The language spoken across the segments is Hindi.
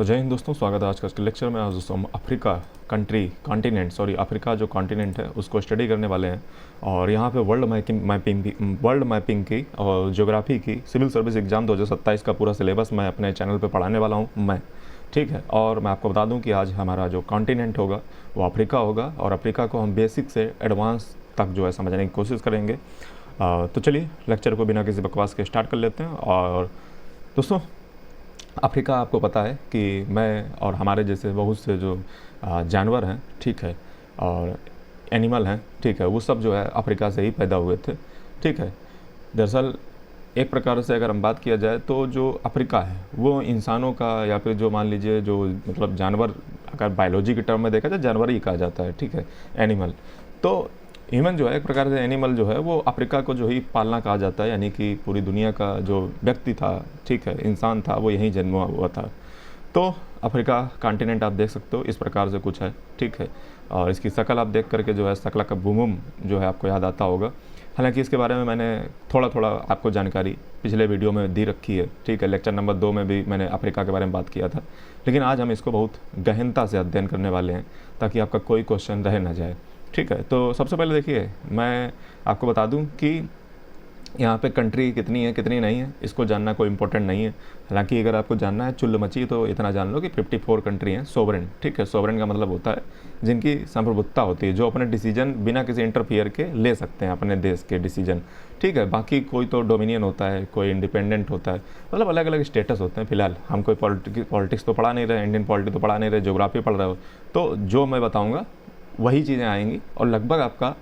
तो जय हिंद दोस्तों, स्वागत है आज का इसके लेक्चर में। आज दोस्तों हम अफ्रीका अफ्रीका जो कॉन्टिनेंट है उसको स्टडी करने वाले हैं। और यहाँ पे वर्ल्ड मैपिंग की और ज्योग्राफी की सिविल सर्विस एग्ज़ाम 2027 का पूरा सिलेबस मैं अपने चैनल पे पढ़ाने वाला हूँ मैं, ठीक है। और मैं आपको बता दूँ कि आज हमारा जो कॉन्टिनेंट होगा वो अफ्रीका होगा, और अफ्रीका को हम बेसिक से एडवांस तक जो है समझने की कोशिश करेंगे। तो चलिए लेक्चर को बिना किसी बकवास के स्टार्ट कर लेते हैं। और दोस्तों, अफ्रीका आपको पता है कि मैं और हमारे जैसे बहुत से जो जानवर हैं, ठीक है, और एनिमल हैं, ठीक है, वो सब जो है अफ्रीका से ही पैदा हुए थे, ठीक है। दरअसल एक प्रकार से अगर हम बात किया जाए तो जो अफ्रीका है वो इंसानों का, या फिर जो मान लीजिए जो मतलब जानवर, अगर बायोलॉजी के टर्म में देखा जाए जानवर ही कहा जाता है, ठीक है, एनिमल। तो ह्यूमन जो है एक प्रकार से एनिमल जो है वो अफ्रीका को जो ही पालना कहा जाता है, यानी कि पूरी दुनिया का जो व्यक्ति था, ठीक है, इंसान था, वो यहीं जन्मा हुआ था। तो अफ्रीका कॉन्टिनेंट आप देख सकते हो इस प्रकार से कुछ है, ठीक है। और इसकी शक्ल आप देख करके जो है शकला का बुमुम जो है आपको याद आता होगा। हालांकि इसके बारे में मैंने थोड़ा थोड़ा आपको जानकारी पिछले वीडियो में दी रखी है, ठीक है। लेक्चर नंबर 2 में भी मैंने अफ्रीका के बारे में बात किया था, लेकिन आज हम इसको बहुत गहनता से अध्ययन करने वाले हैं ताकि आपका कोई क्वेश्चन रह ना जाए, ठीक है। तो सबसे पहले देखिए, मैं आपको बता दूं कि यहाँ पे कंट्री कितनी है कितनी नहीं है इसको जानना कोई इंपॉर्टेंट नहीं है। हालांकि अगर आपको जानना है चुल्ल मची तो इतना जान लो कि 54 कंट्री हैं सोवरेन, ठीक है। सोवरेन का मतलब होता है जिनकी संप्रभुत्ता होती है, जो अपने डिसीजन बिना किसी इंटरफियर के ले सकते हैं अपने देश के डिसीजन, ठीक है। बाकी कोई तो डोमिनियन होता है, कोई इंडिपेंडेंट होता है, मतलब अलग अलग स्टेटस होते हैं। फिलहाल हम कोई पॉलिटिक्स तो पढ़ा नहीं रहे, इंडियन पॉलिटिक्स तो पढ़ा नहीं रहे, ज्योग्राफी पढ़ रहे हो, तो जो मैं बताऊँगा वही चीज़ें आएंगी और लगभग आपका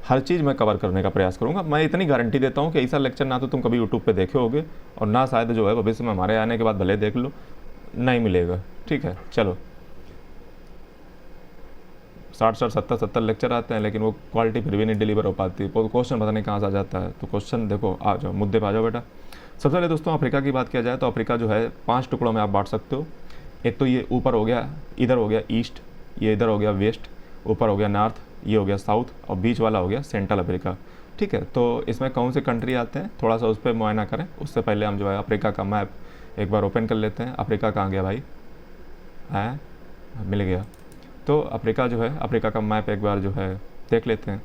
हर चीज़ मैं कवर करने का प्रयास करूँगा। मैं इतनी गारंटी देता हूँ कि ऐसा लेक्चर ना तो तुम कभी यूट्यूब पे देखे होगे, और ना शायद जो है भविष्य में हमारे आने के बाद भले देख लो, नहीं मिलेगा, ठीक है। चलो 60-70 लेक्चर आते हैं, लेकिन वो क्वालिटी फिर भी नहीं डिलीवर हो पाती। तो क्वेश्चन पता नहीं कहाँ से आ जाता है। तो क्वेश्चन देखो, आ जाओ मुद्दे पर आ जाओ बेटा। सबसे पहले दोस्तों अफ्रीका की बात किया जाए तो अफ्रीका जो है 5 टुकड़ों में आप बांट सकते हो। एक तो ये ऊपर हो गया, इधर हो गया ईस्ट, ये इधर हो गया वेस्ट, ऊपर हो गया नॉर्थ, ये हो गया साउथ, और बीच वाला हो गया सेंट्रल अफ्रीका, ठीक है। तो इसमें कौन से कंट्री आते हैं थोड़ा सा उस पर मुआयना करें। उससे पहले हम जो है अफ्रीका का मैप एक बार ओपन कर लेते हैं। अफ्रीका कहाँ गया भाई? है, मिल गया। तो अफ्रीका जो है, अफ्रीका का मैप एक बार जो है देख लेते हैं।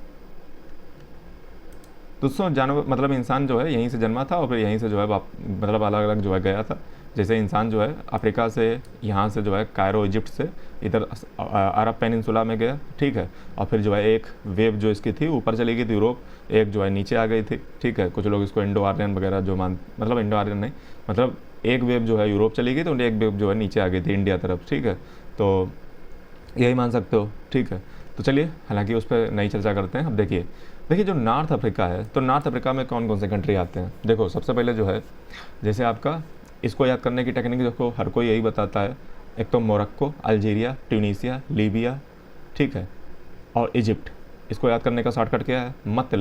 दोस्तों जानवर मतलब इंसान जो है यहीं से जन्मा था और फिर यहीं से जो है मतलब अलग अलग जो है गया था। जैसे इंसान जो है अफ्रीका से यहाँ से जो है कायरो इजिप्ट से इधर अरब पेनिनसुला में गया, ठीक है। और फिर जो है एक वेव जो इसकी थी ऊपर चली गई थी यूरोप, एक जो है नीचे आ गई थी, ठीक है। कुछ लोग इसको इंडो आर्यन वगैरह जो मतलब इंडो आर्यन नहीं, मतलब एक वेव जो है यूरोप चली गई तो एक वेव जो है नीचे आ गई थी इंडिया तरफ, ठीक है। तो यही मान सकते हो, ठीक है। तो चलिए हालांकि उस पर नई चर्चा करते हैं। अब देखिए जो नॉर्थ अफ्रीका है, तो नॉर्थ अफ्रीका में कौन कौन से कंट्री आते हैं। देखो सबसे पहले जो है, जैसे आपका इसको याद करने की टेक्निक देखो, हर कोई यही बताता है। एक तो मोरक्को, अल्जीरिया, ट्यूनीसिया, लीबिया, ठीक है, और इजिप्ट। इसको याद करने का शॉर्टकट क्या है? मत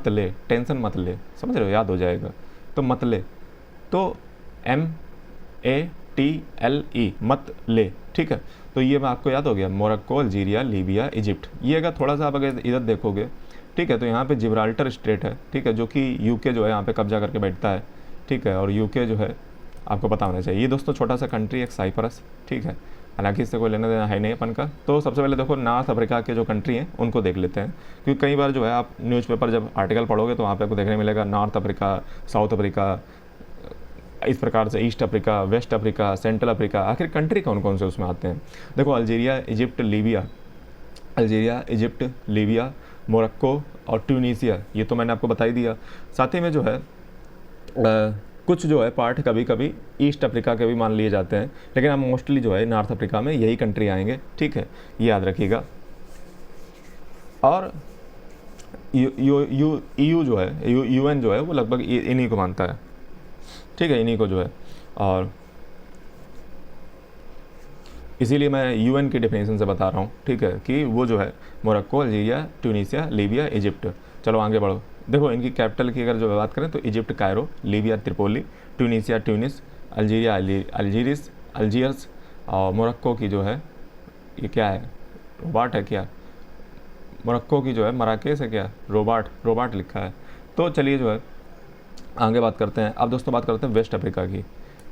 ले, टेंशन मत ले, समझ रहे हो, याद हो जाएगा। तो मत ले, तो MATLE, मत ले, ठीक है। तो ये मैं आपको याद हो गया, मोरक्को, अल्जीरिया, लीबिया, इजिप्ट। ये अगर थोड़ा सा आप अगर इधर देखोगे, ठीक है, तो यहाँ पे जिब्राल्टर स्ट्रेट है, ठीक है, जो कि यूके जो है यहाँ पे कब्जा करके बैठता है, ठीक है। और यूके जो है आपको पता होना चाहिए। ये दोस्तों छोटा सा कंट्री एक साइप्रस, ठीक है, हालांकि इससे कोई लेना देना है नहीं अपन का। तो सबसे पहले देखो नॉर्थ अफ्रीका के जो कंट्री हैं उनको देख लेते हैं, क्योंकि कई बार जो है आप न्यूज़पेपर जब आर्टिकल पढ़ोगे तो वहाँ पे आपको देखने मिलेगा नॉर्थ अफ्रीका, साउथ अफ्रीका, इस प्रकार से east Africa, west Africa, central Africa. आखिर कंट्री कौन कौन से उसमें आते हैं? देखो अल्जीरिया, इजिप्ट, लीबिया, मोरक्को और ट्यूनीसिया, ये तो मैंने आपको बता ही दिया। साथ ही में जो है कुछ जो है पार्ट कभी कभी ईस्ट अफ्रीका के भी मान लिए जाते हैं, लेकिन अब मोस्टली जो है नॉर्थ अफ्रीका में यही कंट्री आएंगे, ठीक है, ये याद रखिएगा। और EU जो है, UN जो है वो लगभग इन्हीं को मानता है, ठीक है, इन्हीं को जो है। और इसीलिए मैं UN की डेफिनेशन से बता रहा हूँ, ठीक है, कि वो जो है Morocco, Algeria, Tunisia, Libya, Egypt. चलो आगे बढ़ो। देखो इनकी कैपिटल की अगर जो बात करें तो Egypt Cairo, Libya Tripoli, Tunisia Tunis, Algeria अल्जीरियस, और मोरक्को की जो है ये क्या है, रोबाट है क्या? मोरक्को की जो है मराकेश है क्या? रोबाट लिखा है। तो चलिए जो है आगे बात करते हैं। अब दोस्तों बात करते हैं वेस्ट अफ्रीका की।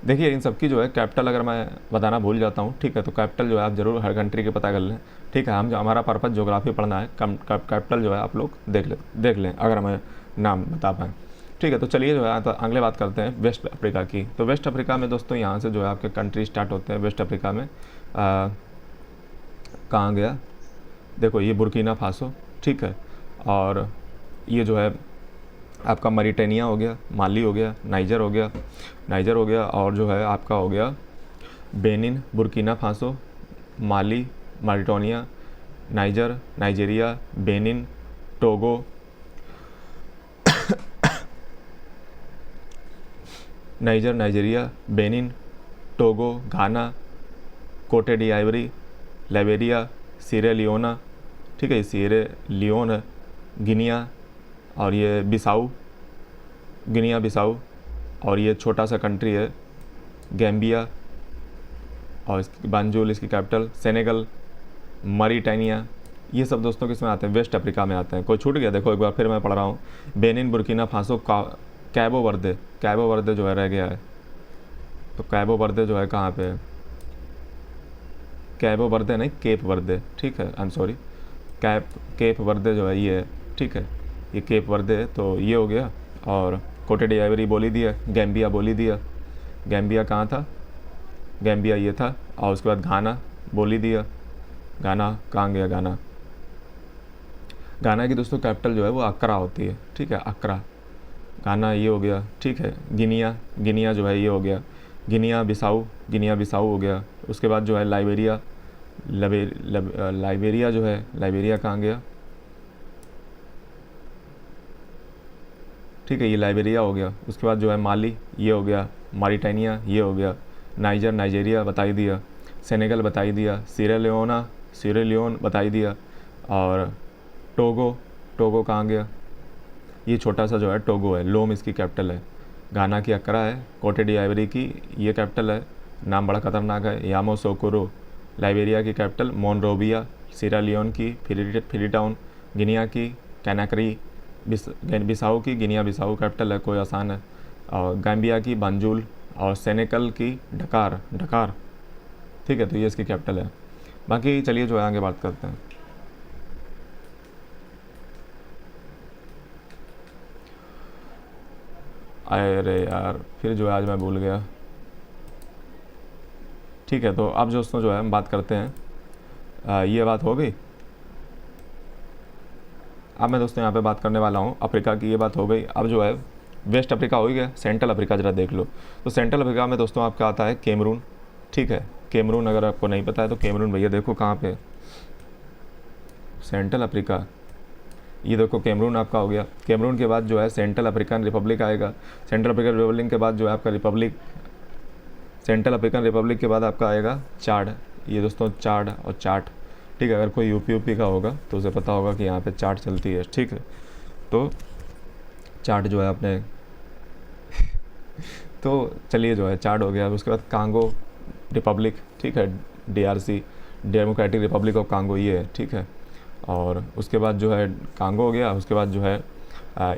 देखिए इन सब की जो है कैपिटल अगर मैं बताना भूल जाता हूँ, ठीक है, तो कैपिटल जो है आप ज़रूर हर कंट्री के पता कर लें, ठीक है। हम जो हमारा पर्पज़ ज्योग्राफी पढ़ना है, कैपिटल जो है आप लोग देख लें अगर हमें नाम बता पाएँ, ठीक है। तो चलिए जो है तो अगले बात करते हैं वेस्ट अफ्रीका की। तो वेस्ट अफ्रीका में दोस्तों यहाँ से जो है आपके कंट्री स्टार्ट होते हैं वेस्ट अफ्रीका में। कहाँ गया, देखो ये बुर्किना फासो, ठीक है, और ये जो है आपका मरिटेनिया हो गया, माली हो गया, नाइजर हो गया, और जो है आपका हो गया Benin, Burkina Faso, Mali, Mauritania, Niger, Nigeria, Benin, Togo, Nigeria, Benin, Togo, Ghana, Cote d'Ivoire, Liberia, Sierra Leone, ठीक है, सीरे लियोन है, गिनिया, और ये गिनिया बिसाऊ, और ये छोटा सा कंट्री है गैम्बिया, और इसकी बांजुल इसकी कैपिटल, सेनेगल, मरिटानिया। ये सब दोस्तों किस में आते हैं, वेस्ट अफ्रीका में आते हैं। कोई छूट गया, देखो एक बार फिर मैं पढ़ रहा हूँ, बेनिन, बुर्किना फासो, कैबो वर्दे जो है रह गया है। तो कैबो वर्दे जो है कहाँ पे है, कैबो वर्दे नहीं, केप वर्दे, ठीक है, आई एम सॉरी, केप वर्दे जो है ये है, ठीक है, ये केप वर्दे है, तो ये हो गया। और कोटे डी आइवरी बोली दिया, गैम्बिया बोली दिया, गैम्बिया कहाँ था, गैम्बिया ये था, और उसके बाद घाना बोली दिया, घाना कहाँ गया, घाना की दोस्तों कैपिटल जो है वो अक्रा होती है, ठीक है, अक्रा, घाना ये हो गया, ठीक है। गिनिया जो है ये हो गया, गिनिया बिसाऊ हो गया। उसके बाद जो है लाइबेरिया जो है, लाइबेरिया कहाँ गया, ठीक है, ये लाइबेरिया हो गया। उसके बाद जो है माली ये हो गया, मॉरिटानिया ये हो गया, नाइजीरिया बता ही दिया, सेनेगल बता ही दिया, सीरा लियोन बता ही दिया, और टोगो कहाँ गया, ये छोटा सा जो है टोगो है, लोम इसकी कैपिटल है। घाना की अक्रा है, कोटे डी आइवरी की ये कैपिटल है, नाम बड़ा खतरनाक है, यामोसोकोरो। लाइबेरिया की कैपिटल मोनरोविया, सीरा लियोन की फ्रीटाउन, गिनिया की कैनाक्री, बिसाऊ की गिनिया बिसाऊ कैपिटल है, कोई आसान है, और गैम्बिया की बांजुल, और सेनेगल की ढकार, ठीक है, तो ये इसकी कैपिटल है। बाकी चलिए जो है आगे बात करते हैं। अरे यार फिर जो है आज मैं भूल गया, ठीक है। तो अब दोस्तों जो है हम बात करते हैं, ये बात हो गई। अब मैं दोस्तों यहाँ पे बात करने वाला हूँ अफ्रीका की, ये बात हो गई। अब जो है वेस्ट अफ्रीका हो ही गया, सेंट्रल अफ्रीका ज़रा देख लो। तो सेंट्रल अफ्रीका में दोस्तों आपका आता है कैमरून, ठीक है, कैमरून अगर आपको नहीं पता है तो कैमरून भैया देखो कहाँ पे, सेंट्रल अफ्रीका, ये देखो कैमरून आपका हो गया। कैमरून के बाद जो है सेंट्रल अफ्रीकन रिपब्लिक आएगा, सेंट्रल अफ्रीकन रिपब्लिक के बाद जो है आपका सेंट्रल अफ्रीकन रिपब्लिक के बाद आपका आएगा चाड, ये दोस्तों चाड और चाट, ठीक है। अगर कोई यूपी का होगा तो उसे पता होगा कि यहाँ पे चाट चलती है, ठीक है। तो चाट जो है आपने तो चलिए जो है चाट हो गया। उसके बाद कांगो रिपब्लिक, ठीक है, DRC, democratic Republic of Congo ये है, ठीक है। और उसके बाद जो है कांगो हो गया। उसके बाद जो है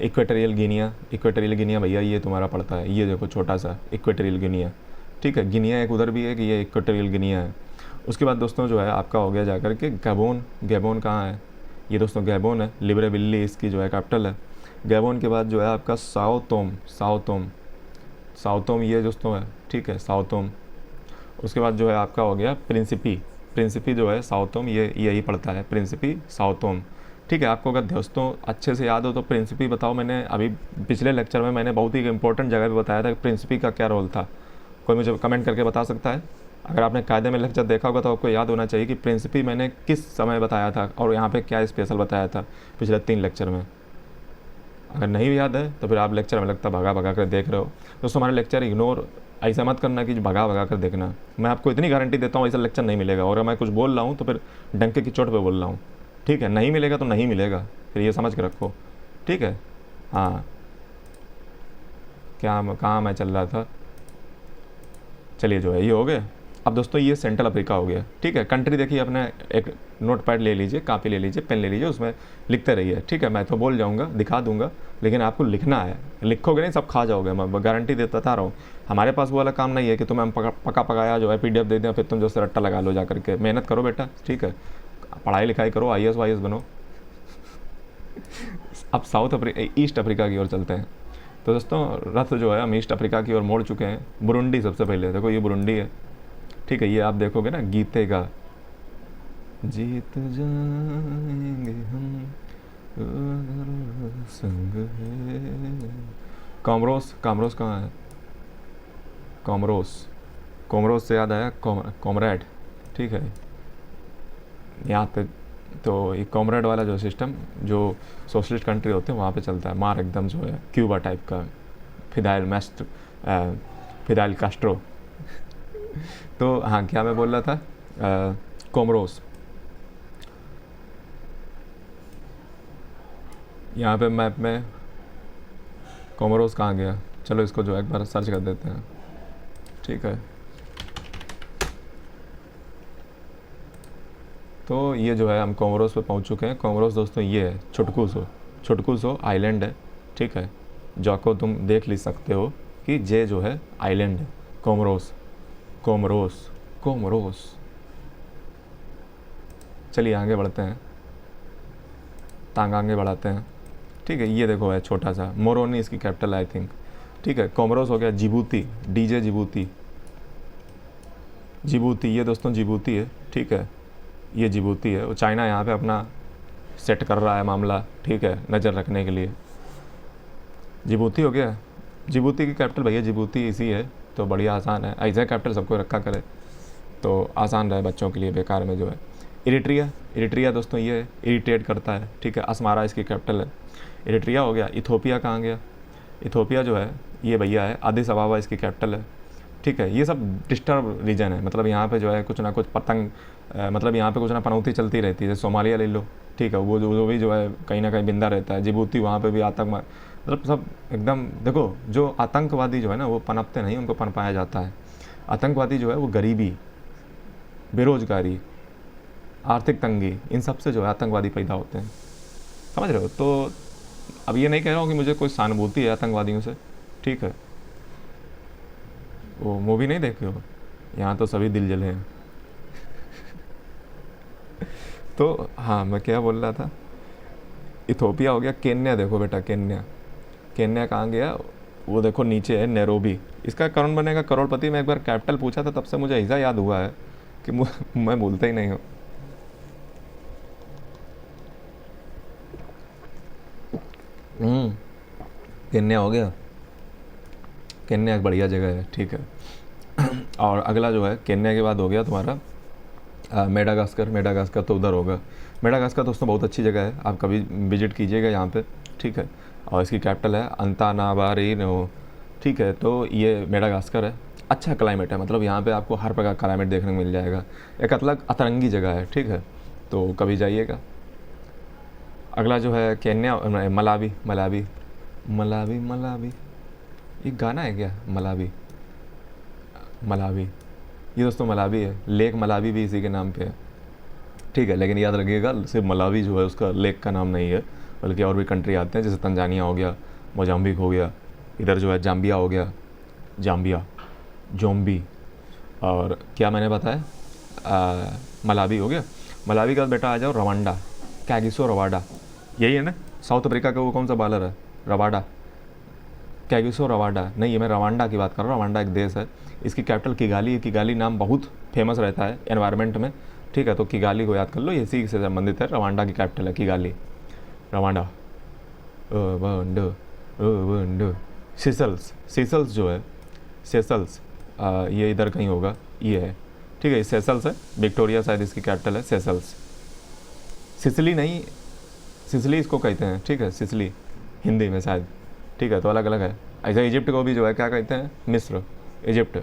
इक्वेटोरियल गिनिया भैया ये तुम्हारा पड़ता है, ये देखो छोटा सा इक्वेटोरियल गिनिया, ठीक है। गिनिया एक उधर भी है कि ये इक्वेटोरियल गिनिया है। उसके बाद दोस्तों जो है आपका हो गया जाकर के गैबोन कहाँ है, ये दोस्तों गैबोन है, लिब्रेविल्ली इसकी जो है कैपिटल है। गैबोन के बाद जो है आपका साओतोम ये दोस्तों है, ठीक है, साओतोम। उसके बाद जो है आपका हो गया प्रिंसिपी जो है साओतोम, ये यही पड़ता है, प्रिंसिपी साओतोम, ठीक है। आपको अगर दोस्तों अच्छे से याद हो तो प्रिंसिपी बताओ, मैंने अभी पिछले लेक्चर में मैंने बहुत ही इंपॉर्टेंट जगह पे बताया था कि प्रिंसिपी का क्या रोल था। कोई मुझे कमेंट करके बता सकता है? अगर आपने कायदे में लेक्चर देखा होगा तो आपको याद होना चाहिए कि प्रिंसिपी मैंने किस समय बताया था और यहाँ पे क्या स्पेशल बताया था पिछले 3 लेक्चर में। अगर नहीं याद है तो फिर आप लेक्चर में लगता भगा कर देख रहे हो। दोस्तों हमारे लेक्चर इग्नोर ऐसा मत करना कि भगा कर देखना। मैं आपको इतनी गारंटी देता हूँ ऐसा लेक्चर नहीं मिलेगा, और मैं कुछ बोल रहा हूँ तो फिर डंके की चोट पे बोल रहा हूँ, ठीक है। नहीं मिलेगा तो नहीं मिलेगा, फिर ये समझ के रखो, ठीक है। हाँ, कहाँ मैं चल रहा था, चलिए जो है ये हो गए। अब दोस्तों ये सेंट्रल अफ्रीका हो गया, ठीक है। कंट्री देखिए, अपने एक नोट पैड ले लीजिए, कापी ले लीजिए, पेन ले लीजिए, उसमें लिखते रहिए, ठीक है। मैं तो बोल जाऊँगा, दिखा दूंगा, लेकिन आपको लिखना है। लिखोगे नहीं सब खा जाओगे, मैं गारंटी देता रहा हूँ। हमारे पास वो वाला काम नहीं है कि तुम्हें हम पका पकाया जो है PDF दे दें, फिर तुम जो से रट्टा लगा लो जा करके। मेहनत करो बेटा, ठीक है, पढ़ाई लिखाई करो, IAS वाईएस बनो। अब ईस्ट अफ्रीका की ओर चलते हैं। तो दोस्तों रथ जो है हम ईस्ट अफ्रीका की ओर मोड़ चुके हैं। बुरुंडी सबसे पहले, देखो ये बुरुंडी है, ठीक है। ये आप देखोगे ना, गीते का जीत जाएंगे हम अगर संग है। कॉमरोस, कॉमरोस कहाँ है? कॉमरोस, कॉमरोस से याद आया कॉमरेड, ठीक है। यहाँ पे तो ये कॉमरेड वाला जो सिस्टम जो सोशलिस्ट कंट्री होते हैं वहाँ पे चलता है। मार एकदम जो है क्यूबा टाइप का, फिदाइल कास्ट्रो। तो हाँ, क्या मैं बोल रहा था, कोमरोस। यहाँ पे मैप में कोमरोस कहाँ गया? चलो इसको जो है एक बार सर्च कर देते हैं, ठीक है। तो ये जो है हम कोमरोस पे पहुँच चुके हैं। कोमरोस दोस्तों ये है छुटकुसो आइलैंड है, ठीक है। जो को तुम देख ले सकते हो कि जे जो है आइलैंड है। कोमरोस कोमरोस कोमरोस। चलिए आगे बढ़ते हैं, टांग आगे बढ़ाते हैं, ठीक है। ये देखो है छोटा सा मोरोनी, इसकी कैपिटल आई थिंक, ठीक है। कोमरोस हो गया जिबूती, DJ जिबूती, जिबूती। ये दोस्तों जिबूती है, ठीक है। ये जिबूती है। चाइना यहाँ पे अपना सेट कर रहा है मामला, ठीक है, नज़र रखने के लिए। जिबूती हो गया। जिबूती की कैपिटल भैया जिबूती इसी है, तो बढ़िया आसान है। ऐसा कैपिटल सबको रखा करे तो आसान रहे बच्चों के लिए, बेकार में जो है। इरिट्रिया दोस्तों ये इरिटेट करता है, ठीक है। अस्मारा इसकी कैपिटल है। इरिट्रिया हो गया। इथोपिया कहाँ गया? इथोपिया जो है ये भैया है, अदिस अबाबा इसकी कैपिटल है, ठीक है। ये सब डिस्टर्ब रीजन है, मतलब यहाँ पे जो है कुछ ना कुछ पतंग, मतलब यहाँ पे कुछ ना पनौती चलती रहती है। जैसे सोमालिया ले लो, ठीक है, वो जो भी जो है कहीं ना कहीं बिंदा रहता है। जिबूती, वहाँ पे भी आतंक, मतलब सब एकदम। देखो जो आतंकवादी जो है ना वो पनपते नहीं, उनको पनपाया जाता है। आतंकवादी जो है वो गरीबी, बेरोजगारी, आर्थिक तंगी, इन सब से जो है आतंकवादी पैदा होते हैं, समझ रहे हो। तो अब ये नहीं कह रहा हूँ कि मुझे कोई सहानुभूति है आतंकवादियों से, ठीक है। वो मूवी नहीं देखे हो, यहाँ तो सभी दिल जले हैं। तो हाँ, मैं क्या बोल रहा था, इथोपिया हो गया। केन्या देखो बेटा, केन्या कहाँ गया? वो देखो नीचे है नैरोबी। इसका कौन बनेगा करोड़पति? मैं एक बार कैपिटल पूछा था, तब से मुझे ऐसा याद हुआ है कि मैं भूलता ही नहीं हूँ। केन्या हो गया। केन्या एक बढ़िया जगह है, ठीक है। और अगला जो है केन्या के बाद हो गया तुम्हारा मेडागास्कर तो उधर होगा। मेडागास्कर दोस्तों बहुत अच्छी जगह है, आप कभी विजिट कीजिएगा यहाँ पे, ठीक है। और इसकी कैपिटल है अंतानाबारीनो, ठीक है। तो ये मेडागास्कर है। अच्छा क्लाइमेट है, मतलब यहाँ पे आपको हर प्रकार का क्लाइमेट देखने को मिल जाएगा। एक अलग अतरंगी जगह है, ठीक है, तो कभी जाइएगा। अगला जो है केन्या, मलावी, ये गाना है क्या? मलावी, ये दोस्तों मलावी है। लेक मलावी भी इसी के नाम पे है, ठीक है। लेकिन याद रखिएगा सिर्फ मलावी जो है उसका लेक का नाम नहीं है, बल्कि और भी कंट्री आते हैं, जैसे तंजानिया हो गया, मोजाम्बिक हो गया, इधर जो है जाम्बिया हो गया, जोम्बी, और क्या मैंने बताया, मलावी हो गया। मलावी का बेटा आ जाओ रवांडा, कैगिसो रवाडा, यही है ना साउथ अफ्रीका का वो कौन सा बालर है? रवाडा, कैगिसो रवाडा नहीं है, मैं रवांडा की बात कर रहा हूँ। रवांडा एक देश है, इसकी कैपिटल किगाली है। किगाली नाम बहुत फेमस रहता है एनवायरनमेंट में, ठीक है। तो किगाली को याद कर लो, इसी से संबंधित है। रवांडा की कैपिटल है किगाली, रवांडा। सेशल्स जो है, सेशल्स ये इधर कहीं होगा, ये है, ठीक है। सेशल्स है, विक्टोरिया शायद इसकी कैपिटल है, सेशल्स। सिसिली नहीं, सिसिली इसको कहते हैं, ठीक है, सिसिली हिंदी में शायद, ठीक है। तो अलग अलग है। ऐसा इजिप्ट को भी जो है क्या कहते हैं? मिस्र, इजिप्ट।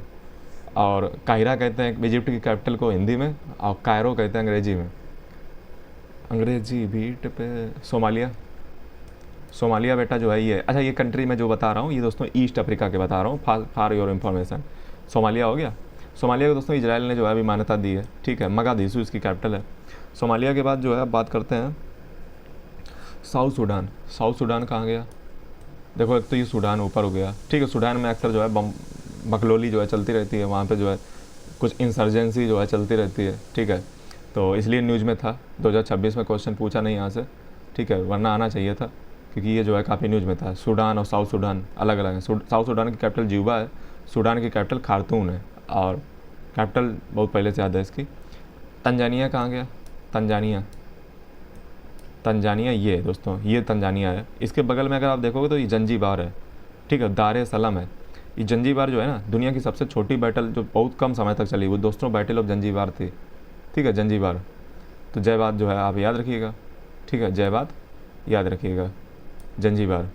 और काहिरा कहते हैं इजिप्ट की कैपिटल को हिंदी में, और कायरो कहते हैं अंग्रेजी में। अंग्रेजी बीट पे सोमालिया बेटा जो है ये। अच्छा, ये कंट्री मैं जो बता रहा हूँ ये दोस्तों ईस्ट अफ्रीका के बता रहा हूँ, फॉर योर इन्फॉर्मेशन। सोमालिया हो गया। सोमालिया को दोस्तों इजराइल ने जो है अभी मान्यता दी है, ठीक है, मगादिशु इसकी कैपिटल है। सोमालिया के बाद जो है अब बात करते हैं साउथ सूडान। साउथ सूडान कहाँ गया? देखो एक तो ये सूडान ऊपर हो गया, ठीक है। सूडान में अक्सर जो है बकलोली जो है चलती रहती है, वहाँ पे जो है कुछ इंसर्जेंसी जो है चलती रहती है, ठीक है। तो इसलिए न्यूज़ में था। 2026 में क्वेश्चन पूछा नहीं यहाँ से, ठीक है, वरना आना चाहिए था, क्योंकि ये जो है काफ़ी न्यूज़ में था। सूडान और साउथ सूडान अलग अलग हैं। साउथ सूडान की कैपिटल ज्यूबा है, सूडान की कैपिटल खार्तूम है, और कैपिटल बहुत पहले से याद है इसकी। तंजानिया कहाँ गया? तंजानिया, तंजानिया ये दोस्तों, ये तंजानिया है। इसके बगल में अगर आप देखोगे तो ये जंजीबार है, ठीक है, दार सलाम है। ये जंजीबार जो है ना, दुनिया की सबसे छोटी बैटल जो बहुत कम समय तक चली, वो दोस्तों बैटल ऑफ जंजीबार थी, ठीक है, जंजीबार। तो जय बात जो है आप याद रखिएगा, ठीक है, जय बात याद रखिएगा, जंजीबार।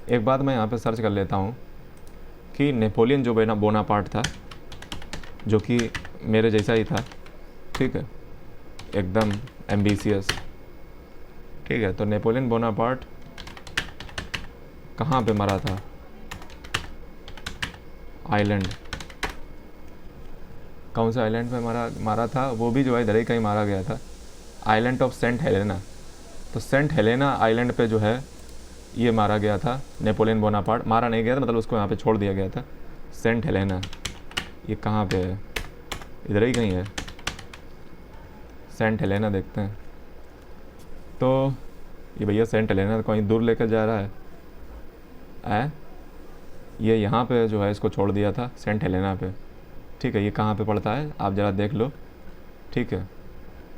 एक बात मैं यहाँ पे सर्च कर लेता हूँ कि नेपोलियन जो बोनापार्ट था, जो कि मेरे जैसा ही था, ठीक है, एकदम एम्बिशियस, ठीक है। तो नेपोलियन बोनापार्ट कहाँ पे मरा था? आइलैंड, कौन से आइलैंड पे मारा था? वो भी जो है इधर ही कहीं मारा गया था, आइलैंड ऑफ सेंट हेलेना। तो सेंट हेलेना आइलैंड पे जो है ये मारा गया था नेपोलियन बोनापार्ट। मारा नहीं गया था, मतलब उसको यहाँ पे छोड़ दिया गया था। सेंट हेलेना ये कहाँ पे है? इधर ही कहीं है, सेंट हेलेना देखते हैं। तो ये भैया सेंट हेलेना कहीं दूर लेकर जा रहा है। ये यहाँ पे जो है इसको छोड़ दिया था सेंट हेलेना पे, ठीक है। ये कहाँ पे पड़ता है आप ज़रा देख लो, ठीक है।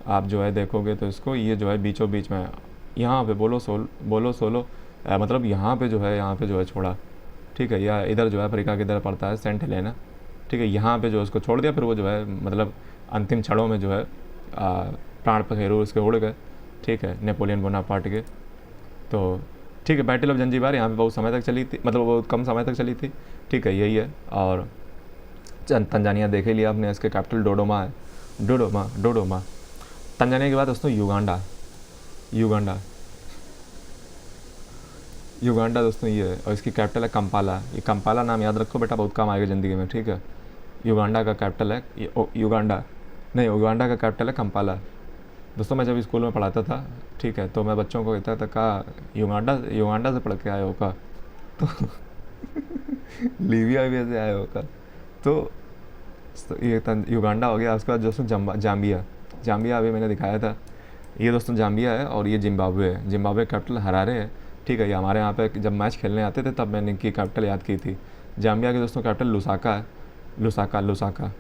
आप जो है देखोगे तो इसको, ये जो है बीचों बीच में यहाँ पे बोलो सोलो मतलब यहाँ पे जो है छोड़ा, ठीक है। या इधर जो है अफ्रीका की तरफ पड़ता है सेंट हेलेना, ठीक है। यहाँ पे जो उसको छोड़ दिया, फिर वो जो है मतलब अंतिम क्षणों में जो है प्राण पखेरु उसके उड़ गए, ठीक है, नेपोलियन बोनापार्ट के। तो ठीक है, बैटल ऑफ जंजीबार यहाँ पे बहुत समय तक चली थी, मतलब बहुत कम समय तक चली थी, ठीक है, यही है। और तंजानिया देख ही लिया आपने, इसके कैपिटल डोडोमा है, डोडोमा। तंजानिया के बाद दोस्तों युगांडा दोस्तों ये है, और इसकी कैपिटल है कंपाला। ये कंपाला नाम याद रखो बेटा, बहुत काम आएगा ज़िंदगी में, ठीक है। युगांडा का कैपिटल है युगांडा का कैपिटल है कंपाला। दोस्तों मैं जब स्कूल में पढ़ाता था, ठीक है, तो मैं बच्चों को कहता था का युगांडा से पढ़ के आए हो का, तो लीबिया भी से आए हो का। तो ये युगांडा हो गया। उसके बाद दोस्तों जाम्बिया अभी मैंने दिखाया था, ये दोस्तों जाम्बिया है, और ये जिम्बाब्वे है। जिम्बाब्वे कैपिटल हरारे है, ठीक है। ये हमारे यहाँ पे जब मैच खेलने आते थे तब मैंने इनकी कैपिटल याद की थी। जाम्बिया की दोस्तों कैपिटल लुसाका है, लुसाका।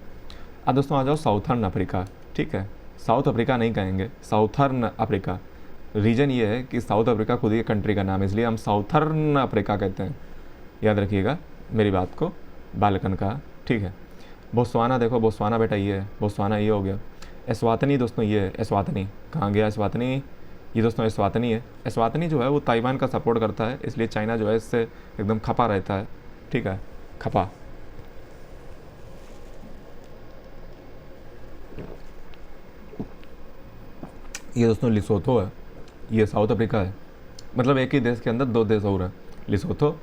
अब दोस्तों आ जाओ साउथर्न अफ्रीका, ठीक है। साउथ अफ्रीका नहीं कहेंगे, साउथर्न अफ्रीका। रीजन ये है कि साउथ अफ्रीका खुद ही कंट्री का नाम है, इसलिए हम साउथर्न अफ्रीका कहते हैं। याद रखिएगा मेरी बात को, बालकन का, ठीक है। बोस्वाना देखो, बोस्वाना बेटा ये है, बोस्वाना ये हो गया। एस्वातनी दोस्तों ये है, एस्वातनी कहाँ गया? एस्वातनी ये दोस्तों एस्वातनी है। एस्वातनी जो है वो ताइवान का सपोर्ट करता है, इसलिए चाइना जो है इससे एकदम खपा रहता है, ठीक है, खपा। ये दोस्तों लिसोथो है, ये साउथ अफ्रीका है। मतलब एक ही देश के अंदर दो देश और हैं, लिसोथो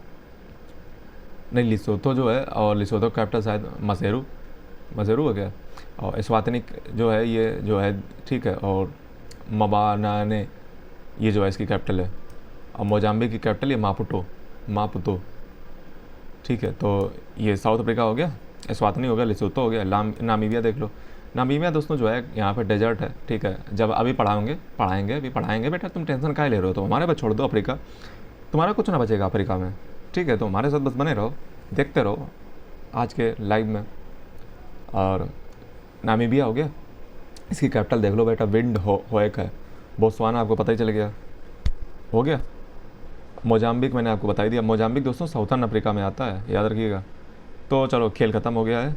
जो है, और लिसोथो कैपिटल शायद मसेरू हो गया। और एस्वातनी जो है ये जो है, ठीक है। और मबानाने ये जो है इसकी कैपिटल है। और मोजाम्बिक की कैपिटल ये मापुतो, ठीक है। तो ये साउथ अफ्रीका हो गया, एस्वातनी हो गया, लिसोथो हो गया। नामीबिया देख लो। नामीबिया दोस्तों जो है यहाँ पे डेजर्ट है, ठीक है। जब अभी पढ़ाएंगे बेटा, तुम टेंशन काहे ले रहे हो? तो हमारे पास छोड़ दो अफ्रीका, तुम्हारा कुछ ना बचेगा अफ्रीका में, ठीक है। तो हमारे साथ बस बने रहो, देखते रहो आज के लाइव में। और नामीबिया हो गया, इसकी कैपिटल देख लो बेटा, विंड होएक है। बोत्सवाना आपको पता ही चल गया, हो गया। मोजाम्बिक मैंने आपको बता ही दिया। मोजाम्बिक दोस्तों साउथर्न अफ्रीका में आता है, याद रखिएगा। तो चलो खेल ख़त्म हो गया है,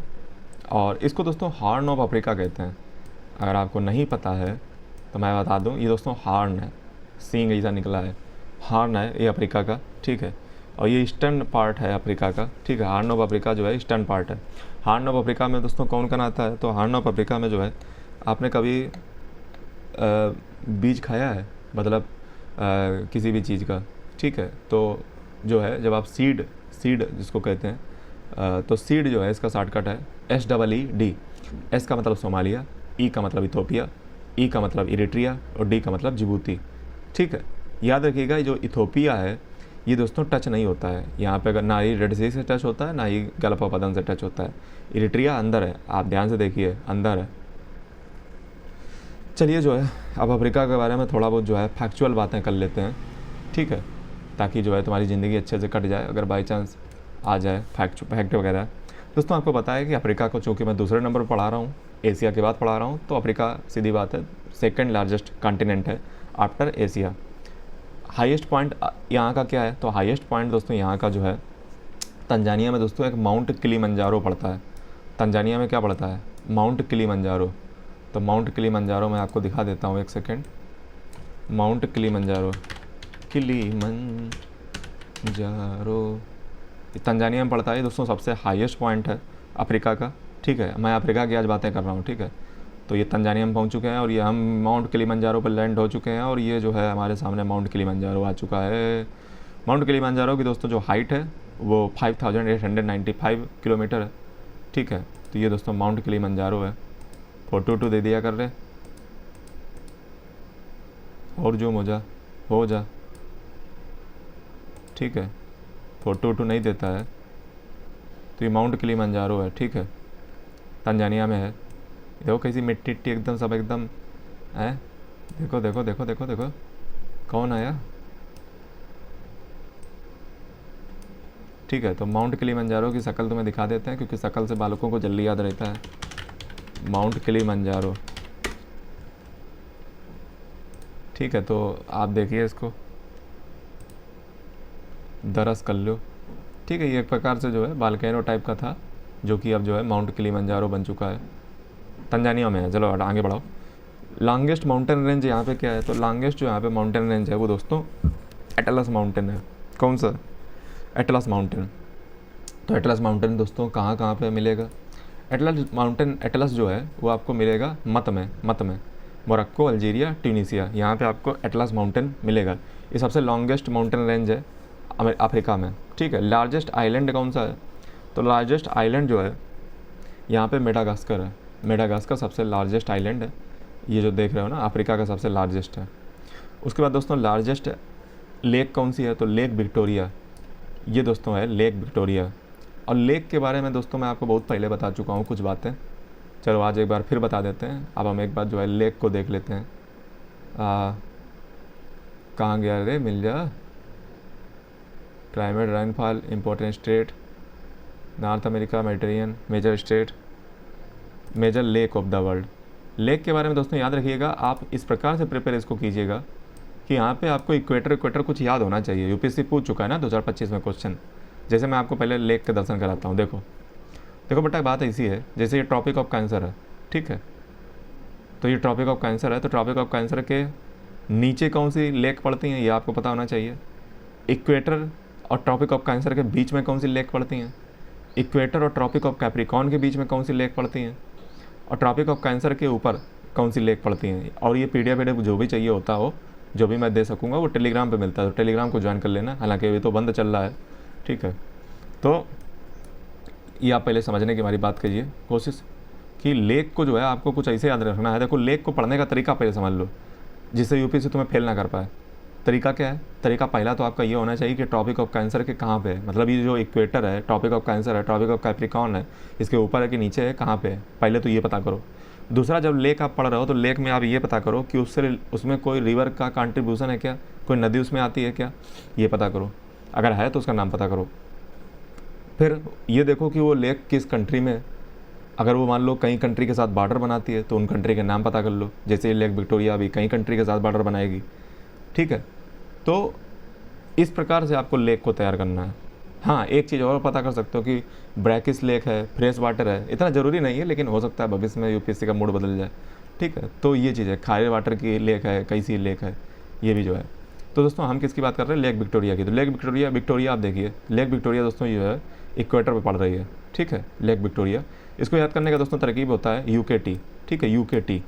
और इसको दोस्तों हॉर्न ऑफ अफ्रीका कहते हैं। अगर आपको नहीं पता है तो मैं बता दूं, ये दोस्तों हॉर्न है, सींग ऐसा निकला है, हॉर्न है ये अफ्रीका का, ठीक है। और ये ईस्टर्न पार्ट है अफ्रीका का, ठीक है। हॉर्न ऑफ अफ्रीका जो है ईस्टर्न पार्ट है। हॉर्न ऑफ अफ्रीका में दोस्तों कौन कौन आता है? तो हॉर्न ऑफ अफ्रीका में जो है, आपने कभी बीज खाया है, मतलब किसी भी चीज़ का, ठीक है। तो जो है जब आप सीड जिसको कहते हैं, तो सीड जो है इसका शॉर्टकट है SEED। एस का मतलब सोमालिया, ई का मतलब इथोपिया, ई का मतलब इरिट्रिया और डी का मतलब जिबूती। ठीक है, याद रखिएगा जो इथोपिया है ये दोस्तों टच नहीं होता है यहाँ पे, अगर ना ही रेड सी से टच होता है ना ही गलफापदन से टच होता है। इरिट्रिया अंदर है, आप ध्यान से देखिए अंदर है। चलिए जो है अब अफ्रीका के बारे में थोड़ा बहुत जो है फैक्चुअल बातें कर लेते हैं, ठीक है, ताकि जो है तुम्हारी ज़िंदगी अच्छे से कट जाए अगर बाई चांस आ जाए फैक्ट वगैरह। दोस्तों आपको पता है कि अफ्रीका को चूँकि मैं दूसरे नंबर पर पढ़ा रहा हूँ, एशिया के बाद पढ़ा रहा हूँ, तो अफ्रीका सीधी बात है सेकंड लार्जेस्ट कॉन्टिनेंट है आफ्टर एशिया। हाईएस्ट पॉइंट यहाँ का क्या है, तो हाईएस्ट पॉइंट दोस्तों यहाँ का जो है तंजानिया में दोस्तों एक माउंट किलिमंजारो पड़ता है। तंजानिया में क्या पड़ता है, माउंट किलिमंजारो। तो माउंट किलिमंजारो मैं आपको दिखा देता हूँ, एक second. Mount Kilimanjaro, Kilimanjaro Tanzania में पड़ता है दोस्तों, सबसे हाईएस्ट पॉइंट है अफ्रीका का। ठीक है, मैं अफ्रीका की आज बातें कर रहा हूँ, ठीक है। तो ये तंजानिया में पहुँच चुके हैं और ये हम माउंट किलिमंजारो पर लैंड हो चुके हैं और ये जो है हमारे सामने माउंट किलिमंजारो आ चुका है। माउंट किलिमंजारो की दोस्तों जो हाइट है वो 5895 किलोमीटर है, ठीक है। तो ये दोस्तों माउंट किलिमंजारो है। फोटो दे दिया कर रहे, और जो हो जा, ठीक है। फोटो नहीं देता है, तो ये माउंट किलिमंजारो है, ठीक है, तंजानिया में है। देखो कैसी मिट्टी एकदम सब एकदम है, देखो देखो देखो देखो देखो कौन आया, ठीक है। तो माउंट किलिमंजारो की शक्ल तुम्हें दिखा देते हैं क्योंकि शक्ल से बालकों को जल्दी याद रहता है। माउंट किलिमंजारो, ठीक है। तो आप देखिए इसको, दरस कर लो, ठीक है। ये एक प्रकार से जो है बाल्केनो टाइप का था जो कि अब जो है माउंट किलिमंजारो बन चुका है, तंजानिया में है। चलो आगे बढ़ाओ। लॉन्गेस्ट माउंटेन रेंज यहाँ पे क्या है, तो लॉन्गेस्ट जो यहाँ पे माउंटेन रेंज है वो दोस्तों एटलस माउंटेन है। कौन सा, एटलस माउंटेन। तो एटलस माउंटेन दोस्तों कहाँ पे मिलेगा, एटलस माउंटेन, एटलस जो है वो आपको मिलेगा मत में मोरक्को, अल्जीरिया, ट्यूनीसिया, यहाँ पे आपको एटलस माउंटेन मिलेगा। ये सबसे लॉन्गेस्ट माउंटेन रेंज है अफ्रीका में, ठीक है। लार्जेस्ट आइलैंड कौन सा है, तो लार्जेस्ट आइलैंड जो है यहाँ पे मेडागास्कर है। मेडागास्कर सबसे लार्जेस्ट आइलैंड है, ये जो देख रहे हो ना अफ्रीका का सबसे लार्जेस्ट है। उसके बाद दोस्तों लार्जेस्ट लेक कौन सी है, तो लेक विक्टोरिया, ये दोस्तों है लेक विक्टोरिया। और लेक के बारे में दोस्तों मैं आपको बहुत पहले बता चुका हूँ कुछ बातें, चलो आज एक बार फिर बता देते हैं। अब हम एक बार जो है लेक को देख लेते हैं। कहाँ गया रे, मिल जा। Climate, rainfall, important state, North America, Mediterranean, major state, major lake of the world. Lake के बारे में दोस्तों याद रखिएगा, आप इस प्रकार से प्रिपेयर इसको कीजिएगा कि यहाँ पे आपको इक्वेटर कुछ याद होना चाहिए। यूपीएससी पूछ चुका है ना 2025 में क्वेश्चन। जैसे मैं आपको पहले लेक के दर्शन कराता हूँ, देखो बेटा बात ऐसी है, जैसे ये ट्रॉपिक ऑफ कैंसर है, ठीक है। तो ये ट्रॉपिक ऑफ कैंसर है, तो ट्रॉपिक ऑफ कैंसर के नीचे कौन सी लेक पड़ती हैं ये आपको पता होना चाहिए। इक्वेटर और ट्रॉपिक ऑफ कैंसर के बीच में कौन सी लेक पड़ती हैं, इक्वेटर और ट्रॉपिक ऑफ कैप्रिकॉर्न के बीच में कौन सी लेक पड़ती हैं, और ट्रॉपिक ऑफ कैंसर के ऊपर कौन सी लेक पड़ती हैं। और ये PDF जो भी चाहिए होता हो, जो भी मैं दे सकूँगा वो टेलीग्राम पे मिलता है, तो टेलीग्राम को ज्वाइन कर लेना। हालांकि अभी तो बंद चल रहा है, ठीक है। तो ये आप पहले समझने की हमारी बात कीजिए कोशिश कि लेक को जो है आपको कुछ ऐसे याद रखना है। देखो लेक को पढ़ने का तरीका पहले समझ लो जिससे यूपीएससी तुम्हें फेल ना कर पाए। तरीका क्या है, तरीका पहला तो आपका ये होना चाहिए कि ट्रॉपिक ऑफ कैंसर के कहाँ पे है, मतलब ये जो इक्वेटर है, ट्रॉपिक ऑफ कैंसर है, ट्रॉपिक ऑफ कैप्रिकॉर्न है, इसके ऊपर है कि नीचे है, कहाँ पे है, पहले तो ये पता करो। दूसरा, जब लेक आप पढ़ रहे हो तो लेक में आप ये पता करो कि उसमें कोई रिवर का कंट्रीब्यूशन है क्या, कोई नदी उसमें आती है क्या, ये पता करो। अगर है तो उसका नाम पता करो। फिर ये देखो कि वो लेक किस कंट्री में है। अगर वो मान लो कई कंट्री के साथ बॉर्डर बनाती है तो उन कंट्री के नाम पता कर लो। जैसे ये लेक विक्टोरिया भी कई कंट्री के साथ बॉर्डर बनाएगी, ठीक है। तो इस प्रकार से आपको लेक को तैयार करना है। हाँ, एक चीज़ और पता कर सकते हो कि ब्रैकिस लेक है, फ्रेश वाटर है। इतना ज़रूरी नहीं है, लेकिन हो सकता है भविष्य में यूपीएससी का मूड बदल जाए, ठीक है। तो ये चीज़ है, खारे वाटर की लेक है, कैसी लेक है, ये भी जो है। तो दोस्तों हम किसकी बात कर रहे हैं, लेक विक्टोरिया की। तो लेक विक्टोरिया आप देखिए, लेक विक्टोरिया दोस्तों ये है इक्वेटर पे पड़ रही है, ठीक है, लेक विक्टोरिया। इसको याद करने का दोस्तों तरकीब होता है UKT, ठीक है, UKT।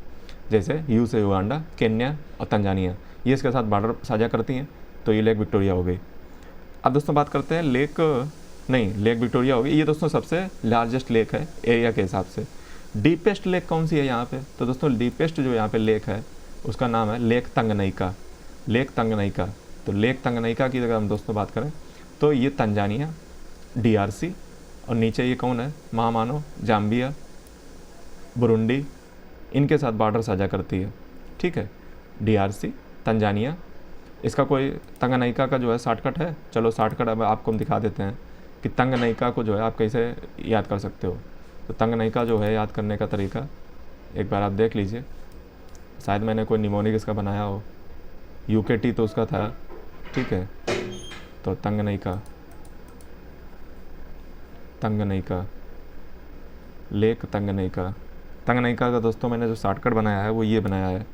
जैसे यू से युगांडा, केन्या और तंजानिया, ये इसके साथ बॉर्डर साझा करती हैं, तो ये लेक विक्टोरिया हो गई। अब दोस्तों बात करते हैं लेक नहीं, लेक विक्टोरिया होगी। ये दोस्तों सबसे लार्जेस्ट लेक है एरिया के हिसाब से। डीपेस्ट लेक कौन सी है यहाँ पे? तो दोस्तों डीपेस्ट जो यहाँ पे लेक है उसका नाम है लेक तंगनईका। लेक तंगनईका। तो लेक तंगनईका की अगर हम दोस्तों बात करें तो ये तंजानिया, DRC, और नीचे ये कौन है, महामानव, जाम्बिया, बुरुंडी, इनके साथ बॉर्डर साझा करती है। ठीक है, DRC, तंजानिया। इसका कोई तंगनईका का जो है शॉर्टकट है? चलो शॉर्टकट अब आपको हम दिखा देते हैं कि तंगनईका को जो है आप कैसे याद कर सकते हो। तो तंगनईका जो है याद करने का तरीका एक बार आप देख लीजिए। शायद मैंने कोई निमोनिक इसका बनाया हो, UKT तो उसका था। ठीक है, तो तंगनईका, तंगनईका, लेक तंगनईका। तंगनईका का दोस्तों मैंने जो शॉर्टकट बनाया है वो ये बनाया है,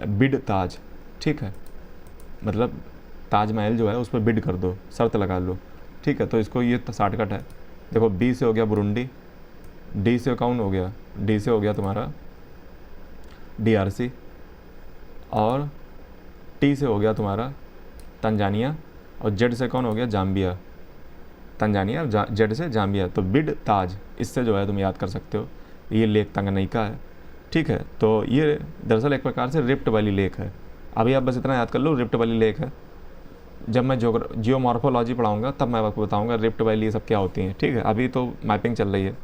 बिड ताज। ठीक है, मतलब ताजमहल जो है उस पर बिड कर दो, शर्त लगा लो। ठीक है, तो इसको ये शॉर्टकट है। देखो, B से हो गया बुरुंडी, D से कौन हो गया, D से हो गया तुम्हारा DRC, और T से हो गया तुम्हारा तंजानिया, और Z से कौन हो गया, जाम्बिया। तंजानिया, Z से जाम्बिया। तो बिड ताज, इससे जो है तुम याद कर सकते हो ये लेक तंगनईका है। ठीक है, तो ये दरअसल एक प्रकार से रिफ्ट वैली लेक है। अभी आप बस इतना याद कर लो, रिफ्ट वैली लेक है। जब मैं जियोमॉर्फोलॉजी पढ़ाऊंगा तब मैं आपको बताऊंगा रिफ्ट वैली ये सब क्या होती हैं। ठीक है, अभी तो मैपिंग चल रही है।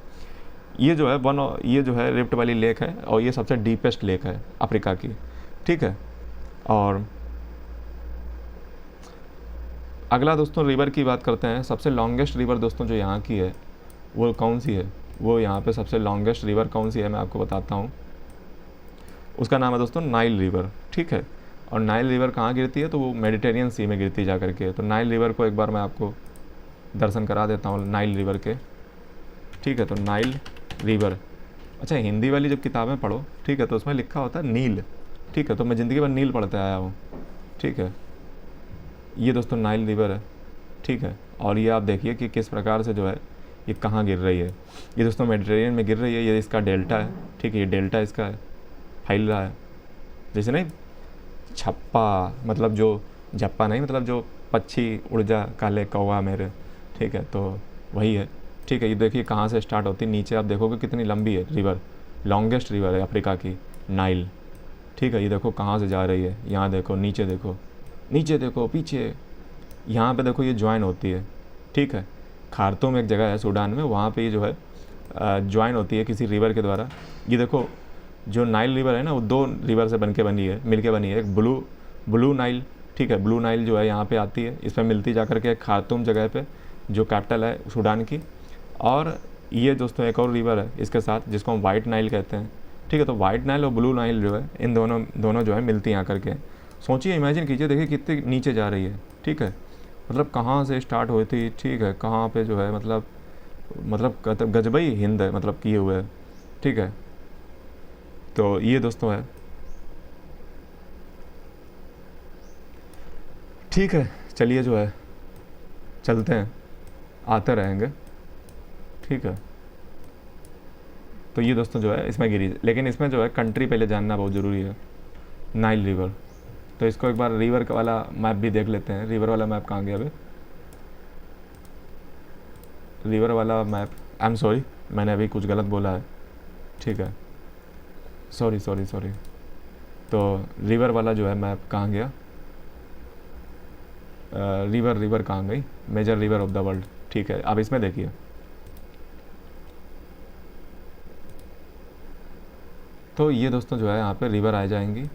ये जो है ये जो है रिफ्ट वैली लेक है, और ये सबसे डीपेस्ट लेक है अफ्रीका की। ठीक है, और अगला दोस्तों रिवर की बात करते हैं। सबसे लॉन्गेस्ट रिवर दोस्तों जो यहाँ की है वो कौन सी है? वो यहाँ पे सबसे लॉन्गेस्ट रिवर कौन सी है मैं आपको बताता हूँ। उसका नाम है दोस्तों नाइल रिवर। ठीक है, और नाइल रिवर कहाँ गिरती है? तो वो मेडिटेरियन सी में गिरती जा करके। तो नाइल रिवर को एक बार मैं आपको दर्शन करा देता हूँ नाइल रिवर के। ठीक है, तो नाइल रिवर, अच्छा हिंदी वाली जब किताबें पढ़ो, ठीक है, तो उसमें लिखा होता है नील। ठीक है, तो मैं ज़िंदगी भर नील पढ़ते आया हूँ। ठीक है, ये दोस्तों नाइल रिवर है। ठीक है, और ये आप देखिए कि किस प्रकार से जो है ये कहाँ गिर रही है। ये दोस्तों मेडिटेरियन में गिर रही है, ये इसका डेल्टा है। ठीक है, ये डेल्टा इसका है, फैल रहा है। जैसे नहीं छप्पा, मतलब जो झप्पा नहीं, मतलब जो पक्षी उड़ जा काले कौवा मेरे। ठीक है, तो वही है। ठीक है, ये देखिए कहाँ से स्टार्ट होती है, नीचे आप देखोगे कितनी लंबी है रिवर, लॉन्गेस्ट रिवर है अफ्रीका की, नाइल। ठीक है, ये देखो कहाँ से जा रही है, यहाँ देखो, नीचे देखो, नीचे देखो, पीछे, यहाँ पे देखो ये ज्वाइन होती है। ठीक है, खार्तूम एक जगह है सूडान में, वहाँ पे ये जो है ज्वाइन होती है किसी रिवर के द्वारा। ये देखो जो नाइल रिवर है ना, वो दो रिवर से बनी है, मिल के बनी है। एक ब्लू नाइल, ठीक है, ब्लू नाइल जो है यहाँ पे आती है, इसमें मिलती जा करके खार्तूम जगह पे जो कैपिटल है सूडान की। और ये दोस्तों एक और रिवर है इसके साथ जिसको हम वाइट नाइल कहते हैं। ठीक है, तो वाइट नाइल और ब्लू नाइल जो है इन दोनों जो है मिलती हैं आकर के। सोचिए, इमेजिन कीजिए, देखिए कितनी नीचे जा रही है। ठीक है, मतलब कहाँ से स्टार्ट हुई थी, ठीक है, कहाँ पे जो है मतलब गजबई हिंद है मतलब किए हुए है। ठीक है, तो ये दोस्तों है। ठीक है, चलिए जो है चलते हैं, आते रहेंगे। ठीक है, तो ये दोस्तों जो है इसमें गिरी, लेकिन इसमें जो है कंट्री पहले जानना बहुत ज़रूरी है, नाइल रिवर। तो इसको एक बार रिवर वाला मैप भी देख लेते हैं। रिवर वाला मैप कहाँ गया अभी? रिवर वाला मैप, आई एम सॉरी, मैंने अभी कुछ गलत बोला है। ठीक है, सॉरी। तो रिवर वाला जो है मैप कहाँ गया? रिवर कहाँ गई? Major river of the world. ठीक है, अब इसमें देखिए, तो ये दोस्तों जो है यहाँ पे रिवर आ जाएंगी।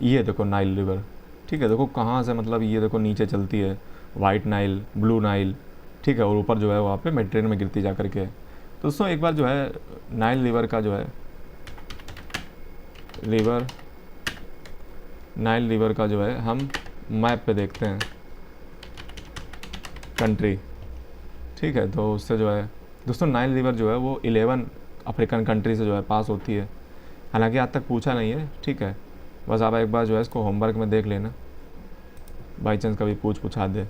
ये देखो नाइल रिवर। ठीक है, देखो कहाँ से, मतलब ये देखो नीचे चलती है, वाइट नाइल, ब्लू नाइल। ठीक है, और ऊपर जो है वहाँ पे मेडिटेरियन में गिरती जा करके। तो दोस्तों एक बार जो है नाइल रिवर का जो है नाइल रिवर का जो है हम मैप पे देखते हैं कंट्री। ठीक है, तो उससे जो है दोस्तों नाइल रिवर जो है वो 11 अफ्रीकन कंट्री से जो है पास होती है। हालांकि आज तक पूछा नहीं है। ठीक है, बस आप एक बार जो है इसको होमवर्क में देख लेना, बाई चांस कभी पूछा दे।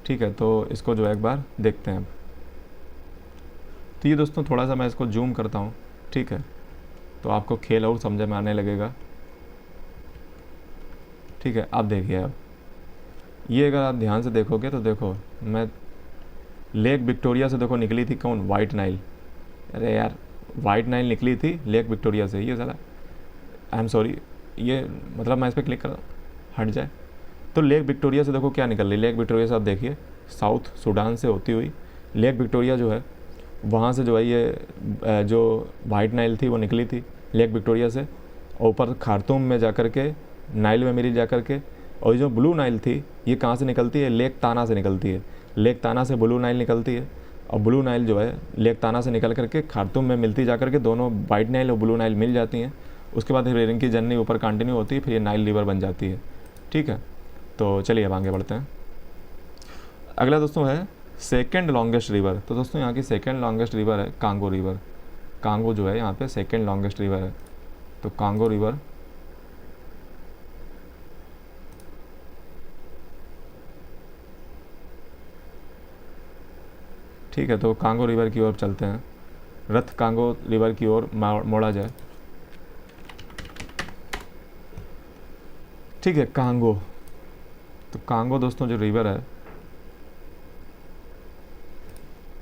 ठीक है, तो इसको जो है एक बार देखते हैं। तो ये दोस्तों थोड़ा सा मैं इसको जूम करता हूँ। ठीक है, तो आपको खेल और समझ में आने लगेगा। ठीक है, अब देखिए, अब ये अगर आप ध्यान से देखोगे तो देखो, मैं लेक विक्टोरिया से देखो निकली थी कौन, वाइट नाइल। अरे यार, वाइट नाइल निकली थी लेक विक्टोरिया से, ये साला, आई एम सॉरी, ये मतलब मैं इस पर क्लिक कर हट जाए तो लेक विक्टोरिया से देखो क्या निकल रही। लेक विक्टोरिया से आप देखिए साउथ सूडान से होती हुई लेक विक्टोरिया जो है, वहाँ से जो है ये जो वाइट नाइल थी वो निकली थी लेक विक्टोरिया से, और ऊपर खार्तूम में जा कर के नाइल में मिली जा कर के। और जो ब्लू नाइल थी ये कहाँ से निकलती है, लेक ताना से निकलती है। लेक ताना से ब्लू नाइल निकलती है, और ब्लू नाइल जो है लेक ताना से निकल करके खार्तूम में मिलती जा करके, दोनों वाइट नाइल और ब्लू नाइल मिल जाती हैं। उसके बाद फिर इनकी जर्नी ऊपर कंटिन्यू होती है, फिर ये नाइल रिवर बन जाती है। ठीक है, तो चलिए अब आगे बढ़ते हैं। अगला दोस्तों है सेकेंड लॉन्गेस्ट रिवर। तो दोस्तों यहाँ की सेकेंड लॉन्गेस्ट रिवर है कांगो रिवर। कांगो जो है यहाँ पे सेकेंड लॉन्गेस्ट रिवर है। तो कांगो रिवर, ठीक है, तो कांगो रिवर की ओर चलते हैं। रथ कांगो रिवर की ओर मोड़ा जाए। ठीक है, कांगो, तो कांगो दोस्तों जो रिवर है,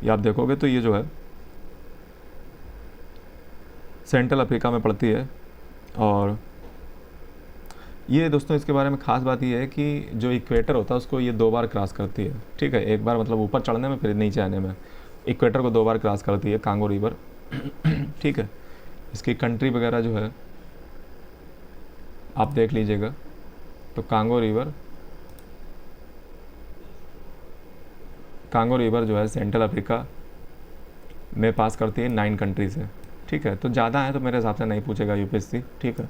ये आप देखोगे तो ये जो है सेंट्रल अफ्रीका में पड़ती है। और ये दोस्तों इसके बारे में ख़ास बात ये है कि जो इक्वेटर होता है उसको ये 2 बार क्रॉस करती है। ठीक है, एक बार मतलब ऊपर चढ़ने में, फिर नीचे आने में। इक्वेटर को 2 बार क्रॉस करती है कांगो रिवर। ठीक है, इसकी कंट्री वगैरह जो है आप देख लीजिएगा। तो कांगो रिवर जो है सेंट्रल अफ्रीका में पास करती है 9 कंट्री से। ठीक है, तो ज़्यादा है तो मेरे हिसाब से नहीं पूछेगा यूपीएससी। ठीक है,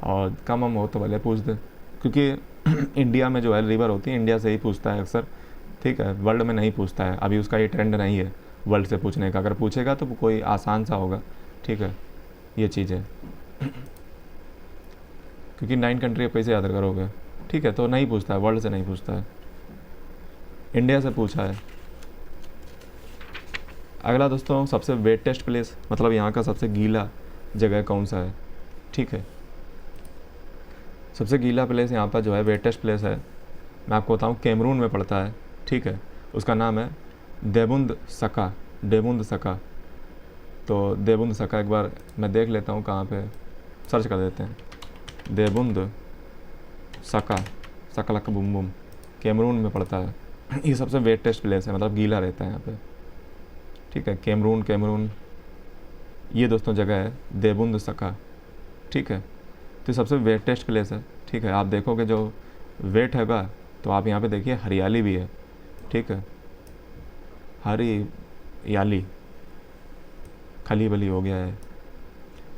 और कम हम हो तो भले पूछ दे, क्योंकि इंडिया में जो है रिवर होती है, इंडिया से ही पूछता है अक्सर। ठीक है, वर्ल्ड में नहीं पूछता है, अभी उसका ये ट्रेंड नहीं है वर्ल्ड से पूछने का। अगर पूछेगा तो कोई आसान सा होगा। ठीक है, ये चीज़ है, क्योंकि 9 कंट्री कैसे याद करोगे। ठीक है, तो नहीं पूछता है, वर्ल्ड से नहीं पूछता है, इंडिया से पूछा है। अगला दोस्तों सबसे वेटेस्ट प्लेस, मतलब यहाँ का सबसे गीला जगह कौन सा है। ठीक है, सबसे गीला प्लेस यहाँ पर जो है, वेटेस्ट प्लेस है, मैं आपको बताऊँ, कैमरून में पड़ता है। ठीक है, उसका नाम है देबुंद सका। देबुंद सका, तो देबुंद सका एक बार मैं देख लेता हूँ कहाँ पे, सर्च कर देते हैं। देबुंद सका, सकलक बुम बुम, कैमरून में पड़ता है। ये सबसे वेटेस्ट प्लेस है, मतलब गीला रहता है यहाँ पे। ठीक है, कैमरून ये दोस्तों जगह है देबुंद सका। ठीक है, तो सबसे वेटेस्ट प्लेस है। ठीक है, आप देखोगे जो वेट हैगा, तो आप यहाँ पे देखिए हरियाली भी है। ठीक है, हरियाली, खली बली हो गया है।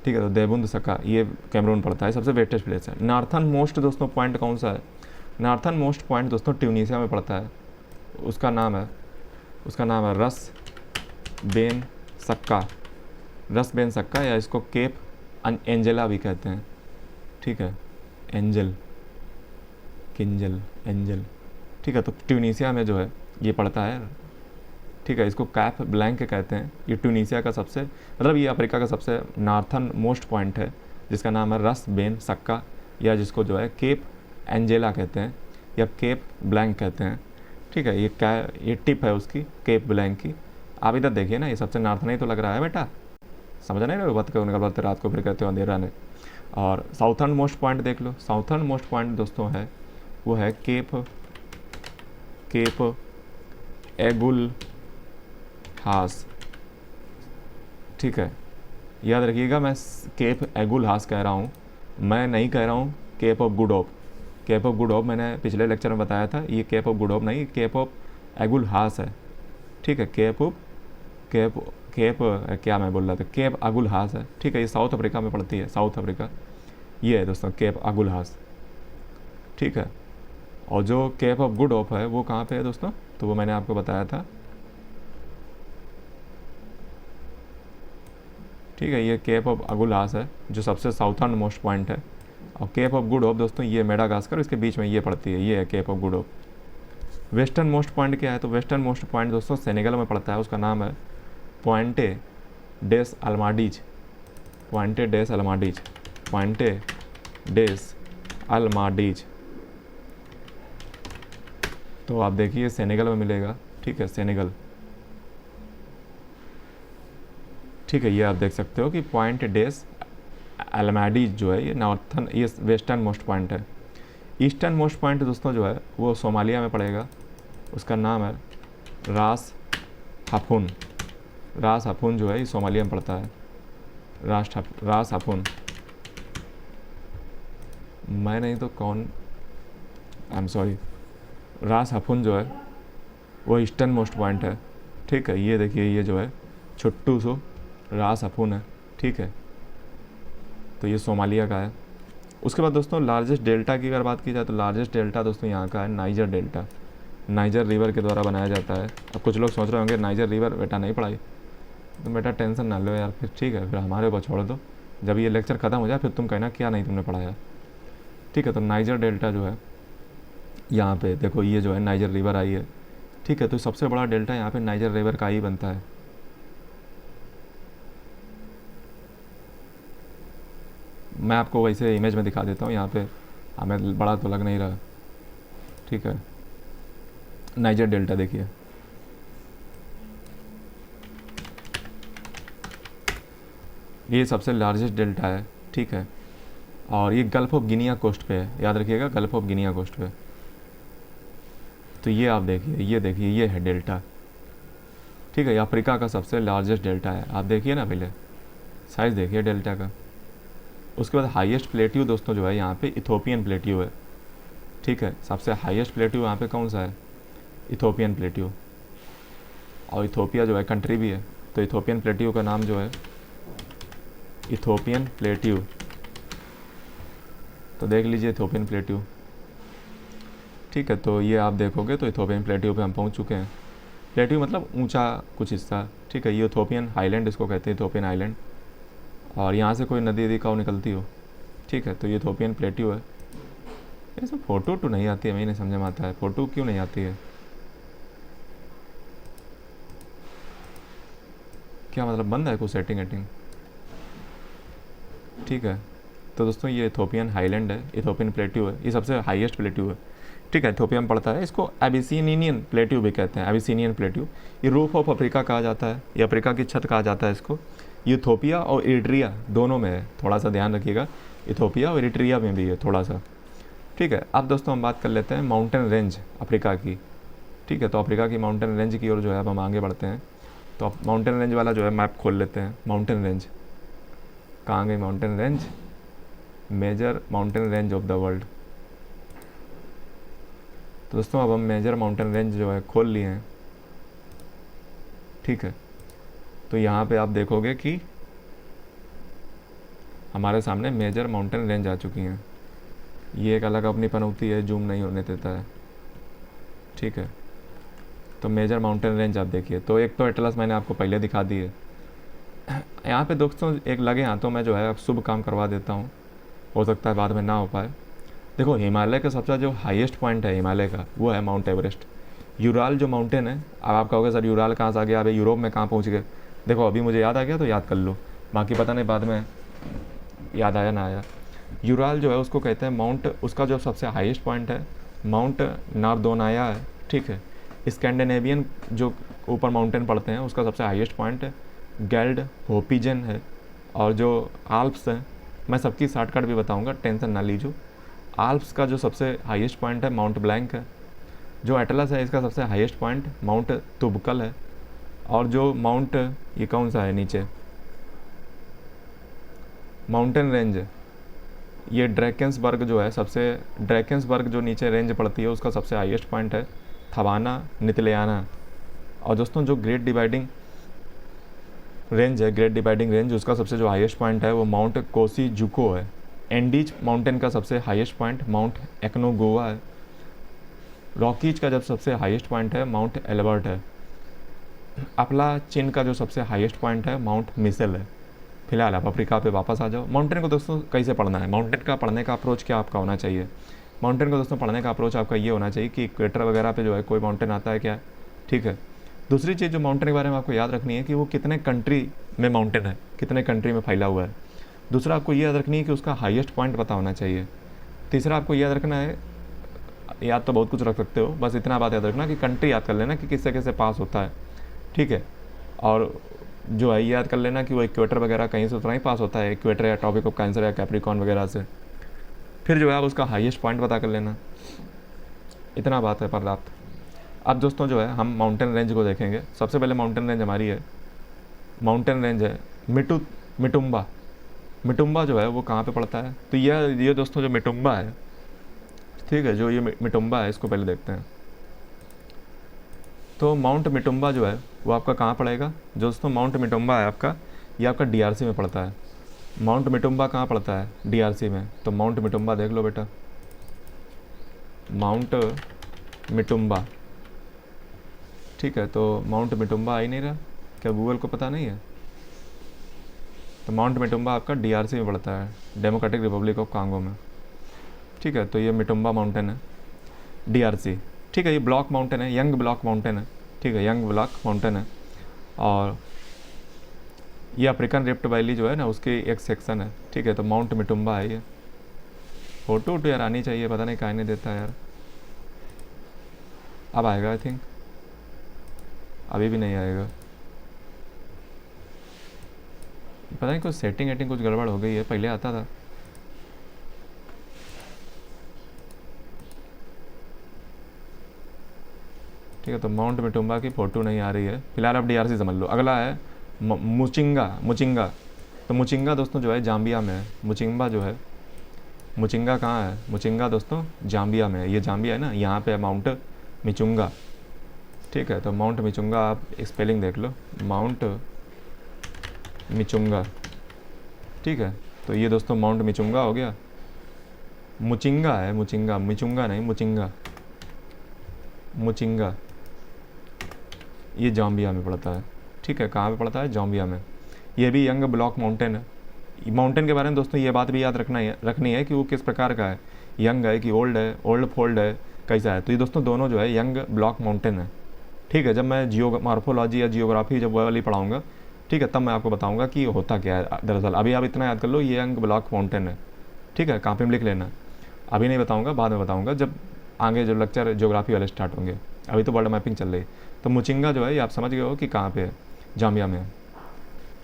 ठीक है, तो देबुंद सका ये कैमरून पड़ता है, सबसे वेटेस्ट प्लेस है। नार्थन मोस्ट दोस्तों पॉइंट कौन सा है, नार्थन मोस्ट पॉइंट दोस्तों ट्यूनीशिया में पड़ता है। उसका नाम है रस बेन सक्का। रस बेन सक्का, या इसको केप एंजेला भी कहते हैं। ठीक है, एंजल, किंजल, एंजल। ठीक है, तो ट्यूनीशिया में जो है ये पड़ता है। ठीक है, इसको कैप ब्लैंक कहते हैं। ये ट्यूनीशिया का सबसे, मतलब ये अफ्रीका का सबसे नार्थन मोस्ट पॉइंट है, जिसका नाम है रस बेन सक्का, या जिसको जो है केप एंजेला कहते हैं, या केप ब्लैंक कहते हैं। ठीक है, ये टिप है उसकी, केप ब्लैंक की। आप इधर देखिए ना, ये सबसे नार्थन ही तो लग रहा है बेटा, समझ नहीं रहे, बात निकल पाते रात को फिर कहते हो अंधेरा ने। और साउथर्न मोस्ट पॉइंट देख लो। साउथर्न मोस्ट पॉइंट दोस्तों है, वो है केप एगुल हास। ठीक है, याद रखिएगा, मैं केप एगुल हास कह रहा हूँ, मैं नहीं कह रहा हूँ Cape of Good Hope. Cape of Good Hope मैंने पिछले लेक्चर में बताया था, ये केप ऑफ गुड होप नहीं, केप ऑफ एगुल हास है। ठीक है, केप क्या मैं बोल रहा था, केप अगुल हास है। ठीक है, ये साउथ अफ्रीका में पड़ती है, साउथ अफ्रीका ये है दोस्तों, केप अगुल हास। ठीक है, और जो केप ऑफ गुड होप है वो कहाँ पे है दोस्तों, तो वो मैंने आपको बताया था। ठीक है, ये केप ऑफ अगुल हास है जो सबसे साउथर्न मोस्ट पॉइंट है। और केप ऑफ गुड होप दोस्तों ये मेडागास्कर, इसके बीच में ये पड़ती है, ये है Cape of Good Hope. Westernmost point क्या है, तो वेस्टर्न मोस्ट पॉइंट दोस्तों सेनेगल में पड़ता है, उसका नाम है पॉइंटे डेस अल्माडीज। पॉइंटे डेस अल्माडीज, पॉइंटे डेस अल्माडीज। तो आप देखिए सेनेगल में मिलेगा, ठीक है, सेनेगल, ठीक है। ये आप देख सकते हो कि पॉइंट डेस एलमाडीज जो है ये नॉर्थन, ये वेस्टर्न मोस्ट पॉइंट है। ईस्टर्न मोस्ट पॉइंट दोस्तों जो है वो सोमालिया में पड़ेगा, उसका नाम है रास हाफुन। रास हाफुन जो है ये सोमालिया में पड़ता है, रास हाफुन। मैं नहीं तो कौन, आई एम सॉरी, रास हाफुन जो है वो ईस्टर्न मोस्ट पॉइंट है, ठीक है। ये देखिए ये जो है छुट्टू सो रास हाफुन है, ठीक है। तो ये सोमालिया का है। उसके बाद दोस्तों लार्जेस्ट डेल्टा की अगर बात की जाए तो लार्जेस्ट डेल्टा दोस्तों यहाँ का है नाइजर डेल्टा। नाइजर रिवर के द्वारा बनाया जाता है। अब कुछ लोग सोच रहे होंगे नाइजर रिवर बेटा नहीं पढ़ाई, तो बेटा टेंशन ना लो यार, फिर ठीक है, फिर हमारे ऊपर छोड़ दो। जब ये लेक्चर ख़त्म हो जाए फिर तुम कहना क्या नहीं तुमने पढ़ाया, ठीक है। तो नाइजर डेल्टा जो है यहाँ पे देखो, ये जो है नाइजर रिवर आई है, ठीक है। तो सबसे बड़ा डेल्टा यहाँ पे नाइजर रिवर का ही बनता है। मैं आपको वैसे इमेज में दिखा देता हूँ, यहाँ पे हमें बड़ा तो लग नहीं रहा, ठीक है। नाइजर डेल्टा देखिए, ये सबसे लार्जेस्ट डेल्टा है, ठीक है। और ये गल्फ ऑफ गिनिया कोस्ट पे है, याद रखिएगा, गल्फ ऑफ गिनिया कोस्ट पे। तो ये आप देखिए, ये देखिए, ये है डेल्टा, ठीक है। ये अफ्रीका का सबसे लार्जेस्ट डेल्टा है। आप देखिए ना, पहले साइज़ देखिए डेल्टा का। उसके बाद हाईएस्ट प्लेट्यू दोस्तों जो है यहाँ पे इथोपियन प्लेट्यू है, ठीक है। सबसे हाईएस्ट प्लेट्यू यहाँ पे कौन सा है? Ethiopian plateau. और इथोपिया जो है कंट्री भी है, तो इथोपियन प्लेट्यू का नाम जो है इथोपियन प्लेट्यू। तो देख लीजिए इथोपियन प्लेट्यू, ठीक है। तो ये आप देखोगे तो इथोपियन प्लेट्यू पे हम पहुंच चुके हैं। प्लेट्यू मतलब ऊंचा कुछ हिस्सा, ठीक है। ये इथोपियन हाईलैंड इसको कहते हैं, इथोपियन आइलैंड। और यहाँ से कोई नदी यदि कहाँ निकलती हो, ठीक है। तो ये इथोपियन प्लेट्यू है। ये सब फ़ोटो तो नहीं आती है, मैं नहीं समझ में आता है फ़ोटो क्यों नहीं आती है, क्या मतलब बंद है कोई सेटिंग वेटिंग, ठीक है। तो दोस्तों ये इथोपियन हाईलैंड है, इथोपियन प्लेट्यू है, ये सबसे हाईएस्ट प्लेट्यू है, ठीक है। इथोपिया में पड़ता है। इसको एबिसिनियन प्लेट्यू भी कहते हैं, एबिसिनियन प्लेट्यू। ये रूफ ऑफ अफ्रीका कहा जाता है, ये अफ्रीका की छत कहा जाता है इसको। ये इथोपिया और इरिट्रिया दोनों में है, थोड़ा सा ध्यान रखिएगा, इथोपिया और इरिट्रिया में भी है थोड़ा सा, ठीक है। अब दोस्तों हम बात कर लेते हैं माउंटेन रेंज अफ्रीका की, ठीक है। तो अफ्रीका की माउंटेन रेंज की ओर जो है अब हम आगे बढ़ते हैं। तो अब माउंटेन रेंज वाला जो है मैप खोल लेते हैं। माउंटेन रेंज कहाँ गई? Mountain range, major mountain range of the world. तो दोस्तों अब हम मेजर माउंटेन रेंज जो है खोल लिए हैं, ठीक है। तो यहाँ पे आप देखोगे कि हमारे सामने मेजर माउंटेन रेंज आ चुकी हैं। ये एक अलग अपनी पनौती है, जूम नहीं होने देता है, ठीक है। तो मेजर माउंटेन रेंज आप देखिए, तो एक तो एटलस मैंने आपको पहले दिखा दी है। यहाँ पे दोस्तों एक लगे हाथों में जो है अब शुभ काम करवा देता हूँ, हो सकता है बाद में ना हो पाए। देखो हिमालय का सबसे जो हाईएस्ट पॉइंट है हिमालय का वो है माउंट एवरेस्ट। यूराल जो माउंटेन है, अब आप कहोगे सर यूराल कहाँ से आ गया, अभी यूरोप में कहाँ पहुँच गए? देखो अभी मुझे याद आ गया तो याद कर लो, बाकी पता नहीं बाद में याद आया ना आया। यूराल जो है उसको कहते हैं माउंट, उसका जो सबसे हाईएस्ट पॉइंट है माउंट नारदोनाया है, ठीक है। स्कैंडिनेवियन जो ऊपर माउंटेन पड़ते हैं उसका सबसे हाईएस्ट पॉइंट है गेल्ड होपिजन है। और जो आल्प्स हैं, मैं सबकी शॉर्टकट भी बताऊंगा, टेंशन ना लीजिए। आल्प्स का जो सबसे हाईएस्ट पॉइंट है माउंट ब्लैंक है। जो एटलस है इसका सबसे हाईएस्ट पॉइंट माउंट तुबकल है। और जो माउंट, ये कौन सा है नीचे, माउंटेन रेंज, ये ड्रैकेंसबर्ग जो है सबसे, ड्रैकेंसबर्ग जो नीचे रेंज पड़ती है उसका सबसे हाईएस्ट पॉइंट है थवाना नितलियाना। और दोस्तों जो ग्रेट डिवाइडिंग रेंज है, ग्रेट डिवाइडिंग रेंज, उसका सबसे जो हाईएस्ट पॉइंट है वो माउंट कोसी जुको है। एंडीज माउंटेन का सबसे हाईएस्ट पॉइंट माउंट एक्नोगोवा है। रॉकीज का जब सबसे हाईएस्ट पॉइंट है माउंट एल्बर्ट है। अपला चीन का जो सबसे हाईएस्ट पॉइंट है माउंट मिसेल है। फिलहाल आप अफ्रीका पे वापस आ जाओ। माउंटेन को दोस्तों कैसे पढ़ना है, माउंटेन का पढ़ने का अप्रोच क्या आपका होना चाहिए? माउंटेन को दोस्तों पढ़ने का अप्रोच आपका ये होना चाहिए कि इक्वेटर वगैरह पे जो है कोई माउंटेन आता है क्या, ठीक है। दूसरी चीज़ जो माउंटेन के बारे में आपको याद रखनी है कि वो कितने कंट्री में माउंटेन है, कितने कंट्री में फैला हुआ है। दूसरा आपको ये याद रखनी है कि उसका हाईएस्ट पॉइंट पता होना चाहिए। तीसरा आपको याद रखना है याद तो बहुत कुछ रख सकते हो, बस इतना बात याद रखना कि कंट्री याद कर लेना कि किससे कैसे पास होता है, ठीक है। और जो है याद कर लेना कि वो इक्वेटर वगैरह कहीं से उतना ही पास होता है, इक्वेटर या टॉपिक ऑफ कैंसर या कैप्रिकॉन वगैरह से। फिर जो है उसका हाईएस्ट पॉइंट पता कर लेना, इतना बात है पर्याप्त। अब दोस्तों जो है हम माउंटेन रेंज को देखेंगे। सबसे पहले माउंटेन रेंज हमारी है, माउंटेन रेंज है मिटुम्बा। मिटुम्बा जो है वो कहाँ पे पड़ता है, तो ये दोस्तों जो मिटुम्बा है, ठीक है, जो ये मिटुम्बा है इसको पहले देखते हैं। तो माउंट मिटुम्बा जो है वो आपका कहाँ पड़ेगा दोस्तों, माउंट मिटुम्बा है आपका, ये आपका डीआरसी में पड़ता है। माउंट मिटुम्बा कहाँ पड़ता है, डीआरसी में। तो माउंट मिटुम्बा देख लो बेटा, माउंट मिटुम्बा, ठीक है। तो माउंट मिटुम्बा आ ही नहीं रहा, क्या गूगल को पता नहीं है? तो माउंट मिटुम्बा आपका डीआरसी में पड़ता है, डेमोक्रेटिक रिपब्लिक ऑफ कांगो में, ठीक है। तो ये मिटुम्बा माउंटेन है, डीआरसी, ठीक है। ये ब्लॉक माउंटेन है, यंग ब्लॉक माउंटेन है, ठीक है, यंग ब्लॉक माउंटेन है। और ये अफ्रीकन रिफ्ट वैली जो है ना उसकी एक सेक्शन है, ठीक है। तो माउंट मिटुम्बा है ये। फोटो वोटो यार आनी चाहिए, पता नहीं काहे नहीं देता यार। अब आएगा आई थिंक, अभी भी नहीं आएगा, पता नहीं कुछ सेटिंग वेटिंग कुछ गड़बड़ हो गई है, पहले आता था। ठीक है, तो माउंट मिटुम्बा की फ़ोटो नहीं आ रही है फिलहाल, आप डीआरसी समझ लो। अगला है मुचिंगा। तो मुचिंगा दोस्तों जो है जाम्बिया में है। मुचिंगा जो है, मुचिंगा कहाँ है, मुचिंगा दोस्तों जाम्बिया में है। ये जाम्बिया है ना, यहाँ पे है माउंट मिचुंगा, ठीक है। तो माउंट मिचुंगा आप स्पेलिंग देख लो, माउंट मिचुंगा, ठीक है। तो ये दोस्तों माउंट मिचुंगा हो गया। मुचिंगा है, मुचिंगा, मिचुंगा नहीं, मुचिंगा, मुचिंगा, ये जाम्बिया में पड़ता है, ठीक है। कहाँ पे पड़ता है, जाम्बिया में। ये भी यंग ब्लॉक माउंटेन है। माउंटेन के बारे में दोस्तों ये बात भी याद रखनी है कि वो किस प्रकार का है, यंग है कि ओल्ड है, ओल्ड फोल्ड है, कैसा है। तो ये दोस्तों दोनों जो है यंग ब्लॉक माउंटेन है, ठीक है। जब मैं मॉर्फोलॉजी या जियोग्राफी जब वो वाली पढ़ाऊँगा, ठीक है, तब मैं आपको बताऊँगा कि होता क्या है दरअसल। अभी आप इतना याद कर लो, ये यंग ब्लॉक माउंटेन है, ठीक है। कॉपी में लिख लेना, अभी नहीं बताऊँगा, बाद में बताऊँगा जब आगे जो लेक्चर ज्योग्राफी वाले स्टार्ट होंगे। अभी तो वर्ल्ड मैपिंग चल रही है। तो मुचिंगा जो है ये आप समझ गए हो कि कहाँ पे है, जाम्बिया में है।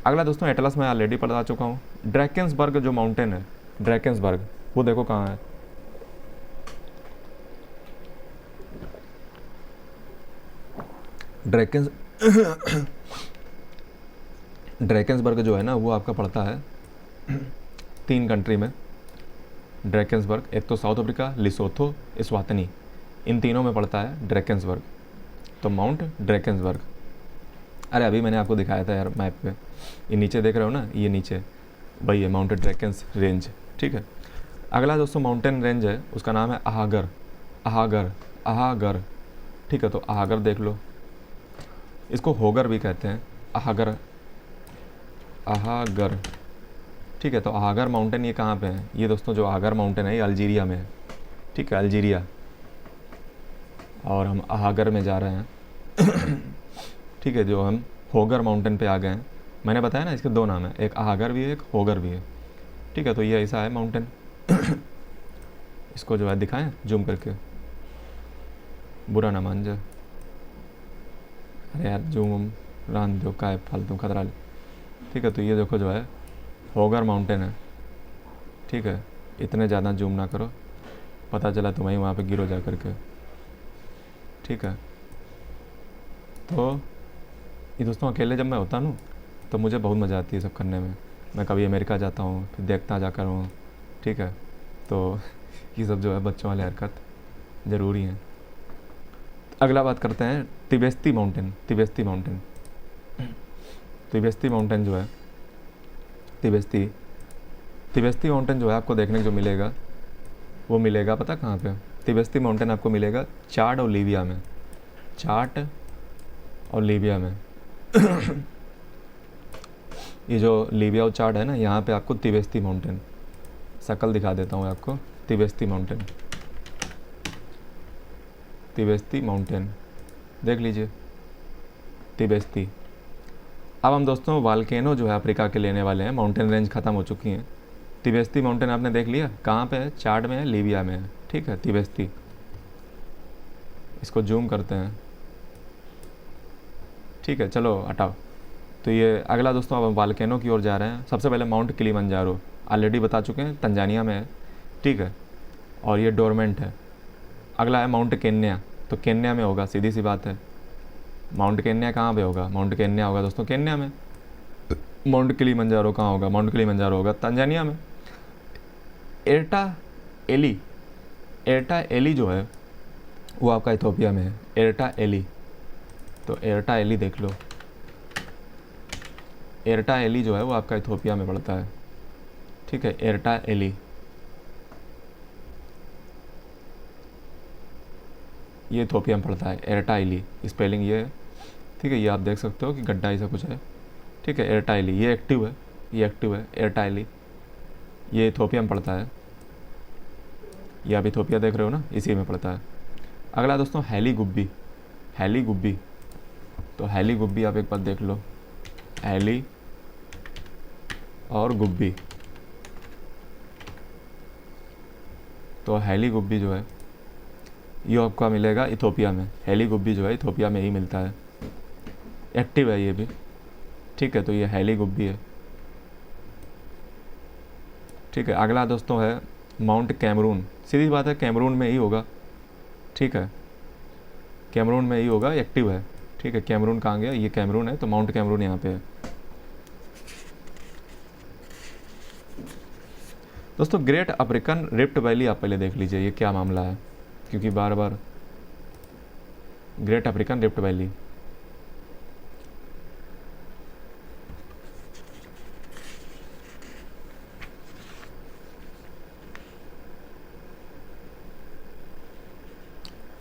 अगला दोस्तों एटलस में ऑलरेडी बता चुका हूँ। ड्रैकेंसबर्ग जो माउंटेन है, ड्रैकेंसबर्ग, वो देखो कहाँ है। ड्रैकेंसबर्ग जो है ना वो आपका पड़ता है 3 कंट्री में। ड्रैकेंसबर्ग एक तो साउथ अफ्रीका, लिसोथो, एस्वातिनी, इन तीनों में पड़ता है ड्रैकेंसबर्ग। तो माउंट ड्रैकेंसबर्ग, अरे अभी मैंने आपको दिखाया था यार मैप पे, ये नीचे देख रहे हो ना, ये नीचे भाई ये माउंट ड्रैकेंस रेंज, ठीक है। अगला दोस्तों माउंटेन रेंज है, उसका नाम है अहागर, अहागर, अहागर, ठीक है। तो अहागर देख लो, इसको होगर भी कहते हैं, अहागर, अहागर, ठीक है। तो अहागर माउंटेन ये कहाँ पे है, ये दोस्तों जो अहागर माउंटेन है ये अल्जीरिया में है, ठीक है, अल्जीरिया। और हम अहागर में जा रहे हैं ठीक है। जो हम होगर माउंटेन पे आ गए हैं, मैंने बताया ना इसके 2 नाम है, एक अहागर भी है, एक होगर भी है, ठीक है। तो ये ऐसा है माउंटेन इसको जो है दिखाएं जूम करके, बुरा ना मान जाए, अरे यार जूम रान दो का फालतू खतरा, ठीक है। तो ये देखो जो है होगर माउंटेन है, ठीक है। इतने ज़्यादा जूम ना करो, पता चला तुम्हें वहाँ पे गिरो जा करके, ठीक है। तो ये दोस्तों अकेले जब मैं होता हूँ तो मुझे बहुत मज़ा आती है सब करने में। मैं कभी अमेरिका जाता हूँ, फिर देखता जाकर हूँ, ठीक है। तो ये सब जो है बच्चों वाले हरकत ज़रूरी है। अगला बात करते हैं Tibesti mountain. Tibesti mountain, Tibesti mountain जो है, तिबेस्ती माउंटेन जो है आपको देखने को जो मिलेगा वो मिलेगा पता कहाँ पे, तिबेस्ती माउंटेन आपको मिलेगा चाड और लीबिया में, चाड और लीबिया में ये जो लीबिया और चाड है ना, यहाँ पे आपको तिबेस्ती माउंटेन, शक्ल दिखा देता हूँ आपको, तिबेस्ती माउंटेन, तिबेस्ती माउंटेन देख लीजिए, तिबेस्ती। अब हम दोस्तों वाल्केनो जो है अफ्रीका के लेने वाले हैं। माउंटेन रेंज ख़त्म हो चुकी हैं। तिबेस्ती माउंटेन आपने देख लिया कहाँ पे है, चाड में है, लीबिया में है, ठीक है, तिबेस्ती। इसको जूम करते हैं, ठीक है, चलो हटाओ। तो ये अगला दोस्तों, अब हम वाल्केनो की ओर जा रहे हैं। सबसे पहले माउंट किलिमंजारो ऑलरेडी बता चुके हैं, तंजानिया में है, ठीक है, और ये डोरमेंट है। अगला है माउंट केन्या, तो केन्या में होगा, सीधी सी बात है। माउंट केन्या कहाँ पे होगा? माउंट केन्या होगा दोस्तों केन्या में। माउंट किलिमंजारो कहाँ होगा? माउंट किलिमंजारो होगा तंजानिया में। एर्टा एली, एर्टा एली जो है वो आपका इथोपिया में है, एर्टा एली। तो एर्टा एली देख लो, एर्टा एली जो है वो आपका इथोपिया में पड़ता है, ठीक है, एर्टा एली। ये इथोपिया में पड़ता है, एर्टा एली, स्पेलिंग ये है, ठीक है, ये आप देख सकते हो कि गड्ढा ऐसा कुछ है, ठीक है, एर्टा एली। ये एक्टिव है, ये एक्टिव है, एर्टा एली, ये इथोपिया में पड़ता है। ये आप इथोपिया देख रहे हो ना, इसी में पड़ता है। अगला दोस्तों हैली गुब्बी, हैली गुब्बी। तो हैली गुब्बी आप एक बार देख लो, हैली और गुब्बी। तो हैली गुब्बी जो है ये आपका मिलेगा इथोपिया में। हैली गुब्बी जो है इथोपिया में ही मिलता है, एक्टिव है ये भी, ठीक है। तो ये हैली गुब्बी है, ठीक है। अगला दोस्तों है माउंट कैमरून, सीधी बात है कैमरून में ही होगा, ठीक है, कैमरून में ही होगा, एक्टिव है, ठीक है। कैमरून कहाँ गया? ये कैमरून है, तो माउंट कैमरून यहाँ पे है। दोस्तों ग्रेट अफ्रीकन रिफ्ट वैली आप पहले देख लीजिए, ये क्या मामला है, क्योंकि बार बार ग्रेट अफ्रीकन रिफ्ट वैली,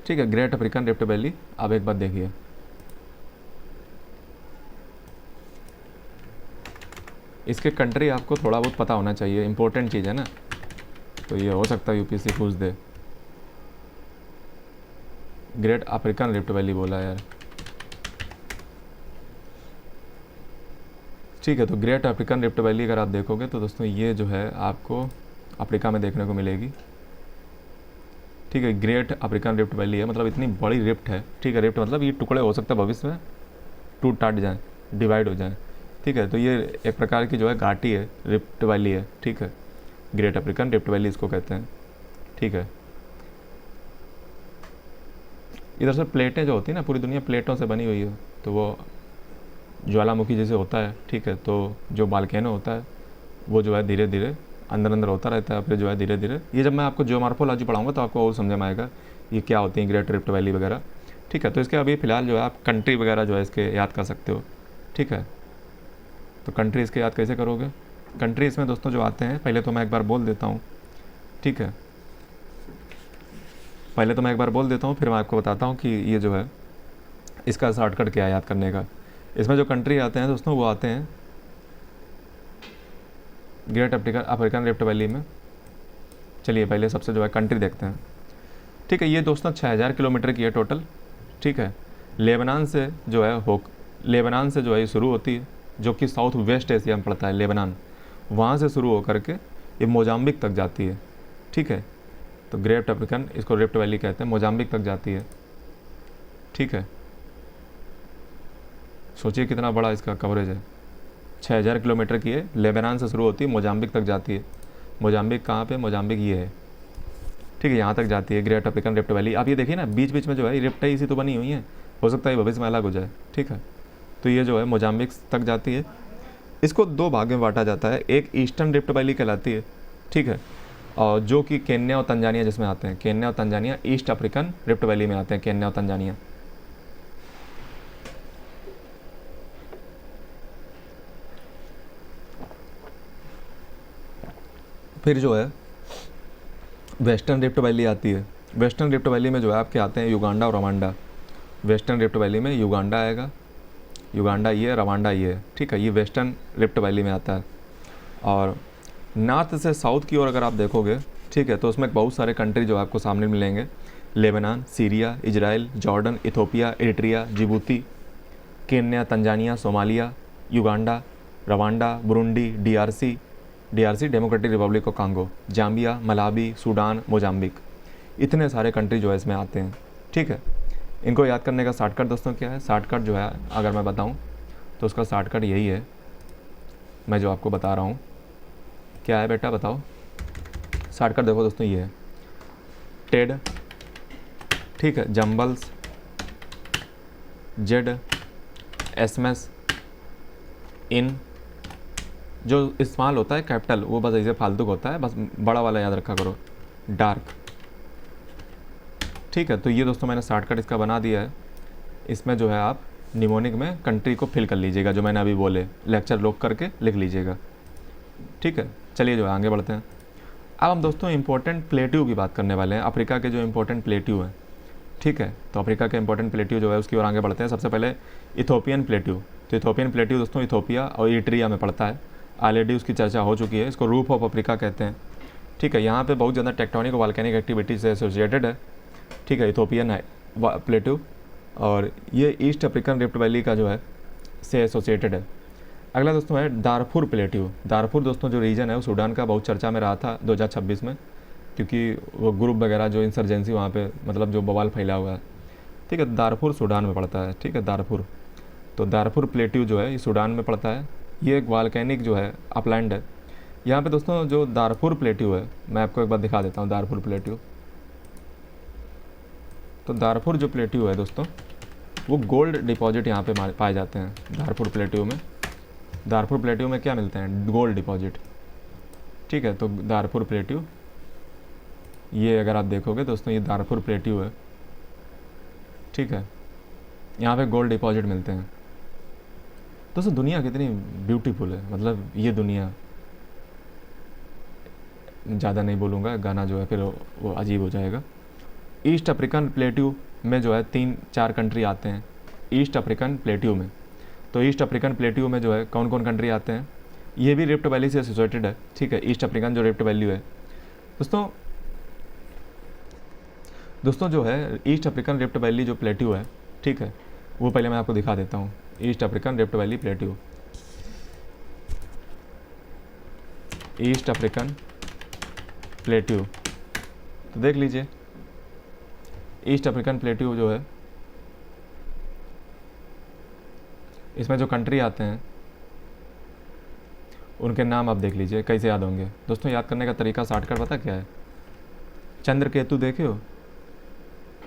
ठीक है, ग्रेट अफ्रीकन रिफ्ट वैली आप एक बार देखिए। इसके कंट्री आपको थोड़ा बहुत पता होना चाहिए, इंपॉर्टेंट चीज़ है ना, तो ये हो सकता है यूपीएससी पूछ दे। ग्रेट अफ्रीकन रिफ्ट वैली बोला यार, ठीक है। तो ग्रेट अफ्रीकन रिफ्ट वैली अगर आप देखोगे तो दोस्तों ये जो है आपको अफ्रीका में देखने को मिलेगी, ठीक है। ग्रेट अफ्रीकन रिफ्ट वैली है, मतलब इतनी बड़ी रिफ्ट है, ठीक है। रिफ्ट मतलब ये टुकड़े हो सकते हैं भविष्य में, टूट टाट जाए, डिवाइड हो जाए, ठीक है। तो ये एक प्रकार की जो है घाटी है, रिफ्ट वैली है, ठीक है। ग्रेट अफ्रीकन रिफ्ट वैली इसको कहते हैं, ठीक है। इधर से प्लेटें जो होती है ना, पूरी दुनिया प्लेटों से बनी हुई है, तो वो ज्वालामुखी जैसे होता है, ठीक है। तो जो बाल्केनो होता है वो जो है धीरे धीरे अंदर अंदर होता रहता है, फिर जो है धीरे धीरे, ये जब मैं आपको जियोमॉर्फोलॉजी पढ़ाऊंगा तो आपको और समझ में आएगा ये क्या होती है ग्रेट रिफ्ट वैली वगैरह, ठीक है। तो इसके अभी फ़िलहाल जो है आप कंट्री वगैरह जो है इसके याद कर सकते हो, ठीक है। तो कंट्री इसके याद कैसे करोगे? कंट्री इसमें दोस्तों जो आते हैं, पहले तो मैं एक बार बोल देता हूँ, ठीक है, पहले तो मैं एक बार बोल देता हूँ, फिर मैं आपको बताता हूँ कि ये जो है इसका शॉर्टकट क्या है याद करने का। इसमें जो कंट्री आते हैं दोस्तों वो आते हैं ग्रेट अफ्रीकन रिफ्ट वैली में। चलिए पहले सबसे जो है कंट्री देखते हैं, ठीक है। ये दोस्तों 6000 किलोमीटर की है टोटल, ठीक है। लेबनान से जो है लेबनान से जो है ये शुरू होती है, जो कि साउथ वेस्ट एशिया में पड़ता है लेबनान, वहाँ से शुरू होकर के ये मोजाम्बिक तक जाती है, ठीक है। तो ग्रेट अफ्रीकन, इसको रिफ्ट वैली कहते हैं, मोजाम्बिक तक जाती है, ठीक है। सोचिए कितना बड़ा इसका कवरेज है, 6000 किलोमीटर की है, लेबनान से शुरू होती है, मोजाम्बिक तक जाती है। मोजाम्बिक कहाँ पे? मोजाम्बिक ये है, ठीक है, यहाँ तक जाती है ग्रेट अफ्रीकन रिफ्ट वैली। आप ये देखिए ना, बीच बीच में जो है रिफ्ट इसी तो बनी हुई है, हो सकता है भविष्य में अलग हो जाए, ठीक है। तो ये जो है मोजाम्बिक तक जाती है। इसको दो भागों में बांटा जाता है, एक ईस्टर्न रिफ्ट वैली कहलाती है, ठीक है, और जो कि केन्या और तंजानिया जिसमें आते हैं, केन्या और Tanzania east African rift valley में आते हैं, केन्या और तंजानिया। फिर जो है वेस्टर्न रिफ्ट वैली आती है। वेस्टर्न रिफ्ट वैली में जो है आपके आते हैं युगांडा और रवांडा। वेस्टर्न रिफ्ट वैली में युगांडा आएगा, युगांडा ये, रवांडा ये है, ठीक है। ये वेस्टर्न रिफ्ट वैली में आता है। और नॉर्थ से साउथ की ओर अगर आप देखोगे, ठीक है, तो उसमें बहुत सारे कंट्री जो आपको सामने मिलेंगे, Lebanon, Syria, Israel, Jordan, Ethiopia, Eritrea, Djibouti, Kenya, Tanzania, Somalia, Uganda, Rwanda, Burundi, DRC democratic Republic of Congo, Zambia, Malawi, Sudan, Mozambique, इतने सारे कंट्री जो है इसमें आते हैं, ठीक है। इनको याद करने का शॉर्टकट दोस्तों क्या है, शॉर्टकट जो है अगर मैं बताऊं तो उसका शॉर्टकट यही है, मैं जो आपको बता रहा हूँ। क्या है बेटा बताओ? शॉर्टकट देखो दोस्तों, ये है टेड, ठीक है, जम्बल्स, जेड, एसएमएस, इन। जो इस्तेमाल होता है कैपिटल वो बस ऐसे फालतू का होता है, बस बड़ा वाला याद रखा करो, डार्क, ठीक है। तो ये दोस्तों मैंने शॉर्टकट इसका बना दिया है। इसमें जो है आप निमोनिक में कंट्री को फिल कर लीजिएगा, जो मैंने अभी बोले, लेक्चर लॉक करके लिख लीजिएगा, ठीक है। चलिए जो है आगे बढ़ते हैं। अब हम दोस्तों इंपॉर्टेंट प्लेट्यू की बात करने वाले हैं, अफ्रीका के जो इंपॉर्टेंट प्लेट्यू हैं, ठीक है। तो अफ्रीका के इंपॉर्टेंट प्लेट्यू जो है उसकी ओर आगे बढ़ते हैं। सबसे पहले इथोपियन प्लेट्यू। तो इथोपियन प्लेट्यू दोस्तों इथोपिया और इरिट्रिया में पड़ता है, ऑलरेडी उसकी चर्चा हो चुकी है। इसको रूफ ऑफ अफ्रीका कहते हैं, ठीक है। यहाँ पे बहुत ज़्यादा टेक्टोनिक वॉल्केनिक एक्टिविटी से एसोसिएटेड है, ठीक है, इथोपियन प्लेट्यू। और ये ईस्ट अफ्रीकन रिफ्ट वैली का जो है से एसोसिएटेड है। अगला दोस्तों है दारफुर प्लेट्यू। दारफुर दोस्तों जो रीजन है वो सूडान का बहुत चर्चा में रहा था 2026 में, क्योंकि वो ग्रुप वगैरह जो इंसर्जेंसी वहाँ पे मतलब जो बवाल फैला हुआ है, ठीक है। दारफुर सूडान में पड़ता है, ठीक है, दारफुर। तो दारफुर प्लेट्यू जो है ये सूडान में पड़ता है। ये एक वॉल्केनिक जो है अपलैंड है। यहाँ पे दोस्तों जो दारफुर प्लेट्यू है, मैं आपको एक बार दिखा देता हूँ दारफुर प्लेट्यू। तो दारफुर जो प्लेट्यू है दोस्तों वो गोल्ड डिपॉजिट यहाँ पे पाए जाते हैं दारफुर प्लेट्यू में। दारफुर प्लेट्यू में क्या मिलते हैं? गोल्ड डिपॉजिट, ठीक है। तो दारफुर प्लेट्यू, ये अगर आप देखोगे दोस्तों ये दारफुर प्लेट्यू है, ठीक है। यहाँ पे गोल्ड डिपॉजिट मिलते हैं। दोस्तों दुनिया कितनी ब्यूटीफुल है, मतलब ये दुनिया, ज़्यादा नहीं बोलूँगा, गाना जो है फिर वो अजीब हो जाएगा। ईस्ट अफ्रीकन प्लेट्यू में जो है 3-4 कंट्री आते हैं ईस्ट अफ्रीकन प्लेट्यू में। तो ईस्ट अफ्रीकन प्लेट्यू में जो है कौन कौन कंट्री आते हैं? ये भी रिफ्ट वैली से एसोसिएटेड है, ठीक है। ईस्ट अफ्रीकन जो रिफ्ट वैली है दोस्तों जो है ईस्ट अफ्रीकन रिफ्ट वैली जो प्लेट्यू है, ठीक है, वो पहले मैं आपको दिखा देता हूँ। East African rift valley plateau, east African plateau, तो देख लीजिए ईस्ट अफ्रीकन प्लेट्यू जो है, इसमें जो कंट्री आते हैं उनके नाम आप देख लीजिए कैसे याद होंगे। दोस्तों याद करने का तरीका शॉर्टकट पता क्या है? चंद्र केतु देखे हो?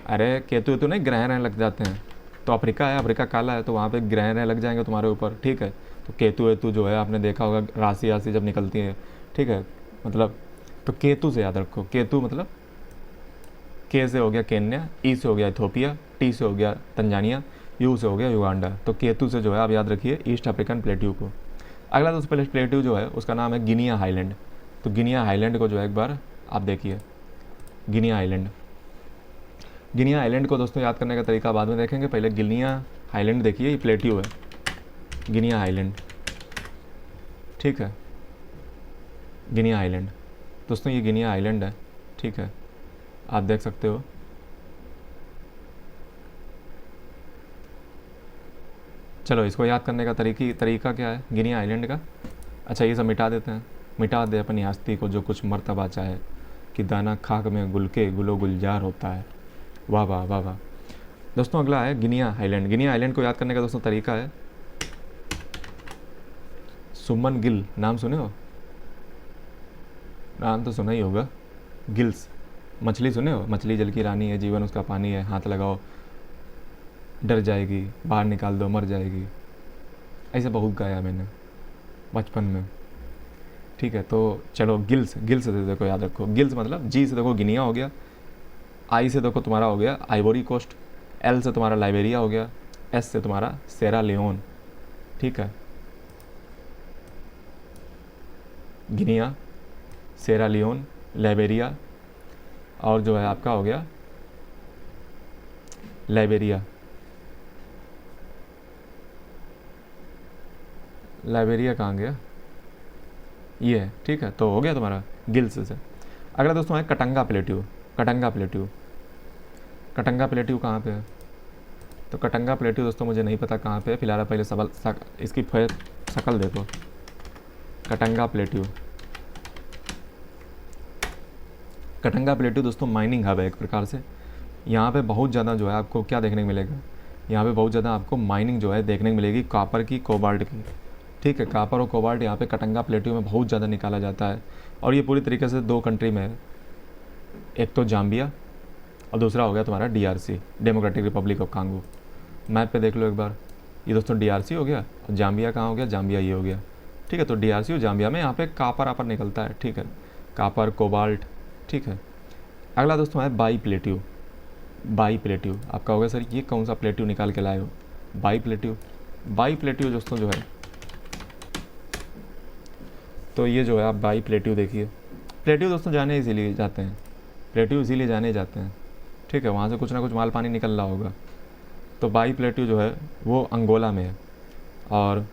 अरे केतु तो नहीं, ग्रहण लग जाते हैं। तो अफ्रीका है, अफ्रीका काला है, तो वहाँ पे ग्रहण लग जाएंगे तुम्हारे ऊपर, ठीक है। तो केतु वेतु जो है आपने देखा होगा, राशि राशि जब निकलती है, ठीक है, मतलब तो केतु से याद रखो। केतु मतलब के से हो गया केन्या, ई से हो गया इथोपिया, टी से हो गया तंजानिया, यू से हो गया युगांडा। तो केतु से जो है आप याद रखिए ईस्ट अफ्रीकन प्लेट्यू को। अगला दोस्तों प्लेट्यू जो है उसका नाम है गिनिया हाईलैंड। तो गिनिया हाईलैंड को जो है एक बार आप देखिए, गिनिया हाईलैंड। गिनिया आइलैंड को दोस्तों याद करने का तरीका बाद में देखेंगे, पहले गिनिया आइलैंड देखिए, ये प्लेट्यू है, गिनिया आइलैंड, ठीक है, गिनिया आइलैंड। दोस्तों ये गिनिया आइलैंड है, ठीक है, आप देख सकते हो। चलो इसको याद करने का तरीका क्या है गिनिया आइलैंड का? अच्छा ये सब मिटा देते हैं, मिटा दे अपनी हस्ती को जो कुछ मर्तबा चाहे, कि दाना खाक में गुल के गुलो गुलजार होता है। वाह वाह वाह वाह। दोस्तों अगला है गिनिया आइलैंड। गिनिया आइलैंड को याद करने का दोस्तों तरीका है, सुमन गिल नाम सुने हो? नाम तो सुना ही होगा, गिल्स। मछली सुने हो? मछली जल की रानी है, जीवन उसका पानी है, हाथ लगाओ डर जाएगी, बाहर निकाल दो मर जाएगी। ऐसे बहुत गाया मैंने बचपन में, ठीक है। तो चलो गिल्स, गिल्स से देखो याद रखो, गिल्स मतलब जी से देखो गिनिया हो गया, आई से देखो तुम्हारा हो गया आइवोरी कोस्ट, एल से तुम्हारा लाइबेरिया हो गया, एस से तुम्हारा सेरा लियोन, ठीक है। गिनिया, सेरा लियोन, लाइबेरिया और जो है आपका हो गया लाइबेरिया, लाइबेरिया कहाँ गया? ये है, ठीक है। तो हो गया तुम्हारा गिल्स से। अगला दोस्तों है Katanga plateau. Katanga plateau, Katanga plateau कहाँ पे है? तो कटंगा प्लेट्यू दोस्तों मुझे नहीं पता कहाँ पे है, फिलहाल पहले इसकी शक्ल देखो, कटंगा प्लेट्यू। कटंगा प्लेट्यू दोस्तों माइनिंग हब है एक प्रकार से, यहाँ पे बहुत ज़्यादा जो है आपको क्या देखने को मिलेगा, यहाँ पे बहुत ज़्यादा आपको माइनिंग जो है देखने को मिलेगी कॉपर की, कोबाल्ट की। ठीक है, कॉपर और कोबाल्ट यहाँ पे कटंगा प्लेटियो में बहुत ज़्यादा निकाला जाता है। और ये पूरी तरीके से 2 कंट्री में है, एक तो जाम्बिया और दूसरा हो गया तुम्हारा DRC, democratic Republic of Congo. Map पे देख लो एक बार, ये दोस्तों DRC हो गया और जाम्बिया कहाँ हो गया, जाम्बिया ये हो गया। ठीक है, तो DRC और जाम्बिया में यहाँ पे कॉपर आपर निकलता है। ठीक है, कॉपर, कोबाल्ट। ठीक है, अगला दोस्तों है बाई प्लेटियो। बाई प्लेटियो आपका होगा सर ये कौन सा प्लेटियो निकाल के लाए हो, बाई प्लेटियो। बाई प्लेटियो दोस्तों जो है, तो ये जो है आप बाई प्लेटियो देखिए। प्लेटियो दोस्तों जाने इसीलिए जाते हैं, प्लेटियो इसीलिए जाने जाते हैं। ठीक है, वहाँ से कुछ ना कुछ माल पानी निकल रहा होगा। तो बाई प्लेटियो जो है वो अंगोला में है। और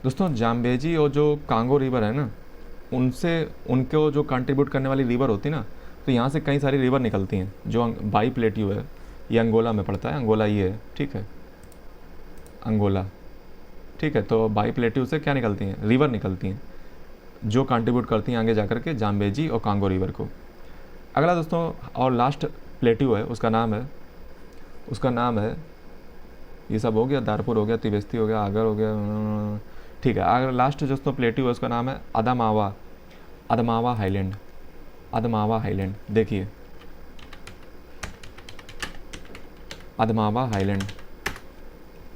दोस्तों जाम्बेजी और जो कांगो रिवर है ना, उनसे उनको जो कंट्रीब्यूट करने वाली रिवर होती है ना, तो यहाँ से कई सारी रिवर निकलती हैं। जो बाई प्लेटियो है ये अंगोला में पड़ता है, अंगोला ये है। ठीक है, अंगोला। ठीक है, तो बाई प्लेटियो से क्या निकलती हैं, रिवर निकलती हैं जो कंट्रीब्यूट करती हैं आगे जाकर के जाम्बेजी और कांगो रिवर को। अगला दोस्तों और लास्ट प्लेटियो है, उसका नाम है ये सब हो गया, दारपुर हो गया, तिबेस्ती हो गया, आगर हो गया। ठीक है, अगर लास्ट दोस्तों प्लेटियो है उसका नाम है अदमावा हाईलैंड। अदमावा हाईलैंड देखिए, अदमावा हाईलैंड।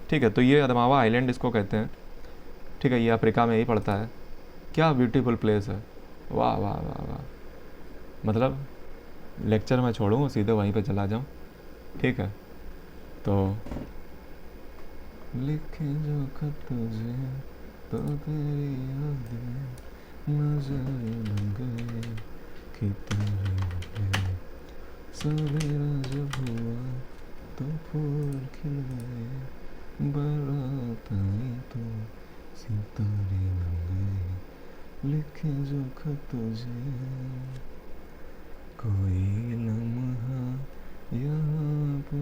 ठीक है, तो ये अदमावा हाईलैंड इसको कहते हैं। ठीक है, ये अफ्रीका में ही पड़ता है। क्या ब्यूटीफुल प्लेस है, वाह वाह वाह वाह। मतलब लेक्चर मैं छोड़ूँ सीधे वहीं पे चला जाऊँ। ठीक है, तो लिखे जो खत तुझे तो तेरी यादें नजर बन गए कि तेरे लगे। सवेरा जब हुआ तो फूल खिल गए, बारात आई तो सितारे बन गए। लिखे जो खत तुझे कोई लम्हा यहाँ पे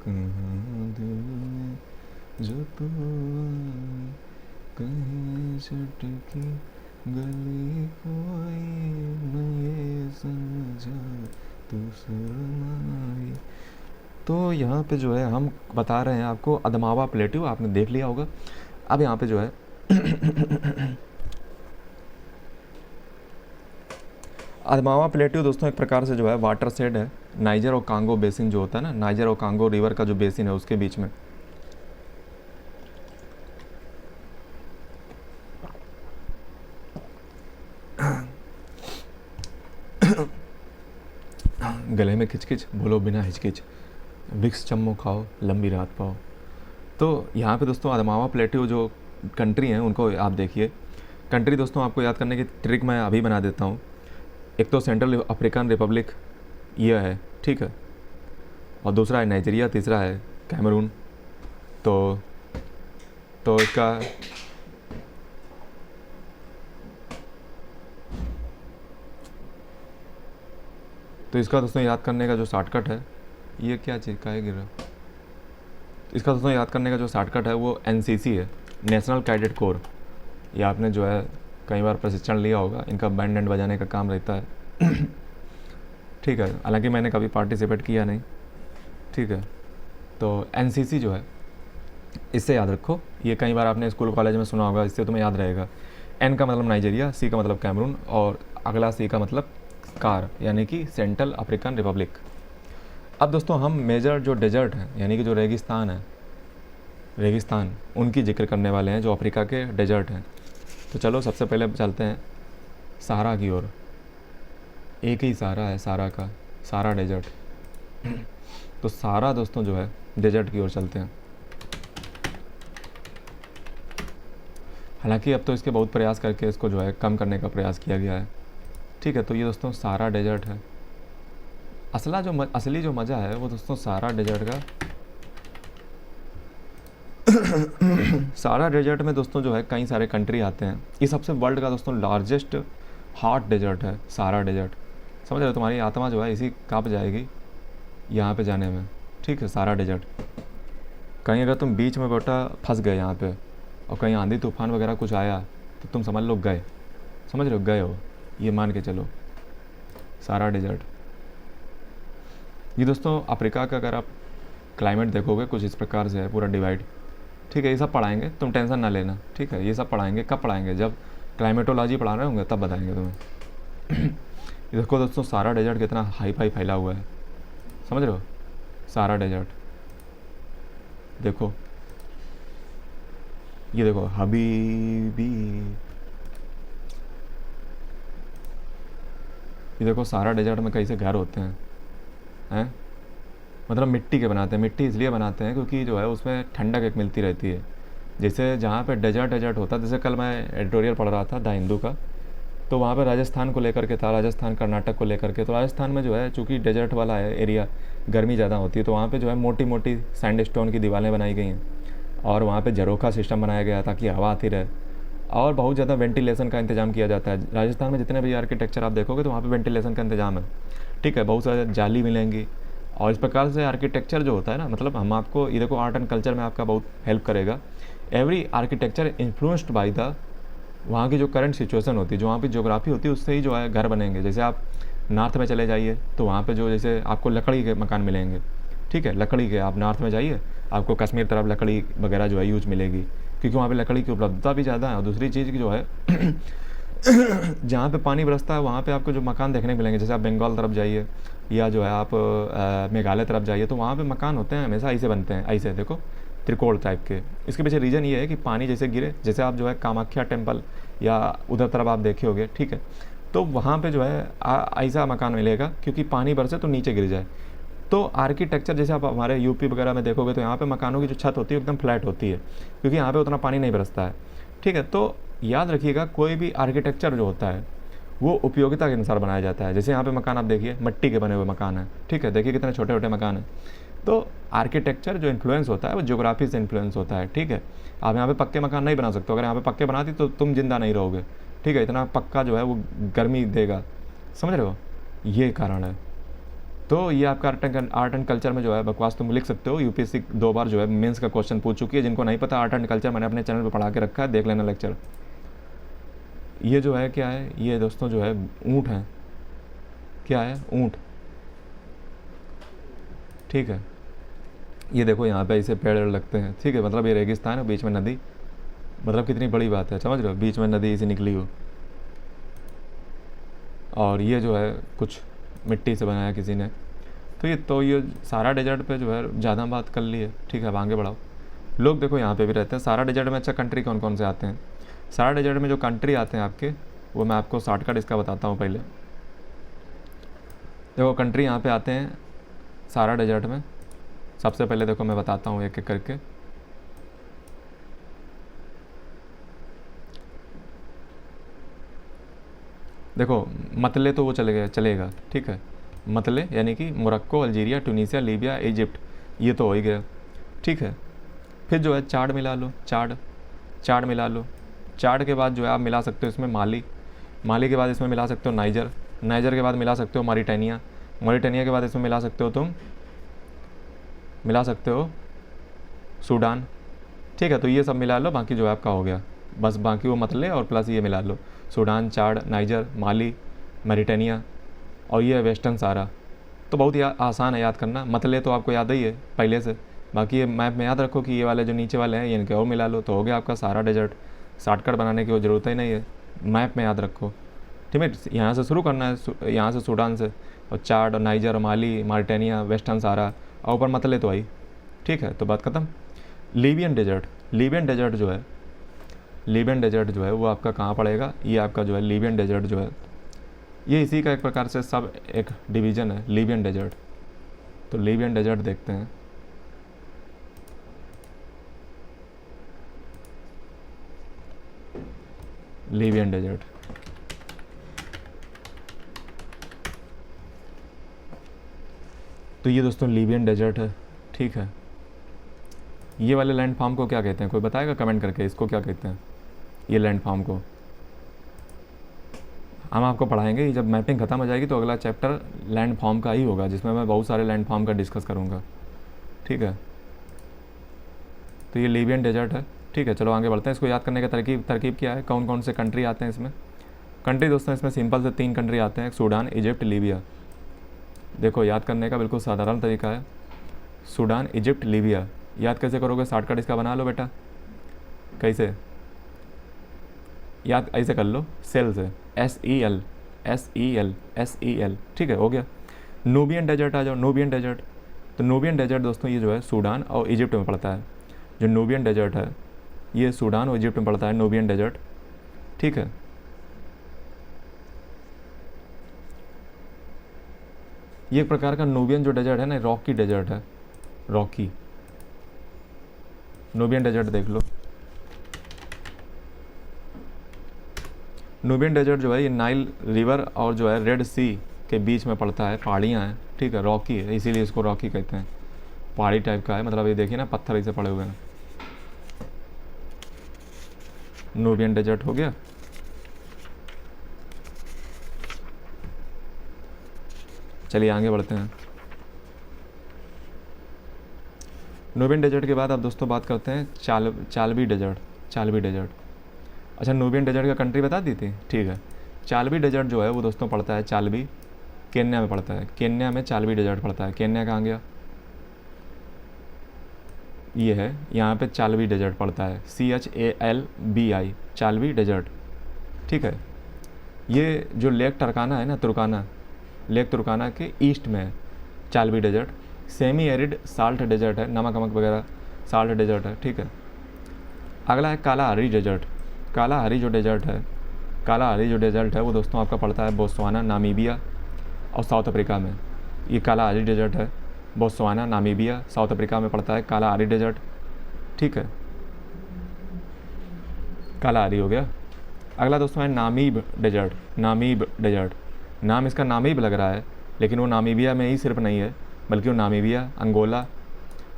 कहाँ दिल में जो तू आई, कहीं चटकी गली कोई न ये समझा तू शर्माई। तो यहाँ पे जो है हम बता रहे हैं आपको अदमावा प्लेटियो, आपने देख लिया होगा। अब यहाँ पे जो है अदमावा प्लेटियो दोस्तों एक प्रकार से जो है वाटर शेड है नाइजर और कांगो बेसिन जो होता है ना, नाइजर और कांगो रिवर का जो बेसिन है उसके बीच में। गले में खिचखिच बोलो बिना हिचकिच, विक्स चम्मो खाओ लंबी रात पाओ। तो यहाँ पे दोस्तों अदमावा प्लेटियो जो कंट्री हैं उनको आप देखिए। कंट्री दोस्तों आपको याद करने की ट्रिक मैं अभी बना देता हूँ। एक तो सेंट्रल अफ्रीकन रिपब्लिक ये है, ठीक है, और दूसरा है नाइजीरिया, तीसरा है कैमरून। तो इसका दोस्तों याद करने का जो शॉर्टकट है, ये क्या चीज़ का है गिर रहा, इसका दोस्तों याद करने का जो शॉर्टकट है वो NCC है, नेशनल कैडेट कोर। ये आपने जो है कई बार प्रशिक्षण लिया होगा, इनका बैंड एंड बजाने का काम रहता है। ठीक है, हालांकि मैंने कभी पार्टिसिपेट किया नहीं। ठीक है, तो NCC जो है इससे याद रखो, ये कई बार आपने स्कूल कॉलेज में सुना होगा, इससे तुम्हें याद रहेगा। N का मतलब नाइजीरिया, C का मतलब कैमरून और अगला C का मतलब कार यानी कि सेंट्रल अफ्रीकन रिपब्लिक। अब दोस्तों हम मेजर जो डेजर्ट हैं यानी कि जो रेगिस्तान उनकी जिक्र करने वाले हैं जो अफ्रीका के डेजर्ट हैं। तो चलो सबसे पहले चलते हैं सहारा की ओर। एक ही सहारा है, सहारा का सहारा डेजर्ट। तो सहारा दोस्तों जो है डेजर्ट की ओर चलते हैं। हालांकि अब तो इसके बहुत प्रयास करके इसको जो है कम करने का प्रयास किया गया है। ठीक है, तो ये दोस्तों सहारा डेजर्ट है। असली जो मज़ा है वो दोस्तों सहारा डेजर्ट का। सहारा डेजर्ट में दोस्तों जो है कई सारे कंट्री आते हैं। ये सबसे वर्ल्ड का दोस्तों लार्जेस्ट हॉट डेजर्ट है सहारा डेजर्ट। समझ रहे हो, तुम्हारी आत्मा जो है इसी काँप जाएगी यहाँ पे जाने में। ठीक है, सहारा डेजर्ट। कहीं अगर तुम बीच में बेटा फंस गए यहाँ पे और कहीं आंधी तूफान वगैरह कुछ आया तो तुम समझ लो गए, समझ रहे हो, गए हो, ये मान के चलो। सारा डेजर्ट। ये दोस्तों अफ्रीका का अगर आप क्लाइमेट देखोगे कुछ इस प्रकार से है, पूरा डिवाइड। ठीक है, ये सब पढ़ाएंगे, तुम टेंशन ना लेना। ठीक है, ये सब पढ़ाएंगे, कब पढ़ाएंगे, जब क्लाइमेटोलॉजी पढ़ा रहे होंगे तब बताएंगे तुम्हें। ये देखो दोस्तों सारा डेजर्ट कितना हाई फाई फैला हुआ है, समझ रहे हो, सारा डेजर्ट। देखो ये देखो हबीबी, ये देखो सारा डेजर्ट में कैसे घर होते हैं, मतलब मिट्टी के बनाते हैं। मिट्टी इसलिए बनाते हैं क्योंकि जो है उसमें ठंडक एक मिलती रहती है। जैसे जहाँ पे डेजर्ट होता है, जैसे कल मैं एडिटोरियल पढ़ रहा था द हिंदू का, तो वहाँ पे राजस्थान को लेकर के था, राजस्थान कर्नाटक को लेकर के। तो राजस्थान में जो है चूँकि डेजर्ट वाला है एरिया, गर्मी ज़्यादा होती है, तो वहाँ पे जो है मोटी मोटी सैंडस्टोन की दीवारें बनाई गई हैं और वहाँ पे झरोखा सिस्टम बनाया गया ताकि हवा आती रहे और बहुत ज़्यादा वेंटिलेशन का इंतजाम किया जाता है। राजस्थान में जितने भी आर्किटेक्चर आप देखोगे तो वहाँ पे वेंटिलेशन का इंतजाम है। ठीक है, बहुत सारे जाली मिलेंगी और इस प्रकार से आर्किटेक्चर जो होता है ना, मतलब हम आपको ये देखो आर्ट एंड कल्चर में आपका बहुत हेल्प करेगा। Every architecture influenced by the वहाँ की जो करंट सिचुएशन होती है, जो वहाँ की ज्योग्राफी होती है, उससे ही जो है घर बनेंगे। जैसे आप नॉर्थ में चले जाइए तो वहाँ पे जो जैसे आपको लकड़ी के मकान मिलेंगे। ठीक है, लकड़ी के, आप नॉर्थ में जाइए आपको कश्मीर तरफ लकड़ी वगैरह जो है यूज मिलेगी, क्योंकि वहाँ पे लकड़ी की उपलब्धता भी ज़्यादा है। और दूसरी चीज़ की जो है जहाँ पे पानी बरसता है वहाँ पे आपको जो मकान देखने को मिलेंगे, जैसे आप बंगाल तरफ जाइए या जो है आप मेघालय तरफ जाइए, तो वहाँ पे मकान होते हैं हमेशा ऐसे बनते हैं, ऐसे देखो त्रिकोण टाइप के। इसके पीछे रीज़न ये है कि पानी जैसे गिरे, जैसे आप जो है कामाख्या टेम्पल या उधर तरफ आप देखे होगे, ठीक है, तो वहाँ पे जो है ऐसा मकान मिलेगा क्योंकि पानी बरसे तो नीचे गिर जाए। तो आर्किटेक्चर जैसे आप हमारे यूपी वगैरह में देखोगे तो यहाँ पे मकानों की जो छत होती है एकदम फ्लैट होती है क्योंकि यहाँ पे उतना पानी नहीं बरसता है। ठीक है, तो याद रखिएगा कोई भी आर्किटेक्चर जो होता है वो उपयोगिता के अनुसार बनाया जाता है। जैसे यहाँ पे मकान आप देखिए मिट्टी के बने हुए मकान हैं, ठीक है, देखिए कितने छोटे छोटे मकान हैं। तो आर्किटेक्चर जो इन्फ्लुएंस होता है वो ज्योग्राफी से इन्फ्लुएंस होता है। ठीक है, आप यहाँ पे पक्के मकान नहीं बना सकते, अगर यहाँ पे पक्के बनाती तो तुम जिंदा नहीं रहोगे। ठीक है, इतना पक्का जो है वो गर्मी देगा, समझ रहे हो, ये कारण है। तो ये आपका आर्ट एंड कल्चर में जो है बकवास तुम लिख सकते हो। यूपीएससी 2 बार जो है मेंस का क्वेश्चन पूछ चुकी है। जिनको नहीं पता आर्ट एंड कल्चर मैंने अपने चैनल पर पढ़ा के रखा है, देख लेना लेक्चर। ये जो है क्या है, ये दोस्तों जो है ऊँट है, क्या है, ऊँट। ठीक है, ये देखो यहाँ पे ऐसे पेड़ लगते हैं। ठीक है, मतलब ये रेगिस्तान है, बीच में नदी, मतलब कितनी बड़ी बात है, समझ रहे हो, बीच में नदी ऐसी निकली हो। और ये जो है कुछ मिट्टी से बनाया किसी ने। तो ये सारा डेजर्ट पे जो है ज़्यादा बात कर ली है। ठीक है, अब आगे बढ़ाओ। लोग देखो यहाँ पे भी रहते हैं। सारा डेजर्ट में अच्छा कंट्री कौन कौन से आते हैं? सारा डेजर्ट में जो कंट्री आते हैं आपके, वो मैं आपको शॉर्टकट इसका बताता हूँ। पहले देखो कंट्री यहाँ पे आते हैं सारा डेजर्ट में। सबसे पहले देखो मैं बताता हूँ एक एक करके। देखो मतले तो वो चलेगा। ठीक है, मतले यानी कि Morocco, Algeria, Tunisia, Libya, Egypt, ये तो हो ही गया। ठीक है, फिर जो है चाड मिला लो, चाड मिला लो। चाड के बाद जो है आप मिला सकते हो इसमें माली के बाद इसमें मिला सकते हो नाइजर के बाद मिला सकते हो मॉरिटानिया के बाद इसमें मिला सकते हो सूडान। ठीक है, तो ये सब मिला लो, बाकी जो है आपका हो गया। बस बाकी वो मतले और प्लस ये मिला लो, सूडान, चाड, नाइजर, माली, मॉरिटानिया और ये वेस्टर्न सहारा। तो बहुत ही आसान है याद करना। मतले तो आपको याद ही है पहले से। बाकी ये मैप में याद रखो कि ये वाले जो नीचे वाले हैं ये इनके और मिला लो, तो हो गया आपका सारा डेजर्ट। शॉर्टकट बनाने की वो ज़रूरत ही नहीं है, मैप में याद रखो। ठीक है, यहाँ से शुरू करना है, यहाँ से सूडान से, और चाड और नाइजर और माली, मॉरिटानिया, वेस्टर्न सहारा और ऊपर मतले तो आई। ठीक है, तो बात ख़त्म। लीबियन डेजर्ट जो है वो आपका कहाँ पड़ेगा? ये आपका जो है लीबियन डेजर्ट जो है ये इसी का एक प्रकार से सब एक डिवीज़न है, लीबियन डेजर्ट। तो लीबियन डेजर्ट देखते हैं। लीबियन डेजर्ट, तो ये दोस्तों लीबियन डेजर्ट है। ठीक है, ये वाले लैंड फॉर्म को क्या कहते हैं? कोई बताएगा कमेंट करके, इसको क्या कहते हैं ये लैंड फॉर्म को? हम आपको पढ़ाएंगे, जब मैपिंग ख़त्म हो जाएगी तो अगला चैप्टर लैंड फॉर्म का ही होगा, जिसमें मैं बहुत सारे लैंड फॉर्म का डिस्कस करूँगा। ठीक है, तो ये लीबियन डेजर्ट है। ठीक ठीक है, चलो आगे बढ़ते हैं। इसको याद करने का तरकीब क्या है, कौन कौन से कंट्री आते हैं इसमें। कंट्री दोस्तों इसमें सिंपल से 3 कंट्री आते हैं, सूडान, इजिप्ट, लीबिया। देखो याद करने का बिल्कुल साधारण तरीका है, सूडान, इजिप्ट, लीबिया। याद कैसे करोगे, शॉर्टकट इसका बना लो बेटा। कैसे याद, ऐसे कर लो, सेल से, SEL SEL SEL, ठीक है, हो गया। नूबियन डेजर्ट आ जाओ, नूबियन डेजर्ट। तो नूबियन डेजर्ट दोस्तों ये जो है सूडान और इजिप्ट में पड़ता है। जो नूबियन डेजर्ट है ये सूडान और इजिप्ट में पड़ता है, नूबियन डेजर्ट, ठीक है। ये एक प्रकार का नूबियन जो डेजर्ट है ना, रॉकी डेजर्ट है, रॉकी। नूबियन डेजर्ट देख लो। नूबियन डेजर्ट जो है ये नाइल रिवर और जो है रेड सी के बीच में पड़ता है, पहाड़ियाँ हैं, ठीक है, रॉकी है, इसीलिए इसको रॉकी कहते हैं। पहाड़ी टाइप का है, मतलब ये देखिए ना, पत्थर ऐसे पड़े हुए हैं। नूबियन डेजर्ट हो गया। चलिए आगे बढ़ते हैं। नूबियन डेजर्ट के बाद अब दोस्तों बात करते हैं चालवी डेजर्ट। चालवी डेजर्ट, अच्छा नूबियन डेजर्ट का कंट्री बता दी थी, ठीक है। चालवी डेजर्ट जो है वो दोस्तों पड़ता है, चालवी केन्या में पड़ता है। केन्या में चालवी डेजर्ट पड़ता है। केन्या कहाँ गया, ये है, यहाँ पे चालवी डेजर्ट पड़ता है, CHALBI, चालवी डेजर्ट, ठीक है। ये जो लेक टरकाना है ना, तुर्काना, लेक तुर्काना के ईस्ट में है Chalbi desert. Semi arid salt desert है, नमक वमक वगैरह साल्ट डेजर्ट है, ठीक है। अगला है कालाहारी डेजर्ट। कालाहारी जो डेजर्ट है, कालाहारी जो डेजर्ट है वो दोस्तों आपका पड़ता है बोत्सवाना, नामीबिया और साउथ अफ्रीका में। ये कालाहारी डेजर्ट है, बोत्सवाना, नामीबिया, साउथ अफ्रीका में पड़ता है कालाहारी डेजर्ट, ठीक है। कालाहारी हो गया। अगला दोस्तों है नामीब डेजर्ट। नामीब डेजर्ट, नाम इसका नामीब लग रहा है, लेकिन वो नामीबिया में ही सिर्फ नहीं है, बल्कि वो नामीबिया, अंगोला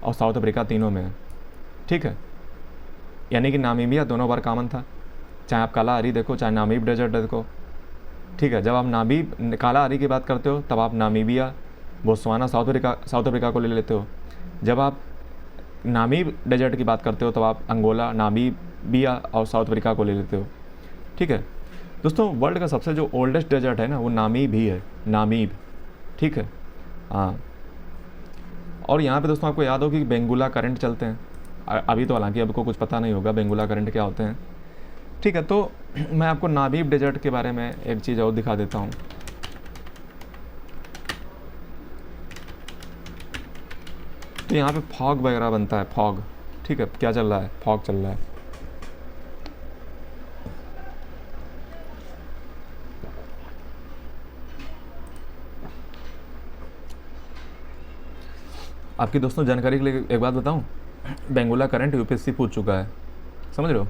और साउथ अफ्रीका तीनों में है, ठीक है। यानी कि नामीबिया दोनों बार कॉमन था, चाहे आप कालाहारी देखो चाहे नामीब डेजर्ट देखो, ठीक है। जब आप नामीब कालाहारी की बात करते हो तब आप नामीबिया, बोत्सवाना, साउथ अफ्रीका को ले लेते हो। जब आप नामीब डेजर्ट की बात करते हो तब आप अंगोला, नामीबिया और साउथ अफ्रीका को ले लेते हो, ठीक है। दोस्तों वर्ल्ड का सबसे जो ओल्डेस्ट डेजर्ट है ना वो नामीब ही है, नामीब, ठीक है, हाँ। और यहाँ पे दोस्तों आपको याद हो कि बेंगुला करंट चलते हैं। अभी तो हालांकि आपको कुछ पता नहीं होगा बेंगुला करंट क्या होते हैं, ठीक है। तो मैं आपको नामीब डेजर्ट के बारे में एक चीज़ और दिखा देता हूँ। तो यहाँ पे फॉग वगैरह बनता है, फॉग, ठीक है। क्या चल रहा है, फॉग चल रहा है। आपकी दोस्तों जानकारी के लिए एक बात बताऊं, बेंगुला करंट UPSC पूछ चुका है, समझ रहे हो।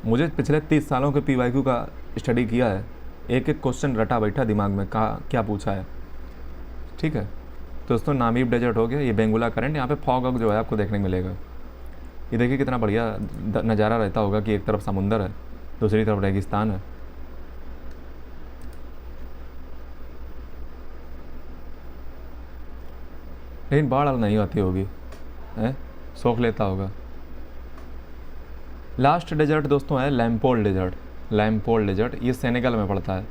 मुझे पिछले 30 सालों के PYQ का स्टडी किया है, एक एक क्वेश्चन रटा बैठा दिमाग में, कहा क्या पूछा है, ठीक है। तो दोस्तों नामीब डेजर्ट हो गया, ये बेंगुला करंट, यहाँ पे फॉग जो है आपको देखने को मिलेगा। ये देखिए कितना बढ़िया नज़ारा रहता होगा कि एक तरफ समुंदर है, दूसरी तरफ रेगिस्तान है। लेकिन बाढ़ नहीं आती होगी, है, सोख लेता होगा। लास्ट डेजर्ट दोस्तों है लैम्पोल डेजर्ट। लैम्पोल डेजर्ट ये सेनेगल में पड़ता है,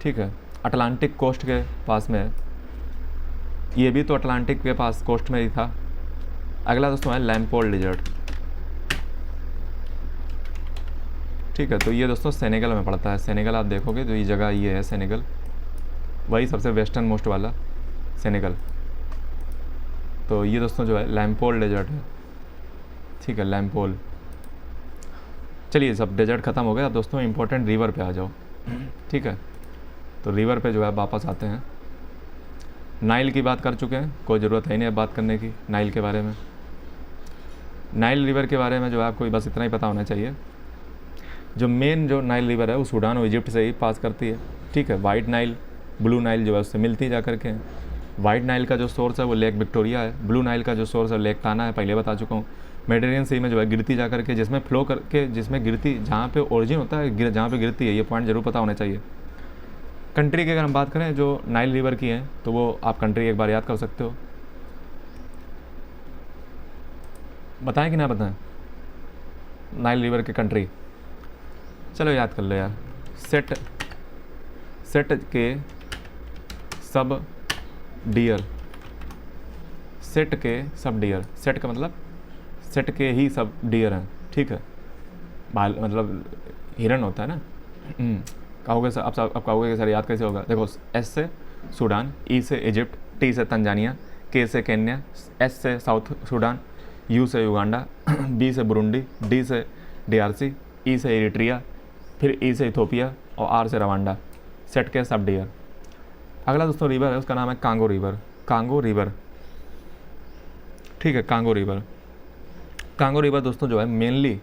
ठीक है, अटलांटिक कोस्ट के पास में है। ये भी तो अटलांटिक के पास कोस्ट में ही था। अगला दोस्तों है लैम्पोल डेजर्ट, ठीक है। तो ये दोस्तों सेनेगल में पड़ता है। सेनेगल आप देखोगे तो ये जगह ये है सेनेगल, वही सबसे वेस्टर्न मोस्ट वाला सेनेगल। तो ये दोस्तों जो है लैम्पोल डेजर्ट है, ठीक है, लैम्पोल। चलिए सब डेजर्ट ख़त्म हो गया। अब दोस्तों इंपॉर्टेंट रिवर पे आ जाओ, ठीक है। तो रिवर पे जो है वापस आते हैं। नाइल की बात कर चुके हैं, कोई ज़रूरत है नहीं अब बात करने की नाइल के बारे में। नाइल रिवर के बारे में जो है आपको बस इतना ही पता होना चाहिए, जो मेन जो नाइल रिवर है वो सूडान और इजिप्ट से ही पास करती है, ठीक है। वाइट नाइल, ब्लू नाइल जो है उससे मिलती जा करके। वाइट नाइल का जो सोर्स है वो लेक विक्टोरिया है, ब्लू नाइल का जो सोर्स है लेक ताना है, पहले बता चुका हूँ। मेडिटेरियन सी में जो है गिरती जा करके, जिसमें फ्लो करके, जिसमें गिरती, जहाँ पे ओरिजिन होता है, जहाँ पे गिरती है, ये पॉइंट जरूर पता होना चाहिए। कंट्री की अगर हम बात करें जो नाइल रिवर की हैं तो वो आप कंट्री एक बार याद कर सकते हो, बताएं कि ना बताएं। नाइल रिवर की कंट्री, चलो याद कर लो यार। सेट, सेट के सब डियर, सेट के सब डियर, सेट का मतलब सेट के ही सब डियर हैं, ठीक है, बाल मतलब हिरन होता है ना। कहोगे सर, अब कहोगे सर याद कैसे होगा? देखो, एस से सूडान, ई से इजिप्ट, टी से तंजानिया, के से केन्या, एस से साउथ सूडान, यू से युगांडा, बी से बुरुंडी, डी से डीआरसी, ई से एरिट्रिया, फिर ई से इथोपिया और आर से रवांडा। सेट के सब डियर। अगला दोस्तों रिवर है, उसका नाम है कांगो रिवर। कांगो रिवर, ठीक है, कांगो रिवर। कांगो रिवर दोस्तों जो है मेनली,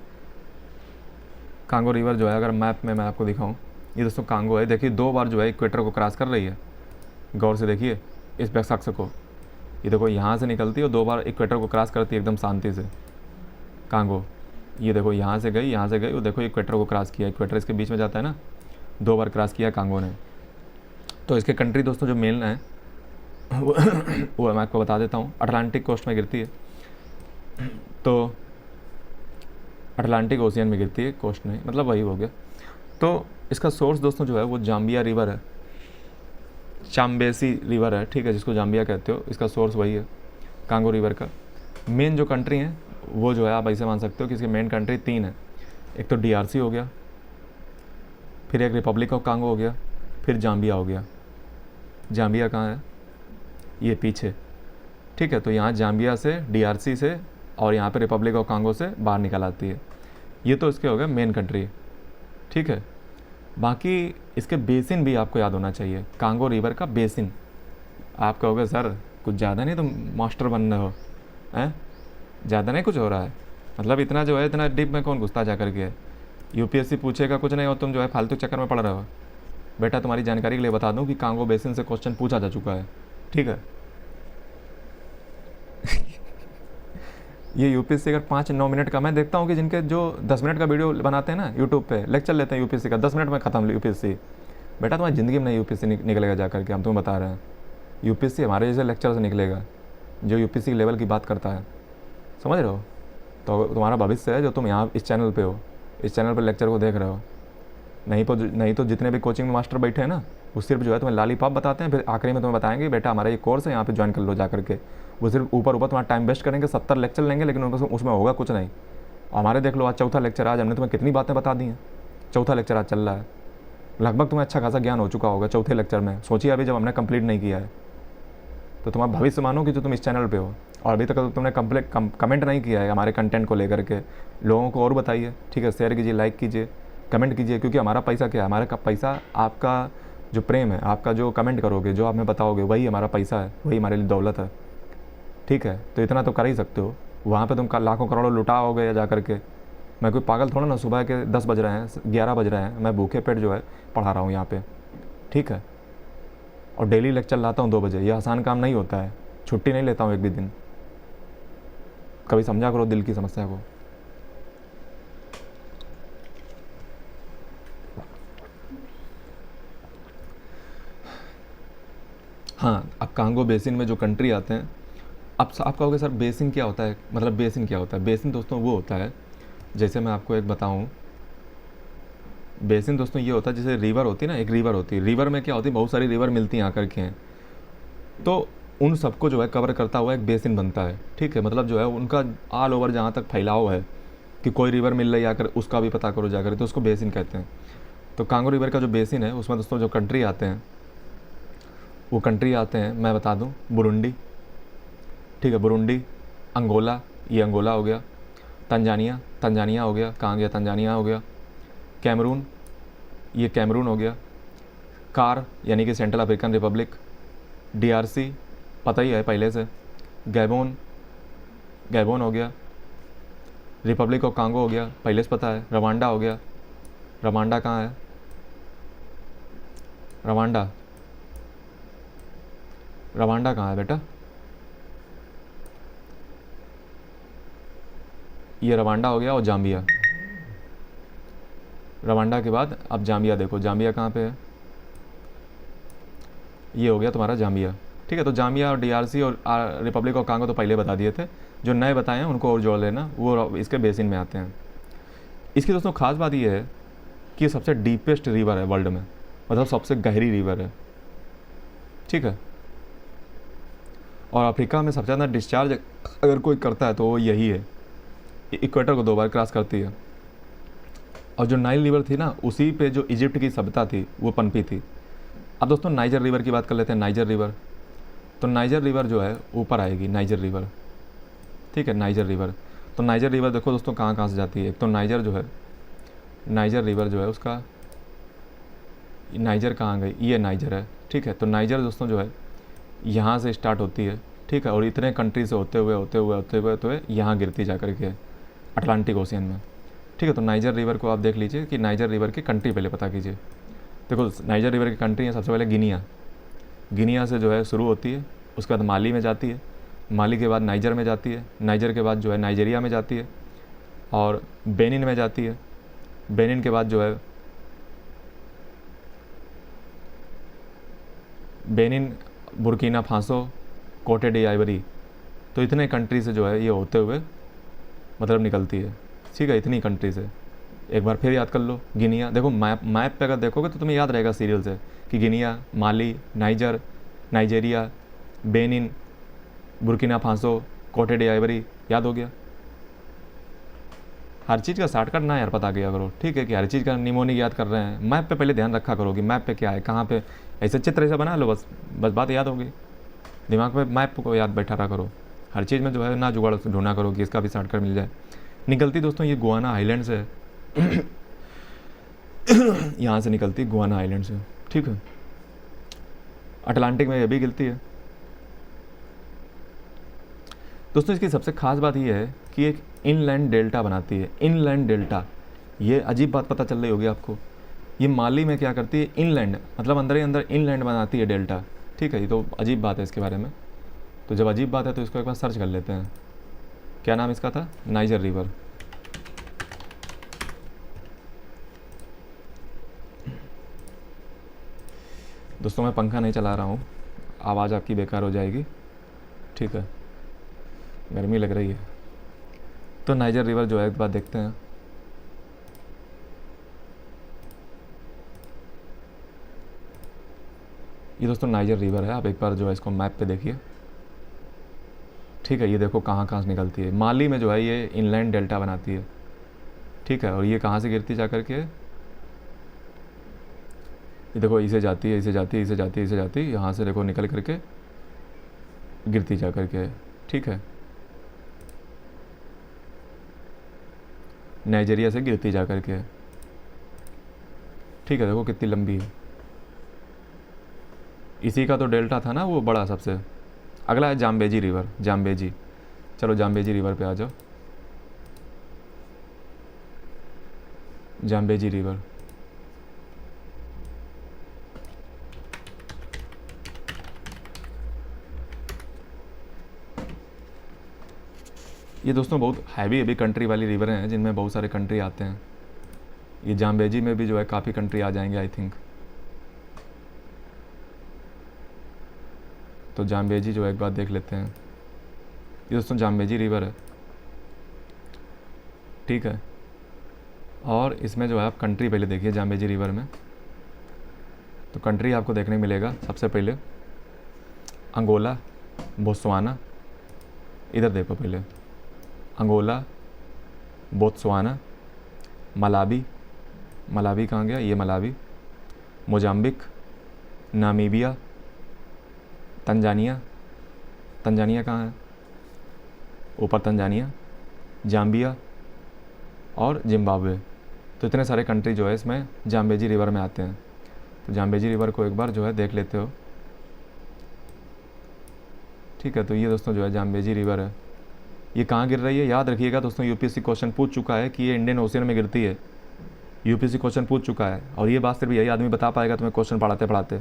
कांगो रिवर जो है अगर मैप में मैं आपको दिखाऊं, ये दोस्तों कांगो है, देखिए 2 बार जो है इक्वेटर को क्रॉस कर रही है। गौर से देखिए इस बैक्स को, ये देखो यहाँ से निकलती है और 2 बार इक्वेटर को क्रॉस करती है एकदम शांति से। कांगो, ये देखो यहाँ से गई, यहाँ से गई, वो देखो इक्वेटर को क्रॉस किया, इक्वेटर इसके बीच में जाता है ना, 2 बार क्रॉस किया कांगो ने। तो इसके कंट्री दोस्तों जो मेन है वो मैं आपको बता देता हूँ, अटलांटिक कोस्ट में गिरती है, तो अटलांटिक ओशियन में गिरती है, कोस्ट नहीं, मतलब वही हो गया। तो इसका सोर्स दोस्तों जो है वो जाम्बिया रिवर है, चाम्बेसी रिवर है, ठीक है, जिसको जाम्बिया कहते हो, इसका सोर्स वही है कांगो रिवर का। मेन जो कंट्री है वो जो है आप ऐसे मान सकते हो कि इसकी मेन कंट्री 3 है। एक तो डीआरसी हो गया, फिर एक रिपब्लिक ऑफ कांगो हो गया, फिर जाम्बिया हो गया। जाम्बिया कहाँ है? ये पीछे, ठीक है। तो यहाँ जाम्बिया से, डीआरसी से और यहाँ पे रिपब्लिक ऑफ कांगो से बाहर निकल आती है। ये तो इसके हो गए मेन कंट्री, ठीक है। बाकी इसके बेसिन भी आपको याद होना चाहिए, कांगो रिवर का बेसिन। आप कहोगे सर कुछ ज़्यादा नहीं तुम मास्टर बन रहे हो, हैं? ज़्यादा नहीं कुछ हो रहा है, मतलब इतना जो है, इतना डीप में कौन घुसता जा करके? यूपीएससी पूछेगा कुछ नहीं और तुम जो है फालतू चक्कर में पड़ रहे हो। बेटा तुम्हारी जानकारी के लिए बता दूं कि कांगो बेसिन से क्वेश्चन पूछा जा चुका है, ठीक है। ये यूपीएससी अगर 5-9 मिनट का, मैं देखता हूँ कि जिनके जो 10 मिनट का वीडियो बनाते हैं ना यूट्यूब पे, लेक्चर लेते हैं यूपीएससी का, 10 मिनट में खत्म यूपीएससी। बेटा तुम्हारी ज़िंदगी में नहीं यूपीएससी निकलेगा जा करके, हम तुम्हें बता रहे हैं। यूपीएससी हमारे जैसे लेक्चर से निकलेगा जो यूपीएससी के लेवल की बात करता है, समझ रहे हो? तो तुम्हारा भविष्य है जो तुम यहाँ इस चैनल पर हो, इस चैनल पर लेक्चर को देख रहे हो। नहीं तो जितने भी कोचिंग में मास्टर बैठे हैं ना, वो सिर्फ जो है तुम्हें लालीपॉप बताते हैं, फिर आखिरी में तुम्हें बताएंगे बेटा हमारा ये कोर्स है, यहाँ पे ज्वाइन कर लो जा करके। वो सिर्फ ऊपर तुम्हारा टाइम वेस्ट करेंगे, 70 लेक्चर लेंगे, लेकिन उसमें होगा कुछ नहीं। हमारे देख लो आज 4था लेक्चर, आज हमने तुम्हें कितनी बातें बता दी हैं। 4था लेक्चर आज चल रहा है, लगभग तुम्हें अच्छा खासा ज्ञान हो चुका होगा 4थे लेक्चर में। सोचिए अभी जब हमने कंप्लीट नहीं किया है, तो तुम्हारा भविष्य मानो कि जो तुम इस चैनल पर हो और अभी तक तुमने कमेंट नहीं किया है हमारे कंटेंट को लेकर के, लोगों को और बताइए, ठीक है। शेयर कीजिए, लाइक कीजिए, कमेंट कीजिए, क्योंकि हमारा पैसा क्या है? हमारा पैसा आपका जो प्रेम है, आपका जो कमेंट करोगे, जो आप हमें बताओगे, वही हमारा पैसा है, वही हमारे लिए दौलत है, ठीक है। तो इतना तो कर ही सकते हो, वहाँ पे तुम लाखों करोड़ों लुटाओगे या जा करके। मैं कोई पागल थोड़ा ना, सुबह के 10 बज रहे हैं, 11 बज रहे हैं, मैं भूखे पेट जो है पढ़ा रहा हूँ यहाँ पे, ठीक है। और डेली लेक्चर लाता हूँ 2 बजे, ये आसान काम नहीं होता है, छुट्टी नहीं लेता हूँ एक भी दिन। कभी समझा करो दिल की समस्या को। हाँ, अब कांगो बेसिन में जो कंट्री आते हैं, अब आप कहोगे सर बेसिन क्या होता है, मतलब बेसिन क्या होता है? बेसिन दोस्तों वो होता है, जैसे मैं आपको एक बताऊं, बेसिन दोस्तों ये होता है जैसे रिवर होती है ना, एक रिवर होती है, रिवर में क्या होती है, बहुत सारी रिवर मिलती हैं आकर के हैं, तो उन सबको जो है कवर करता हुआ एक बेसिन बनता है, ठीक है। मतलब जो है उनका ऑल ओवर जहाँ तक फैलाव है कि कोई रिवर मिल रही है आकर, उसका भी पता करो जाकर, तो उसको बेसिन कहते हैं। तो कांगो रिवर का जो बेसिन है उसमें दोस्तों जो कंट्री आते हैं, वो कंट्री आते हैं, मैं बता दूं, बुरुंडी, ठीक है, बुरुंडी, अंगोला, ये अंगोला हो गया, तंजानिया हो गया, कहाँ गया तंजानिया हो गया, कैमरून, ये कैमरून हो गया, कार यानी कि सेंट्रल अफ्रीकन रिपब्लिक, डीआरसी पता ही है पहले से, गैबोन हो गया, रिपब्लिक ऑफ कांगो हो गया, पहले से पता है, रवांडा हो गया, रवांडा कहाँ है? रवांडा कहाँ है बेटा? ये रवांडा हो गया और जाम्बिया। रवांडा के बाद अब जाम्बिया देखो, जाम्बिया कहाँ पे है? ये हो गया तुम्हारा जाम्बिया, ठीक है। तो जाम्बिया और डीआरसी और रिपब्लिक ऑफ कांगो तो पहले बता दिए थे, जो नए बताए हैं उनको और जोड़ लेना, वो इसके बेसिन में आते हैं। इसकी दोस्तों खास बात ये है कि ये सबसे डीपेस्ट रिवर है वर्ल्ड में, मतलब सबसे गहरी रिवर है, ठीक है। और अफ्रीका में सबसे ज़्यादा डिस्चार्ज अगर कोई करता है तो वो यही है, इक्वेटर को 2 बार क्रॉस करती है। और जो नाइल रिवर थी ना, उसी पे जो इजिप्ट की सभ्यता थी वो पनपी थी। अब दोस्तों नाइजर रिवर की बात कर लेते हैं। नाइजर रिवर, तो नाइजर रिवर जो है ऊपर आएगी, नाइजर रिवर, ठीक है, नाइजर रिवर। तो नाइजर रिवर देखो दोस्तों कहाँ कहाँ से जाती है। एक तो नाइजर जो है, नाइजर रिवर जो है उसका, नाइजर कहाँ गई, ये नाइजर है, ठीक है। तो नाइजर दोस्तों जो है यहाँ से स्टार्ट होती है, ठीक है, और इतने कंट्री से होते हुए यहाँ गिरती जा कर के अटलांटिक ओशियन में, ठीक है। तो नाइजर रिवर को आप देख लीजिए कि नाइजर रिवर की कंट्री पहले पता कीजिए। देखो नाइजर रिवर की कंट्री है सबसे पहले गिनिया, गिनिया से जो है शुरू होती है, उसके बाद माली में जाती है, माली के बाद नाइजर में जाती है, नाइजर के बाद जो है नाइजीरिया में जाती है, और बेनिन में जाती है, बेनिन के बाद जो है Benin, Burkina Faso, Cote D Ivory, तो इतने कंट्री से जो है ये होते हुए मतलब निकलती है, ठीक है, इतनी कंट्री से। एक बार फिर याद कर लो गिनिया, देखो मैप पे अगर देखोगे तो तुम्हें याद रहेगा सीरियल से कि Guinea, Mali, Niger, Nigeria, Benin, Burkina Faso, Cote d'Ivoire, याद हो गया। हर चीज़ का शॉर्टकट ना यार पता किया करो, ठीक है, कि हर चीज़ का निमोनिक याद कर रहे हैं, मैप पे पहले ध्यान रखा करो कि मैप पे क्या है, कहाँ पे, ऐसे चित्र ऐसा बना लो, बस बस बात याद होगी, दिमाग में मैप को याद बैठा रहा करो। हर चीज़ में जो है ना जुगाड़ ढूंढा करो कि इसका भी शॉर्टकट मिल जाए। निकलती दोस्तों ये गुआना आइलैंड से यहाँ से निकलती गुआना आइलैंड से, ठीक है। अटलांटिक में ये भी गिरती है। दोस्तों इसकी सबसे खास बात ये है कि एक इनलैंड डेल्टा बनाती है, इनलैंड डेल्टा। ये अजीब बात पता चल रही होगी आपको। ये माली में क्या करती है, इनलैंड मतलब अंदर ही अंदर इनलैंड बनाती है डेल्टा, ठीक है। ये तो अजीब बात है इसके बारे में। तो जब अजीब बात है तो इसको एक बार सर्च कर लेते हैं। क्या नाम इसका था, नाइजर रिवर। दोस्तों मैं पंखा नहीं चला रहा हूँ, आवाज़ आपकी बेकार हो जाएगी, ठीक है, गर्मी लग रही है। तो नाइजर रिवर जो है एक बार देखते हैं। ये दोस्तों नाइजर रिवर है, आप एक बार जो है इसको मैप पे देखिए, ठीक है। ये देखो कहाँ कहाँ से निकलती है। माली में जो है ये इनलैंड डेल्टा बनाती है, ठीक है। और ये कहाँ से गिरती जा करके, ये देखो इसे जाती है, इसे जाती है, इसे जाती है, इसे जाती है, यहाँ से देखो निकल करके गिरती जा करके, ठीक है। नाइजीरिया से गिरती जा करके, ठीक है। देखो कितनी लंबी है। इसी का तो डेल्टा था ना वो बड़ा सबसे। अगला है जाम्बेजी रिवर, जाम्बेजी। चलो जाम्बेजी रिवर पे आ जाओ। जाम्बेजी रिवर, ये दोस्तों बहुत हैवी कंट्री वाली रिवर हैं जिनमें बहुत सारे कंट्री आते हैं। ये जाम्बेजी में भी जो है काफ़ी कंट्री आ जाएंगे आई थिंक। तो जाम्बेजी जो है एक बार देख लेते हैं। ये दोस्तों जाम्बेजी रिवर है, ठीक है। और इसमें जो है आप कंट्री पहले देखिए जाम्बेजी रिवर में। तो कंट्री आपको देखने को मिलेगा सबसे पहले अंगोला, बोत्सवाना। इधर देखो पहले अंगोला, बोत्सवाना, मलावी, मलावी कहाँ गया, ये Malawi, Mozambique, Namibia, Tanzania, Tanzania कहाँ है, ऊपर तंजानिया, जाम्बिया और जिम्बाब्वे। तो इतने सारे कंट्री जो है इसमें जाम्बेजी रिवर में आते हैं। तो जाम्बेजी रिवर को एक बार जो है देख लेते हो, ठीक है। तो ये दोस्तों जो है जाम्बेजी रिवर है। ये कहाँ गिर रही है याद रखिएगा दोस्तों, यूपीएससी क्वेश्चन पूछ चुका है कि ये इंडियन ओशियन में गिरती है। यूपीएससी क्वेश्चन पूछ चुका है और ये बात सिर्फ यही आदमी बता पाएगा तुम्हें क्वेश्चन पढ़ाते पढ़ाते,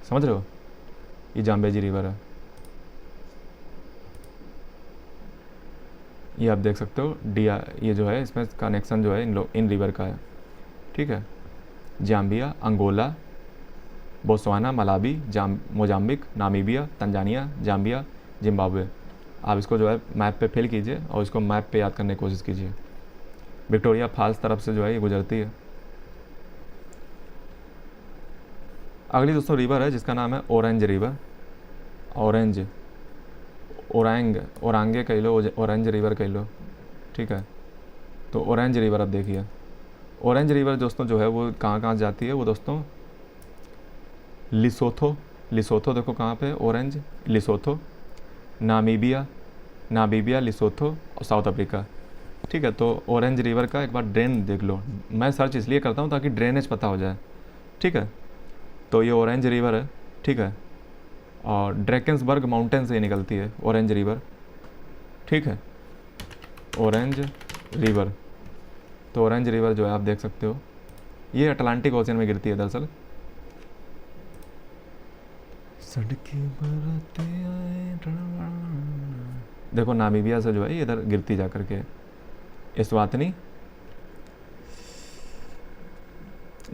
समझ रहे हो। ये जाम्बेजी रिवर है, ये आप देख सकते हो। ये जो है इसमें कनेक्शन जो है इन रिवर का है, ठीक है। Zambia, Angola, Botswana, Malawi, Mozambique, Namibia, Tanzania, Zambia, Zimbabwe. आप इसको जो है मैप पे फिल कीजिए और इसको मैप पे याद करने की कोशिश कीजिए। विक्टोरिया फॉल्स तरफ से जो है ये गुजरती है। अगली दोस्तों रिवर है जिसका नाम है ऑरेंज रिवर। ऑरेंज, ओरंग, ओरांगे कह लो, ऑरेंज रिवर कह लो, ठीक है। तो ऑरेंज रिवर अब देखिए, ऑरेंज रिवर दोस्तों जो है वो कहाँ कहाँ जाती है, वो दोस्तों लिसोथो, लिसोथो देखो कहाँ पे, ऑरेंज, लिसोथो, नामीबिया, नामीबिया, लिसोथो और साउथ अफ्रीका, ठीक है। तो ऑरेंज रिवर का एक बार ड्रेन देख लो, मैं सर्च इसलिए करता हूँ ताकि ड्रेनेज पता हो जाए, ठीक है। तो ये ऑरेंज रिवर है, ठीक है, और ड्रैकेंसबर्ग माउंटेन से निकलती है ऑरेंज रिवर, ठीक है, ऑरेंज रिवर। तो ऑरेंज रिवर जो है आप देख सकते हो ये अटलांटिक ओशन में गिरती है दरअसल। सड़कें बरसते आए, देखो नामीबिया से जो है ये इधर गिरती जा करके, एस्वातिनी,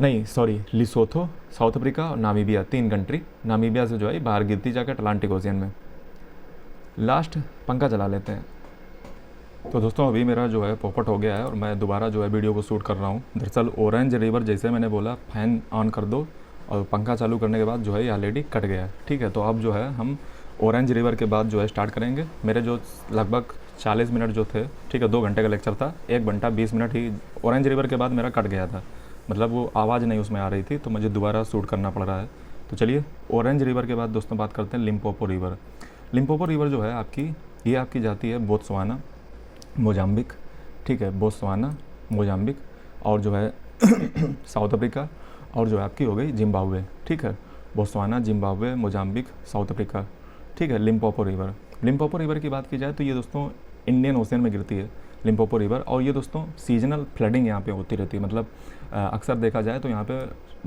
नहीं सॉरी, लिसोथो, साउथ अफ्रीका और नामीबिया, 3 कंट्री, नामीबिया से जो है बाहर गिरती जाकर अटलांटिक ओशियन में। लास्ट पंखा चला लेते हैं। तो दोस्तों अभी मेरा जो है पॉपट हो गया है और मैं दोबारा जो है वीडियो को शूट कर रहा हूँ। दरअसल ऑरेंज रिवर जैसे मैंने बोला फैन ऑन कर दो और पंखा चालू करने के बाद जो है ये ऑलरेडी कट गया है, ठीक है। तो अब जो है हम ऑरेंज रिवर के बाद जो है स्टार्ट करेंगे। मेरे जो लगभग 40 मिनट जो थे, ठीक है, 2 घंटे का लेक्चर था, 1 घंटा 20 मिनट ही ऑरेंज रिवर के बाद मेरा कट गया था, मतलब वो आवाज़ नहीं उसमें आ रही थी, तो मुझे दोबारा शूट करना पड़ रहा है। तो चलिए ऑरेंज रिवर के बाद दोस्तों बात करते हैं लिम्पोपो रिवर। लिम्पोपो रिवर जो है आपकी, ये आपकी जाती है बोत्सवाना, मोजाम्बिक, ठीक है, बोत्सवाना, मोजाम्बिक और जो है साउथ अफ्रीका, और जो है आपकी हो गई जिम्बाब्वे, ठीक है, Botswana, Zimbabwe, Mozambique, south Africa, ठीक है। लिम्पोपो रिवर, लिम्पोपो रिवर की बात की जाए तो ये दोस्तों इंडियन ओशन में गिरती है लिम्पोपो रिवर, और ये दोस्तों सीजनल फ्लडिंग यहाँ पे होती रहती है, मतलब अक्सर देखा जाए तो यहाँ पे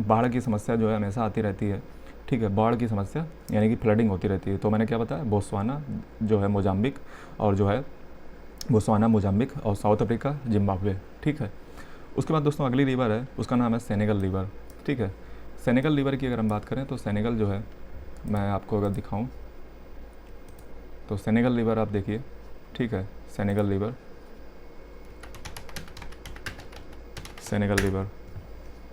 बाढ़ की समस्या जो है हमेशा आती रहती है, ठीक है, बाढ़ की समस्या यानी कि फ्लडिंग होती रहती है। तो मैंने क्या बताया, बोत्सवाना जो है, मोजाम्बिक और जो है बोत्सवाना, मोजाम्बिक और साउथ अफ्रीका, जिम्बाब्वे, ठीक है। उसके बाद दोस्तों अगली रिवर है, उसका नाम है सेनेगल रिवर, ठीक है। सेनेगल रिवर की अगर हम बात करें तो सेनेगल जो है, मैं आपको अगर दिखाऊं तो सेनेगल रिवर आप देखिए, ठीक है, सेनेगल रिवर, सेनेगल रिवर,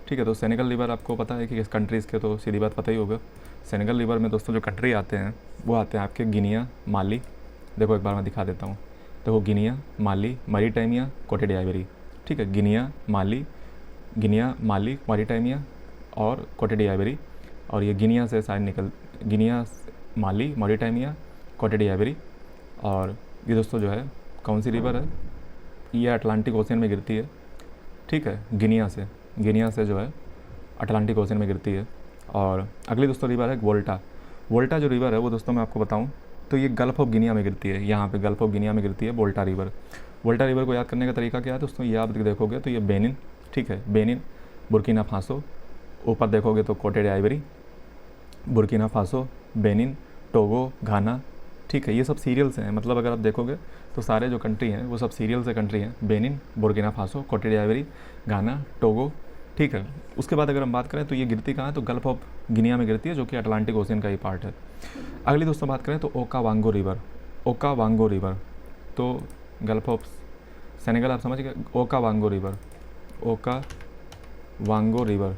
ठीक है। तो सेनेगल रिवर आपको पता है कि किस कंट्रीज़ के, तो सीधी बात पता ही होगा। सेनेगल रिवर में दोस्तों जो कंट्री आते हैं वो आते हैं आपके गिनिया, माली, देखो एक बार मैं दिखा देता हूँ, देखो गिनिया, माली, मरीटाइमिया, कोटे डी आइवरी, ठीक है, गिनिया, माली, गिनिया, माली, मरीटाइमिया और कोटे डी आइवरी, और ये गिनिया से शायद निकल, गिनिया, माली, मरीटाइमिया, कोटे डी आइवरी, और ये दोस्तों जो है कौन सी रिवर है, ये अटलांटिक ओशन में गिरती है, ठीक है, गिनिया से जो है अटलांटिक ओशन में गिरती है। और अगली दोस्तों रिवर है वोल्टा। वोल्टा जो रिवर है वो दोस्तों मैं आपको बताऊं तो ये गल्फ़ ऑफ गिनिया में गिरती है, यहाँ पे गल्फ़ ऑफ गिनिया में गिरती है वोल्टा रिवर। वोल्टा रिवर को याद करने का तरीका क्या है दोस्तों, ये आप देखोगे तो ये बेनिन, ठीक है, बेनिन, बुर्किना फासो, ऊपर देखोगे तो Cote d'Ivoire, Burkina Faso, Benin, Togo, Ghana, ठीक है, ये सब सीरियल से हैं, मतलब अगर आप देखोगे तो सारे जो कंट्री हैं वो सब सीरियल से कंट्री हैं, Benin, Burkina Faso, Cote D Ivory, घाना, टोगो, ठीक है। उसके बाद अगर हम बात करें तो ये गिरती कहाँ है, तो गल्फ़ ऑफ गिनिया में गिरती है, जो कि अटलांटिक ओशन का ही पार्ट है। अगली दोस्तों बात करें तो ओकावांगो रिवर, ओकावांगो रिवर, तो गल्फ़ ऑफ सेनेगल आप समझ गए, ओकावांगो रिवर, ओकावांगो रिवर,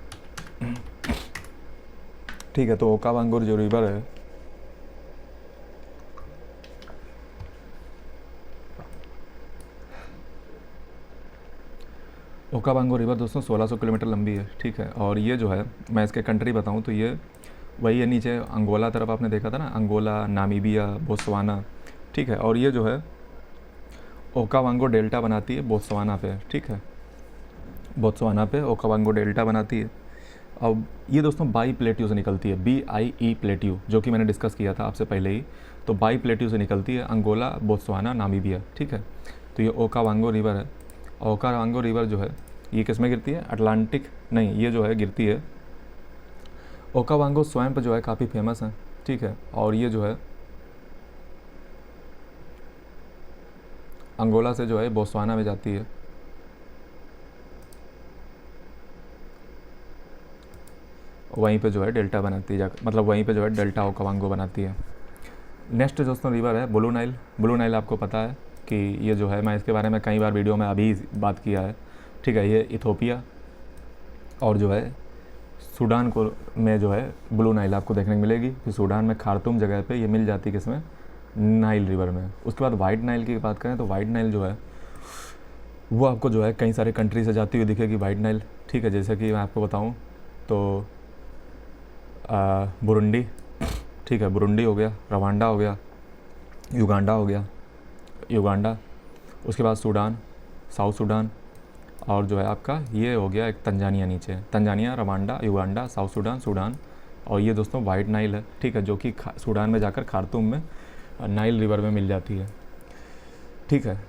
ठीक है। तो ओकावांगो जो रिवर है, ओकावांगो रिवर दोस्तों 1600 किलोमीटर लंबी है, ठीक है। और ये जो है मैं इसके कंट्री बताऊं तो ये वही है, नीचे अंगोला तरफ आपने देखा था ना, अंगोला, नामीबिया, बोत्सवाना, ठीक है। और ये जो है ओकावांगो डेल्टा बनाती है बोत्सवाना पे, ठीक है, बोत्सवाना पे ओकावांगो डेल्टा बनाती है। अब ये दोस्तों बाई प्लेट्यू से निकलती है, BIE प्लेट्यू, जो कि मैंने डिस्कस किया था आपसे पहले ही। तो बाई प्लेट्यू से निकलती है अंगोला, बोत्सवाना, नामीबिया, ठीक है। तो ये ओकावांगो रिवर है। ओकावांगो रिवर जो है ये किस में गिरती है, अटलांटिक नहीं, ये जो है गिरती है, ओकावांगो स्वैम्प जो है काफ़ी फेमस है, ठीक है। और ये जो है अंगोला से जो है बोत्सवाना में जाती है, वहीं पे जो है डेल्टा बनाती है, मतलब वहीं पे जो है डेल्टा ओकावांगो बनाती है। नेक्स्ट दोस्तों रिवर है ब्लू नाइल। ब्लू नाइल आपको पता है कि ये जो है, मैं इसके बारे में कई बार वीडियो में अभी बात किया है, ठीक है, ये इथोपिया और जो है सूडान को में जो है ब्लू नाइल आपको देखने को मिलेगी। फिर सूडान में खार्तूम जगह पे ये मिल जाती है, किसमें, नाइल रिवर में। उसके बाद वाइट नाइल की बात करें तो वाइट नाइल जो है वो आपको जो है कई सारे कंट्री से जाती हुई दिखेगी वाइट नाइल, ठीक है। जैसे कि मैं आपको बताऊं तो बुरुंडी, ठीक है, बुरुंडी हो गया, रवांडा हो गया, युगांडा हो गया, युगांडा, उसके बाद सूडान, साउथ सूडान, और जो है आपका ये हो गया एक तंजानिया नीचे, Tanzania, Rwanda, Uganda, south Sudan, Sudan, और ये दोस्तों वाइट नाइल है, ठीक है, जो कि सूडान में जाकर खार्तूम में नाइल रिवर में मिल जाती है, ठीक है।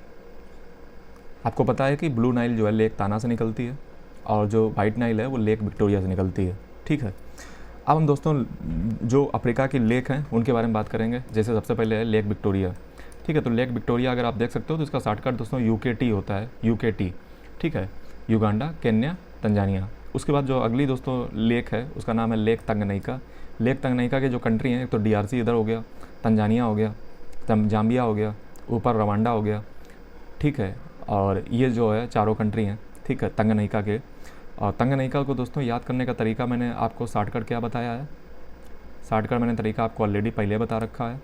आपको पता है कि ब्लू नाइल जो है लेक ताना से निकलती है और जो वाइट नाइल है वो लेक विक्टोरिया से निकलती है, ठीक है। अब हम दोस्तों जो अफ्रीका की लेक हैं उनके बारे में बात करेंगे। जैसे सबसे पहले है लेक विक्टोरिया, ठीक है। तो लेक विक्टोरिया अगर आप देख सकते हो तो इसका शॉर्टकट दोस्तों UKT होता है, UKT, ठीक है, युगांडा, केन्या, तंजानिया। उसके बाद जो अगली दोस्तों लेक है उसका नाम है लेक तंगनीका। लेक तंगनीका के जो कंट्री हैं, एक तो DRC इधर हो गया, तंजानिया हो गया, जाम्बिया हो गया, ऊपर रवांडा हो गया, ठीक है, और ये जो है चारों कंट्री हैं, ठीक है, तंगनीका के। और तंगनीका को दोस्तों याद करने का तरीका मैंने आपको शॉर्टकट क्या बताया है, शॉर्टकट मैंने तरीका आपको ऑलरेडी पहले बता रखा है,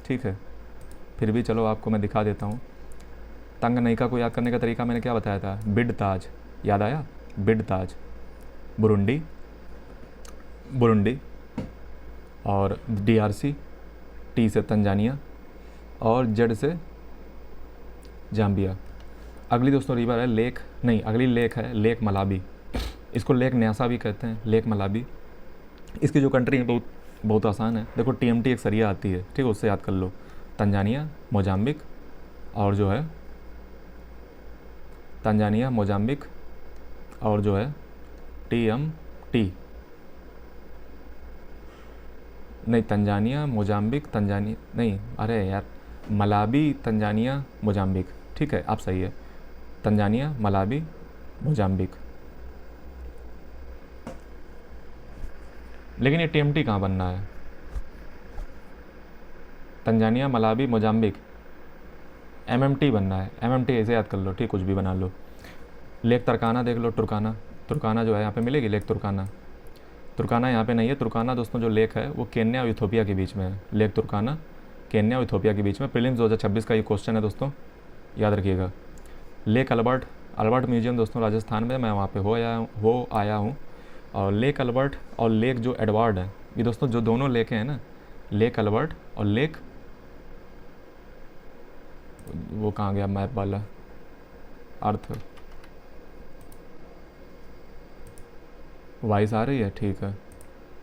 ठीक है, फिर भी चलो आपको मैं दिखा देता हूँ। तंगनीका को याद करने का तरीका मैंने क्या बताया था, बिड ताज, याद आया, बिड ताज, बुरुंडी, बुरुंडी, और DRC, T से तंजानिया, और Z से जाम्बिया। अगली दोस्तों रिवर है लेक, नहीं, अगली लेक है लेक मलाबी। इसको लेक न्यासा भी कहते हैं, लेक मलाबी। इसकी जो कंट्री है बहुत बहुत आसान है, देखो TMT एक सरिया आती है, ठीक है, उससे याद कर लो, तंजानिया, मोजाम्बिक, और जो है तंजानिया, मोजाम्बिक, और जो है TMT, नहीं, तंजानिया, मोजाम्बिक, तंजानिया नहीं, अरे यार, मलाबी, तंजानिया, मोजाम्बिक, ठीक है, आप सही है, तंजानिया, मलाबी, मोजाम्बिक। लेकिन ये TMT कहाँ बनना है, तंजानिया, मलाबी, मोजाम्बिक, MMT बनना है, MMT ऐसे याद कर लो, ठीक, कुछ भी बना लो। लेक तुर्काना देख लो, तुर्काना, तुर्काना जो है यहाँ पे मिलेगी, लेक तुर्काना। तुर्काना यहाँ पे नहीं है, तुर्काना दोस्तों जो लेक है वो केन्या और इथोपिया के बीच में है। लेक तुर्काना केन्या और इथोपिया के बीच में। प्रीलिम्स 2026 का ये क्वेश्चन है दोस्तों, याद रखिएगा। लेक अल्बर्ट, अल्बर्ट म्यूजियम दोस्तों राजस्थान में, मैं वहाँ पे हो आया हूँ। और लेक अल्बर्ट और लेक जो एडवर्ड है, ये दोस्तों जो दोनों लेकें हैं ना, लेक अल्बर्ट और लेक, वो कहाँ गया मैप वाला, अर्थ, वॉइस आ रही है, ठीक है।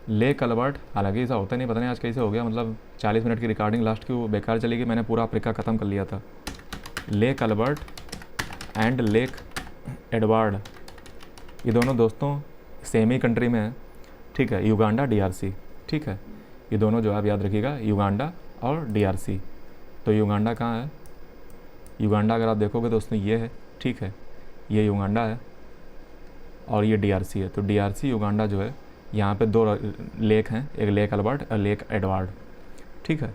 लेक अल्बर्ट, हालांकि ऐसा होता नहीं, पता नहीं आज कैसे हो गया, मतलब 40 मिनट की रिकॉर्डिंग लास्ट की वो बेकार चली गई, मैंने पूरा अफ्रीका ख़त्म कर लिया था। Lake Albert and lake Edward, ये दोनों दोस्तों सेम ही कंट्री में है, ठीक है, युगांडा, DRC, ठीक है, ये दोनों जो आप याद रखिएगा, युगांडा और DRC। तो युगांडा कहाँ है, युगांडा अगर आप देखोगे दोस्तों ये है, ठीक है, ये युगांडा है और ये DRC है। तो DRC युगांडा जो है, यहाँ पे दो लेक हैं, एक लेक अल्बर्ट और लेक एडवर्ड, ठीक है।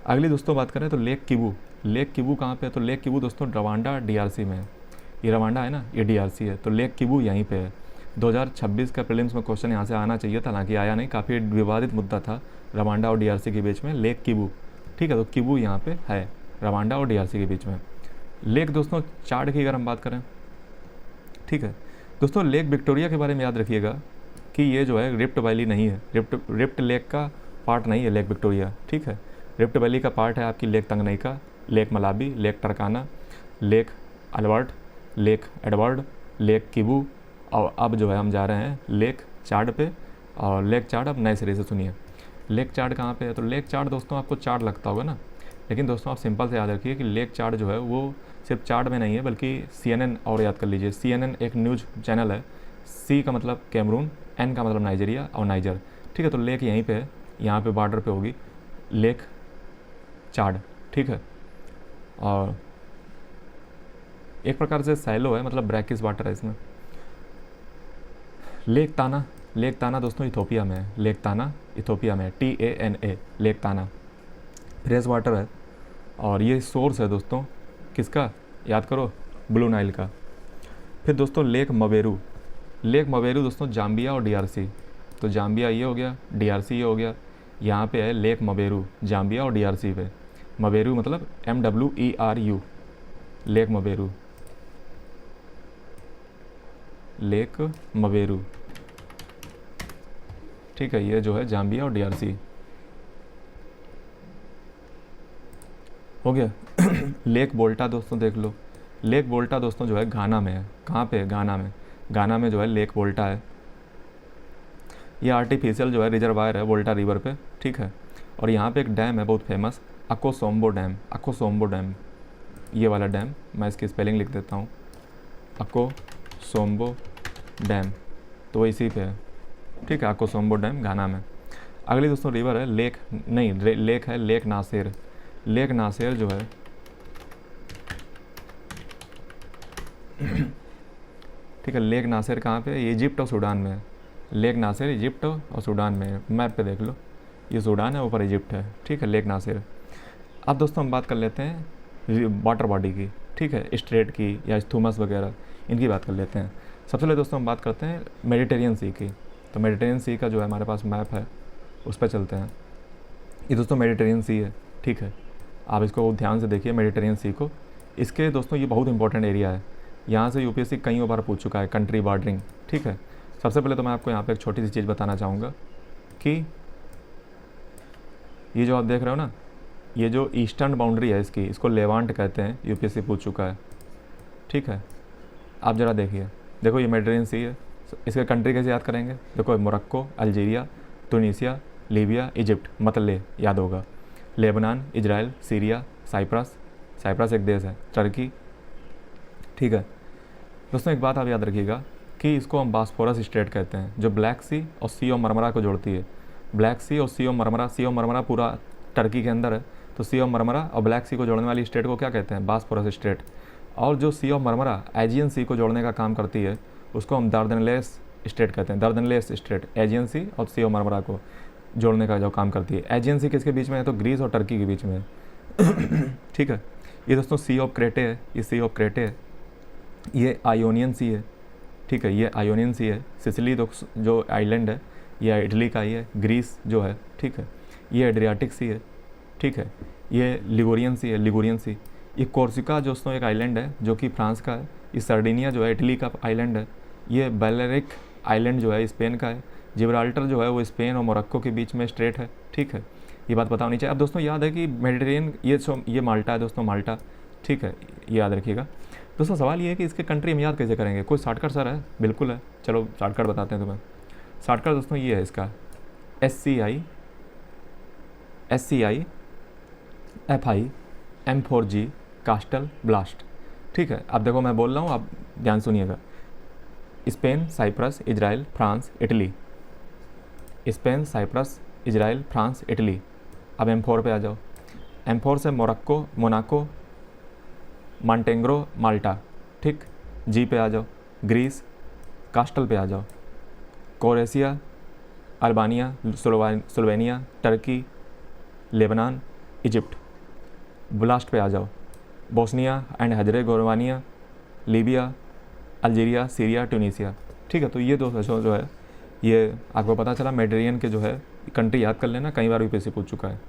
अगली दोस्तों बात करें तो लेक किबू। लेक किबू कहाँ पे है, तो लेक किबू दोस्तों रवांडा, DRC में है। ये रवांडा है ना, ये DRC है, तो लेक किबू यहीं पे है। 2026 का प्रीलिम्स में क्वेश्चन यहाँ से आना चाहिए था, हालांकि आया नहीं, काफ़ी विवादित मुद्दा था रवांडा और DRC के बीच में, लेक किबू, ठीक है। तो किबू यहाँ पे है, रवांडा और DRC के बीच में। लेक दोस्तों चाड की अगर हम बात करें, ठीक है दोस्तों, लेक विक्टोरिया के बारे में याद रखिएगा कि ये जो है रिफ्ट वैली नहीं है, रिफ्ट लेक का पार्ट नहीं है लेक विक्टोरिया, ठीक है। रिफ्ट वैली का पार्ट है आपकी Lake Tanganyika, Lake Malawi, Lake Turkana, Lake Albert, Lake Edward, Lake Kivu, और अब जो है हम जा रहे हैं लेक चाड पे। और लेक चाड अब नए सिरे से सुनिए, लेक चाड कहाँ पे है, तो लेक चाड दोस्तों आपको चाड लगता होगा ना, लेकिन दोस्तों आप सिंपल से याद रखिए कि लेक चाड जो है वो सिर्फ चाड में नहीं है, बल्कि CNN, और याद कर लीजिए CNN एक न्यूज़ चैनल है, C का मतलब कैमरून, N का मतलब नाइजीरिया और नाइजर, ठीक है। तो लेक यहीं पे है, यहाँ पे बॉर्डर पे होगी लेक चाड, ठीक है। और एक प्रकार से सैलो है, मतलब ब्रैकिस वाटर है इसमें। लेक ताना, लेक ताना दोस्तों इथोपिया में है, लेक ताना इथोपिया में है, TANA, लेक ताना, फ्रेश वाटर है। और ये सोर्स है दोस्तों किसका, याद करो, ब्लू नाइल का। फिर दोस्तों लेक मवेरू, लेक मवेरू दोस्तों जाम्बिया और डीआरसी। तो जाम्बिया ये हो गया, डीआरसी ये हो गया, यहाँ पे है लेक मवेरू जाम्बिया और डीआरसी पे। मवेरू मतलब MWERU, लेक मवेरू, लेक मवेरू, ठीक है। ये जो है जाम्बिया और डीआरसी हो गया। लेक बोल्टा दोस्तों देख लो, लेक बोल्टा दोस्तों जो है घाना में है। कहाँ पे है? घाना में। घाना में जो है लेक बोल्टा है। ये आर्टिफिशियल जो है रिजर्वायर है वोल्टा रिवर पे, ठीक है। और यहाँ पे एक डैम है बहुत फेमस, अकोसोम्बो डैम, अकोसोम्बो डैम, ये वाला डैम। मैं इसकी स्पेलिंग लिख देता हूँ, अकोसोम्बो डैम, तो वो इसी पे है, ठीक है। अकोसोम्बो डैम घाना में। अगली दोस्तों रिवर है लेक, नहीं लेक है लेक नासिर। लेक नासिर जो है ठीक है, लेक नासिर कहाँ पे है? इजिप्ट और सूडान में है। लेक नासिर इजिप्ट और सूडान में है, मैप पे देख लो, ये सूडान है, ऊपर इजिप्ट है, ठीक है, लेक नासिर। अब दोस्तों हम बात कर लेते हैं वाटर बॉडी की, ठीक है, स्ट्रेट की या स्थूमस वगैरह, इनकी बात कर लेते हैं। सबसे पहले दोस्तों हम बात करते हैं मेडिटेरियन सी की। तो मेडिटेरियन सी का जो है हमारे पास मैप है, उस पर चलते हैं। ये दोस्तों मेडिटेरियन सी है, ठीक है, आप इसको ध्यान से देखिए मेडिटेरियन सी को। इसके दोस्तों ये बहुत इंपॉर्टेंट एरिया है, यहाँ से यूपीएससी कई बार पूछ चुका है, कंट्री बॉर्डरिंग, ठीक है। सबसे पहले तो मैं आपको यहाँ पे एक छोटी सी चीज़ बताना चाहूँगा कि ये जो आप देख रहे हो ना, ये जो ईस्टर्न बाउंड्री है इसकी, इसको लेवांट कहते हैं, यूपीएससी पूछ चुका है, ठीक है। आप ज़रा देखिए, देखो ये मेडिटेरियन सी है, इसके कंट्री कैसे याद करेंगे? देखो Morocco, Algeria, Tunisia, Libya, Egypt, मतलब याद होगा, Lebanon, Israel, Syria, Cyprus, Cyprus एक देश है, टर्की, ठीक है। दोस्तों एक बात आप याद रखिएगा कि इसको हम बास्फोरस स्ट्रेट कहते हैं, जो ब्लैक सी और सी ऑफ मरमरा को जोड़ती है। ब्लैक सी और Sea of Marmara, Sea of Marmara पूरा टर्की के अंदर है, तो सी ऑफ मरमरा और ब्लैक सी को जोड़ने वाली स्ट्रेट को क्या कहते हैं? Bosphorus strait. और जो Sea of Marmara Aegean Sea को जोड़ने का काम करती है, उसको हम दार्दनलेस स्ट्रेट कहते हैं, दार्दनलेस स्ट्रेट, एजियन सी और सी ऑफ मरमरा को जोड़ने का जो काम करती है। एजियन सी किसके बीच में है? तो ग्रीस और टर्की के बीच में है, ठीक है। ये दोस्तों सी ऑफ क्रेटे है, ये सी ऑफ क्रेटे है, ये आयोनियन सी है, ठीक है, ये आयोनियन सी है। सिसिली जो आइलैंड है ये इटली का ही है, ग्रीस जो है, ठीक है, ये एड्रियाटिक सी है, ठीक है, ये लिगोरियन सी है, लिगोरियन सी। ये कोर्सिका दोस्तों एक आइलैंड है जो कि फ्रांस का है। ये सर्डिनिया जो है इटली का आइलैंड है। ये बैलेरिक आइलैंड जो है स्पेन का है। जिब्राल्टर जो है वो स्पेन और मोरक्को के बीच में स्ट्रेट है, ठीक है, ये बात पता होनी चाहिए। अब दोस्तों याद है कि मेडिटेरियन ये माल्टा है दोस्तों, माल्टा, ठीक है, ये याद रखिएगा। दोस्तों सवाल ये है कि इसके कंट्री हम याद कैसे करेंगे? कोई शॉर्टकट सर है? बिल्कुल है, चलो शॉर्टकट बताते हैं तुम्हें। शॉर्टकट दोस्तों ये है इसका, SCI FI M4G कास्टल ब्लास्ट, ठीक है। अब देखो मैं बोल रहा हूँ, आप ध्यान सुनिएगा। Spain, Cyprus, Israel, France, Italy, Spain, Cyprus, Israel, France, Italy. अब M4 पे आ जाओ। M4 से मोनाको, मॉन्टेग्रो, माल्टा, ठीक। G पे आ जाओ, ग्रीस, कास्टल पे आ जाओ, Croatia, Albania, Slovenia, Turkey, Lebanon, Egypt. Blast पे आ जाओ, Bosnia and Herzegovina, Libya, Algeria, Syria, Tunisia, ठीक है। तो ये दो जो है, ये आपको पता चला मेडिटेरियन के जो है कंट्री याद कर लेना, कई बार यूपीएससी पूछ चुका है।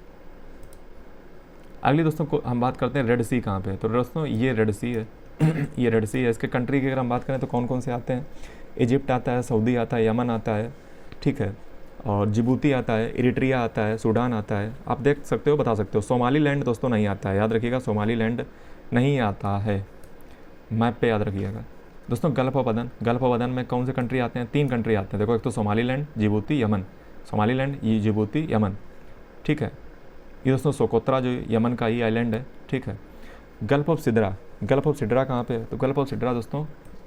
अगली दोस्तों को हम बात करते हैं रेड सी कहाँ पे है। तो दोस्तों ये रेड सी है, ये रेड सी है। इसके कंट्री की अगर हम बात करें तो कौन कौन से आते हैं? इजिप्ट आता है, सऊदी आता है, यमन आता है, ठीक है, और जिबूती आता है, इरिट्रिया आता है, सूडान आता है। आप देख सकते हो, बता सकते हो। सोमाली लैंड दोस्तों नहीं आता है, याद रखिएगा, सोमाली लैंड नहीं आता है, मैप पे याद रखिएगा। दोस्तों गल्फ ऑफ अदन, गल्फ ऑफ अदन में कौन से कंट्री आते हैं? 3 कंट्री आते हैं, देखो, एक तो Somali land, Djibouti, Yemen. Somali land, ये जिबूती, यमन, ठीक है। ये दोस्तों सोकोत्रा जो यमन का ही आइलैंड है, ठीक है। Gulf of Sidra, gulf of Sidra कहाँ पे है? तो गल्फ ऑफ सिड्रा दोस्तों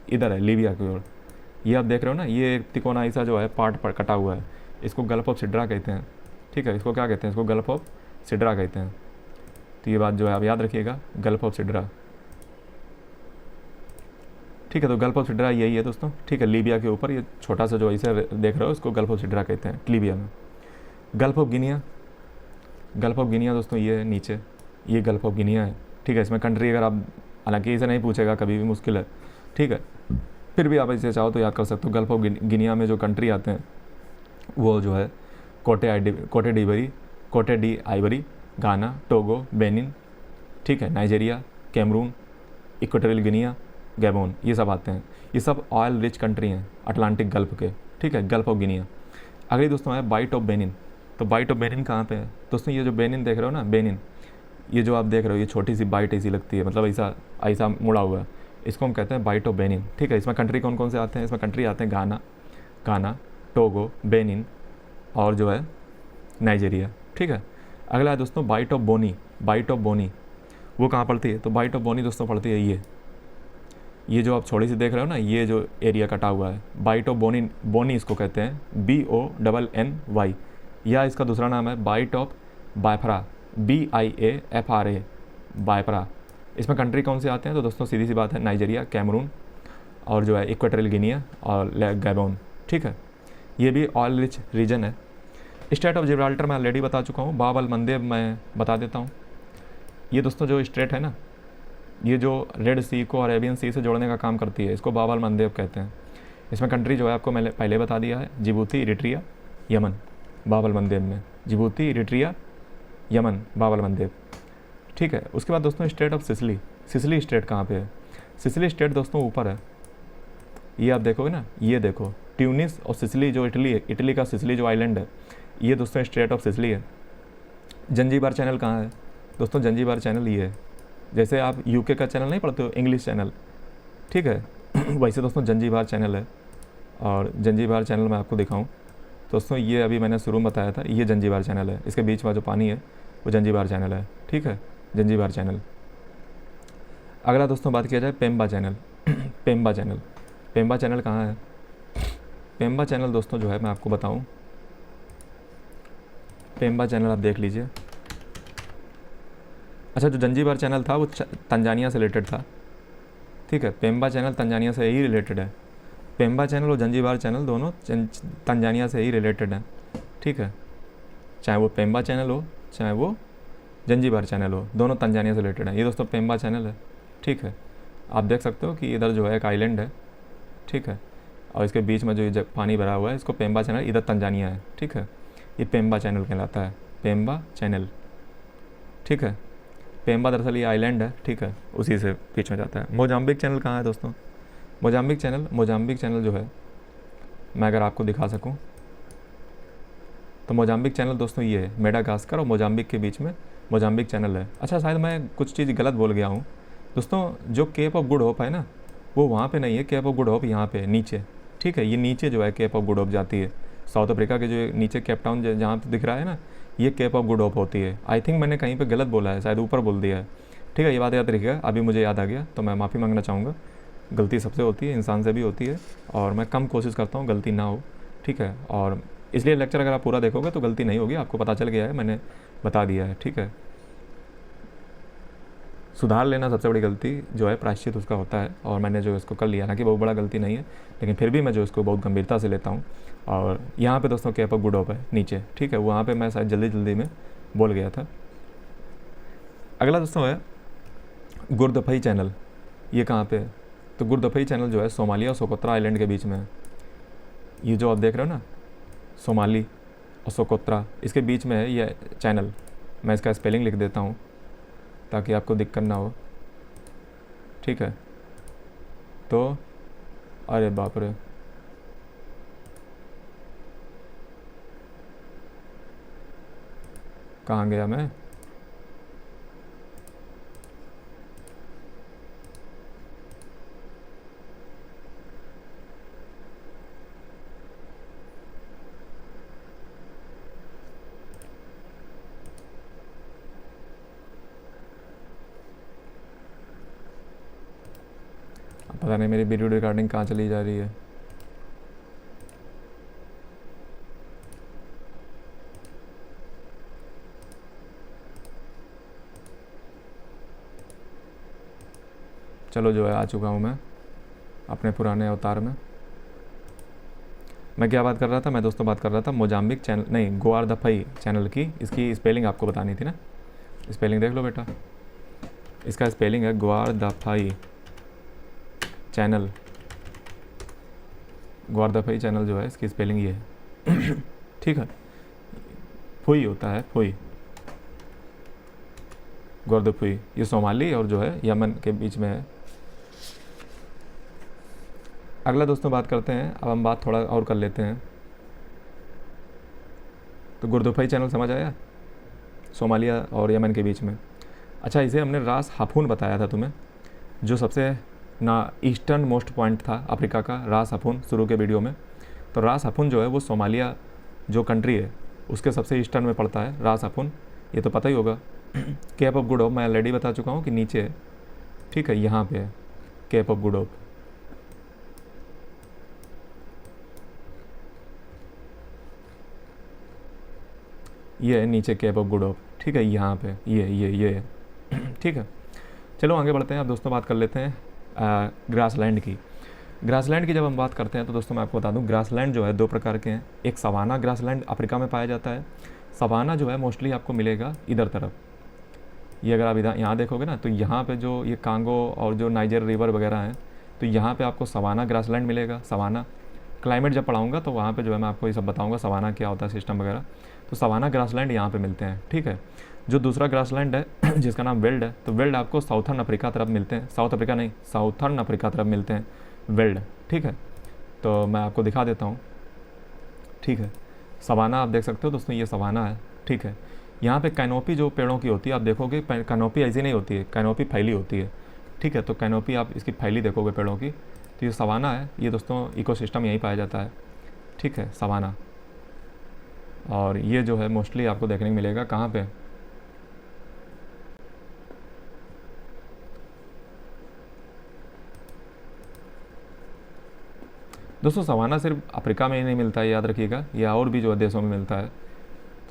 इधर है, लीबिया की ओर। ये आप देख रहे हो ना, ये एक तिकोनाई सा जो है पार्ट पर कटा हुआ है, इसको गल्फ ऑफ सिड्रा कहते हैं, ठीक है। इसको क्या कहते हैं? इसको गल्फ ऑफ सिड्रा कहते हैं। तो ये बात जो है आप याद रखिएगा, गल्फ ऑफ सिड्रा, ठीक है। तो गल्फ ऑफ सिड्रा यही है दोस्तों, ठीक है, लीबिया के ऊपर ये छोटा सा जो इसे देख रहे हो, इसको गल्फ ऑफ सिड्रा कहते हैं, लीबिया में। Gulf of Guinea, gulf of Guinea दोस्तों ये है नीचे, ये गल्फ ऑफ गिनिया है, ठीक है। इसमें कंट्री अगर आप, हालांकि इसे नहीं पूछेगा कभी भी, मुश्किल है, ठीक है। फिर भी आप इसे चाहो तो याद कर सकते हो। गल्फ ऑफ गिनिया में जो कंट्री आते हैं वो जो है Cote d'Ivoire, Ghana, Togo, Benin, ठीक है, Nigeria, Cameroon, Equatorial Guinea, Gabon, ये सब आते हैं। ये सब ऑयल रिच कंट्री हैं अटलांटिक गल्फ के, ठीक है, गल्फ ऑफ गिनिया। अगली दोस्तों है बाइट ऑफ बेनिन। तो बाइट ऑफ बेनिन कहाँ पे है दोस्तों? ये जो बेनिन देख रहे हो ना, बेनिन, ये जो आप देख रहे हो, ये छोटी सी बाइट ऐसी लगती है, मतलब ऐसा ऐसा मुड़ा हुआ है, इसको हम कहते हैं बाइट ऑफ बेनिन, ठीक है। इसमें कंट्री कौन कौन से आते हैं? इसमें कंट्री आते हैं गाना, टोगो, बेनिन और जो है नाइजीरिया, ठीक है। अगला है दोस्तों बाइट ऑफ बोनी। वो कहाँ पड़ती है? तो बाइट ऑफ बोनी दोस्तों पड़ती है ये जो आप छोटी सी देख रहे हो ना, ये जो एरिया कटा हुआ है, बाइट ऑफ बोनी इसको कहते हैं, BONNY, या इसका दूसरा नाम है बाइट ऑफ बायफरा, BIAFRA, बायफरा। इसमें कंट्री कौन से आते हैं? तो दोस्तों सीधी सी बात है, नाइजीरिया, कैमरून और जो है इक्वेटोरियल गिनिया और गैबोन, ठीक है। ये भी ऑयल रिच रीजन है। स्ट्रेट ऑफ जिब्राल्टर मैं ऑलरेडी बता चुका हूँ। बाब अल मंदेब मैं बता देता हूँ। ये दोस्तों जो स्ट्रेट है ना, ये जो रेड सी को अरेबियन सी से जोड़ने का काम करती है, इसको बाब अल मंदेब कहते हैं। इसमें कंट्री जो है आपको मैंने पहले बता दिया है, जिबूती, इरिट्रिया, यमन, बाब अल मंदेब में जिबूती, इरिट्रिया, यमन, बाब अल मंदेब, ठीक है। उसके बाद दोस्तों स्टेट ऑफ सिसली स्टेट कहाँ पे है? सिसली स्टेट दोस्तों ऊपर है, ये आप देखोगे ना, ये देखो, ट्यूनिस और सिसली जो इटली का सिसली जो आइलैंड है, ये दोस्तों स्टेट ऑफ सिसली है। जंजीबार चैनल कहाँ है दोस्तों? जंजीबार चैनल ये है, जैसे आप यूके का चैनल नहीं पढ़ते हो, इंग्लिश चैनल, ठीक है, वैसे दोस्तों जंजीबार चैनल है। और जंजीबार चैनल मैं आपको दिखाऊं दोस्तों, ये अभी मैंने शुरू में बताया था, ये जंजीबार चैनल है, इसके बीच में जो पानी है वो जंजीबार चैनल है, ठीक है, जंजीबार चैनल। अगला दोस्तों बात किया जाए पेम्बा चैनल। पेम्बा चैनल कहाँ है? पेम्बा चैनल दोस्तों जो है मैं आपको बताऊं, पेम्बा चैनल आप देख लीजिए। अच्छा, जो जंजीबार चैनल था वो तंजानिया से रिलेटेड था, ठीक है, पेम्बा चैनल तंजानिया से ही रिलेटेड है। पेम्बा चैनल और जंजीबार चैनल दोनों तंजानिया से ही रिलेटेड हैं, ठीक है, चाहे वो पेम्बा चैनल हो चाहे वो जंजीबार चैनल हो, दोनों तंजानिया से रिलेटेड हैं। ये दोस्तों पेम्बा चैनल है, ठीक है, आप देख सकते हो कि इधर जो है एक आइलैंड है, ठीक है, और इसके बीच में जो ये पानी भरा हुआ है, इसको पेम्बा चैनल, इधर तंजानिया है, ठीक है, ये पेम्बा चैनल कहलाता है, पेम्बा चैनल, ठीक है। पेम्बा दरअसल ये आइलैंड है, ठीक है, उसी से बीच में जाता है। मोजाम्बिक चैनल कहाँ है दोस्तों? मोजाम्बिक चैनल जो है मैं अगर आपको दिखा सकूं तो मोजाम्बिक चैनल दोस्तों ये है, मेडागास्कर और मोजाम्बिक के बीच में मोजाम्बिक चैनल है। अच्छा, शायद मैं कुछ चीज़ गलत बोल गया हूँ दोस्तों, जो केप ऑफ गुड होप है ना, वो वहाँ पे नहीं है, केप ऑफ गुड होप यहाँ पे नीचे, ठीक है, ये नीचे जो है केप ऑफ गुड होप जाती है, साउथ अफ्रीका के जो नीचे केप टाउन जहाँ पे दिख रहा है ना, ये केप ऑफ गुड होप होती है। आई थिंक मैंने कहीं पे गलत बोला है, शायद ऊपर बोल दिया है, ठीक है, ये बात याद रखिएगा। अभी मुझे याद आ गया तो मैं माफ़ी मांगना चाहूँगा, गलती सबसे होती है, इंसान से भी होती है, और मैं कम कोशिश करता हूँ गलती ना हो, ठीक है, और इसलिए लेक्चर अगर आप पूरा देखोगे तो गलती नहीं होगी, आपको पता चल गया है, मैंने बता दिया है, ठीक है। सुधार लेना सबसे बड़ी गलती जो है, प्रायश्चित उसका होता है, और मैंने जो इसको कर लिया, ना कि बहुत बड़ा गलती नहीं है, लेकिन फिर भी मैं जो इसको बहुत गंभीरता से लेता हूँ। और यहाँ पे दोस्तों केप ऑफ गुड होप है नीचे, ठीक है, वहाँ पे मैं शायद जल्दी में बोल गया था। अगला दोस्तों है गुरदफई चैनल, ये कहाँ पे है? तो गुरदफई चैनल जो है सोमालिया और सोकोत्रा आइलैंड के बीच में है। ये जो आप देख रहे हो ना, सोमाली और सोकोत्रा, इसके बीच में है ये चैनल। मैं इसका स्पेलिंग लिख देता हूँ ताकि आपको दिक्कत ना हो, ठीक है। तो अरे बाप रे, कहाँ गया मैं? पता नहीं मेरी वीडियो रिकॉर्डिंग कहाँ चली जा रही है। चलो जो है आ चुका हूँ मैं अपने पुराने अवतार में। मैं क्या बात कर रहा था? मैं दोस्तों बात कर रहा था मोजाम्बिक चैनल, नहीं, गोआरदफई चैनल की। इसकी स्पेलिंग आपको बतानी थी ना, स्पेलिंग देख लो बेटा, इसका स्पेलिंग है गोआरदफई चैनल, ग्वारदफई चैनल जो है इसकी स्पेलिंग ये है ठीक है, फुई होता है, फुई, ग्वारदफुई। ये सोमाली और जो है यमन के बीच में है। अगला दोस्तों बात करते हैं, अब हम बात थोड़ा और कर लेते हैं। तो गुरदुफई चैनल समझ आया, सोमालिया और यमन के बीच में। अच्छा, इसे हमने रास हाफून बताया था तुम्हें, जो सबसे ना ईस्टर्न मोस्ट पॉइंट था अफ्रीका का, रास हाफून शुरू के वीडियो में। तो रास हाफून जो है वो सोमालिया जो कंट्री है उसके सबसे ईस्टर्न में पड़ता है रास हाफून, ये तो पता ही होगा। केप ऑफ गुड होप मैं ऑलरेडी बता चुका हूँ कि नीचे है, ठीक है, यहाँ पे है केप ऑफ गुड होप। ये है नीचे केप ऑफ गुड होप, ठीक है, यहाँ पे ये है ठीक है। चलो आगे बढ़ते हैं। अब दोस्तों बात कर लेते हैं ग्रासलैंड की। ग्रासलैंड की जब हम बात करते हैं तो दोस्तों मैं आपको बता दूं, ग्रासलैंड जो है दो प्रकार के हैं। एक सवाना ग्रासलैंड अफ्रीका में पाया जाता है। सवाना जो है मोस्टली आपको मिलेगा इधर तरफ, ये अगर आप इधर यहाँ देखोगे ना तो यहाँ पे जो ये कांगो और जो नाइजर रिवर वगैरह हैं, तो यहाँ पे आपको सवाना ग्रासलैंड मिलेगा। सवाना क्लाइमेट जब पढ़ाऊँगा तो वहाँ पे जो है मैं आपको ये सब बताऊँगा सवाना क्या होता है, सिस्टम वगैरह। तो सवाना ग्रासलैंड यहाँ पे मिलते हैं, ठीक है। जो दूसरा ग्रासलैंड है जिसका नाम वेल्ड है, तो वेल्ड आपको साउथर्न अफ्रीका तरफ मिलते हैं, साउथ अफ्रीका नहीं, साउथर्न अफ्रीका तरफ मिलते हैं वेल्ड, ठीक है। तो मैं आपको दिखा देता हूँ, ठीक है। सवाना आप देख सकते हो दोस्तों, ये सवाना है, ठीक है। यहाँ पे कैनोपी जो पेड़ों की होती है आप देखोगे, कैनोपी ऐसी नहीं होती है, कैनोपी फैली होती है, ठीक है। तो कैनोपी आप इसकी फैली देखोगे पेड़ों की, तो ये सवाना है। ये दोस्तों इकोसिस्टम यहीं पाया जाता है, ठीक है, सवाना। और ये जो है मोस्टली आपको देखने को मिलेगा कहाँ पे, दोस्तों सवाना सिर्फ अफ्रीका में ही नहीं मिलता है, याद रखिएगा, ये और भी जो है देशों में मिलता है,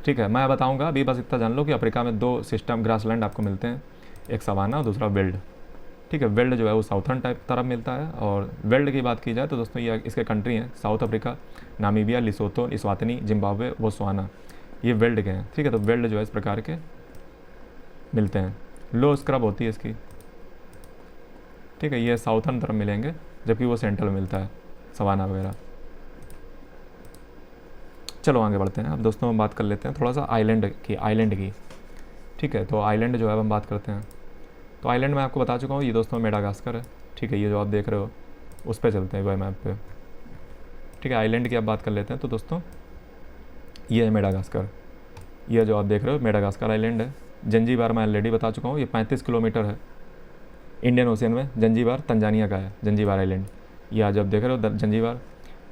ठीक है। मैं बताऊंगा अभी, बस इतना जान लो कि अफ्रीका में दो सिस्टम ग्रासलैंड आपको मिलते हैं, एक सवाना और दूसरा वेल्ड, ठीक है। वेल्ड जो है वो साउथर्न टाइप तरफ मिलता है। और वेल्ड की बात की जाए तो दोस्तों ये इसके कंट्री हैं South Africa, Namibia, Lesotho, Eswatini, Zimbabwe, Botswana, ये वेल्ड के हैं, ठीक है। तो वेल्ड जो है इस प्रकार के मिलते हैं। लो स्क्रब होती है इसकी, ठीक है, ये साउथर्न तरफ मिलेंगे, जबकि वो सेंट्रल मिलता है सवाना वगैरह। चलो आगे बढ़ते हैं। अब दोस्तों हम बात कर लेते हैं थोड़ा सा आइलैंड की, ठीक है। तो आइलैंड जो है हम बात करते हैं, तो आइलैंड मैं आपको बता चुका हूँ, ये दोस्तों मेडागास्कर है, ठीक है। ये जो आप देख रहे हो उस पर चलते हैं वाई मैप पे, ठीक है। आइलैंड की आप बात कर लेते हैं तो दोस्तों ये है मेडागास्कर, ये जो आप देख रहे हो मेडागास्कर आइलैंड है। जंजीबार मैं ऑलरेडी बता चुका हूँ, ये 35 किलोमीटर है इंडियन ओशियन में। जंजीबार तंजानिया का है, जंजीबार आइलैंड, ये आज आप देख रहे हो जंजीबार।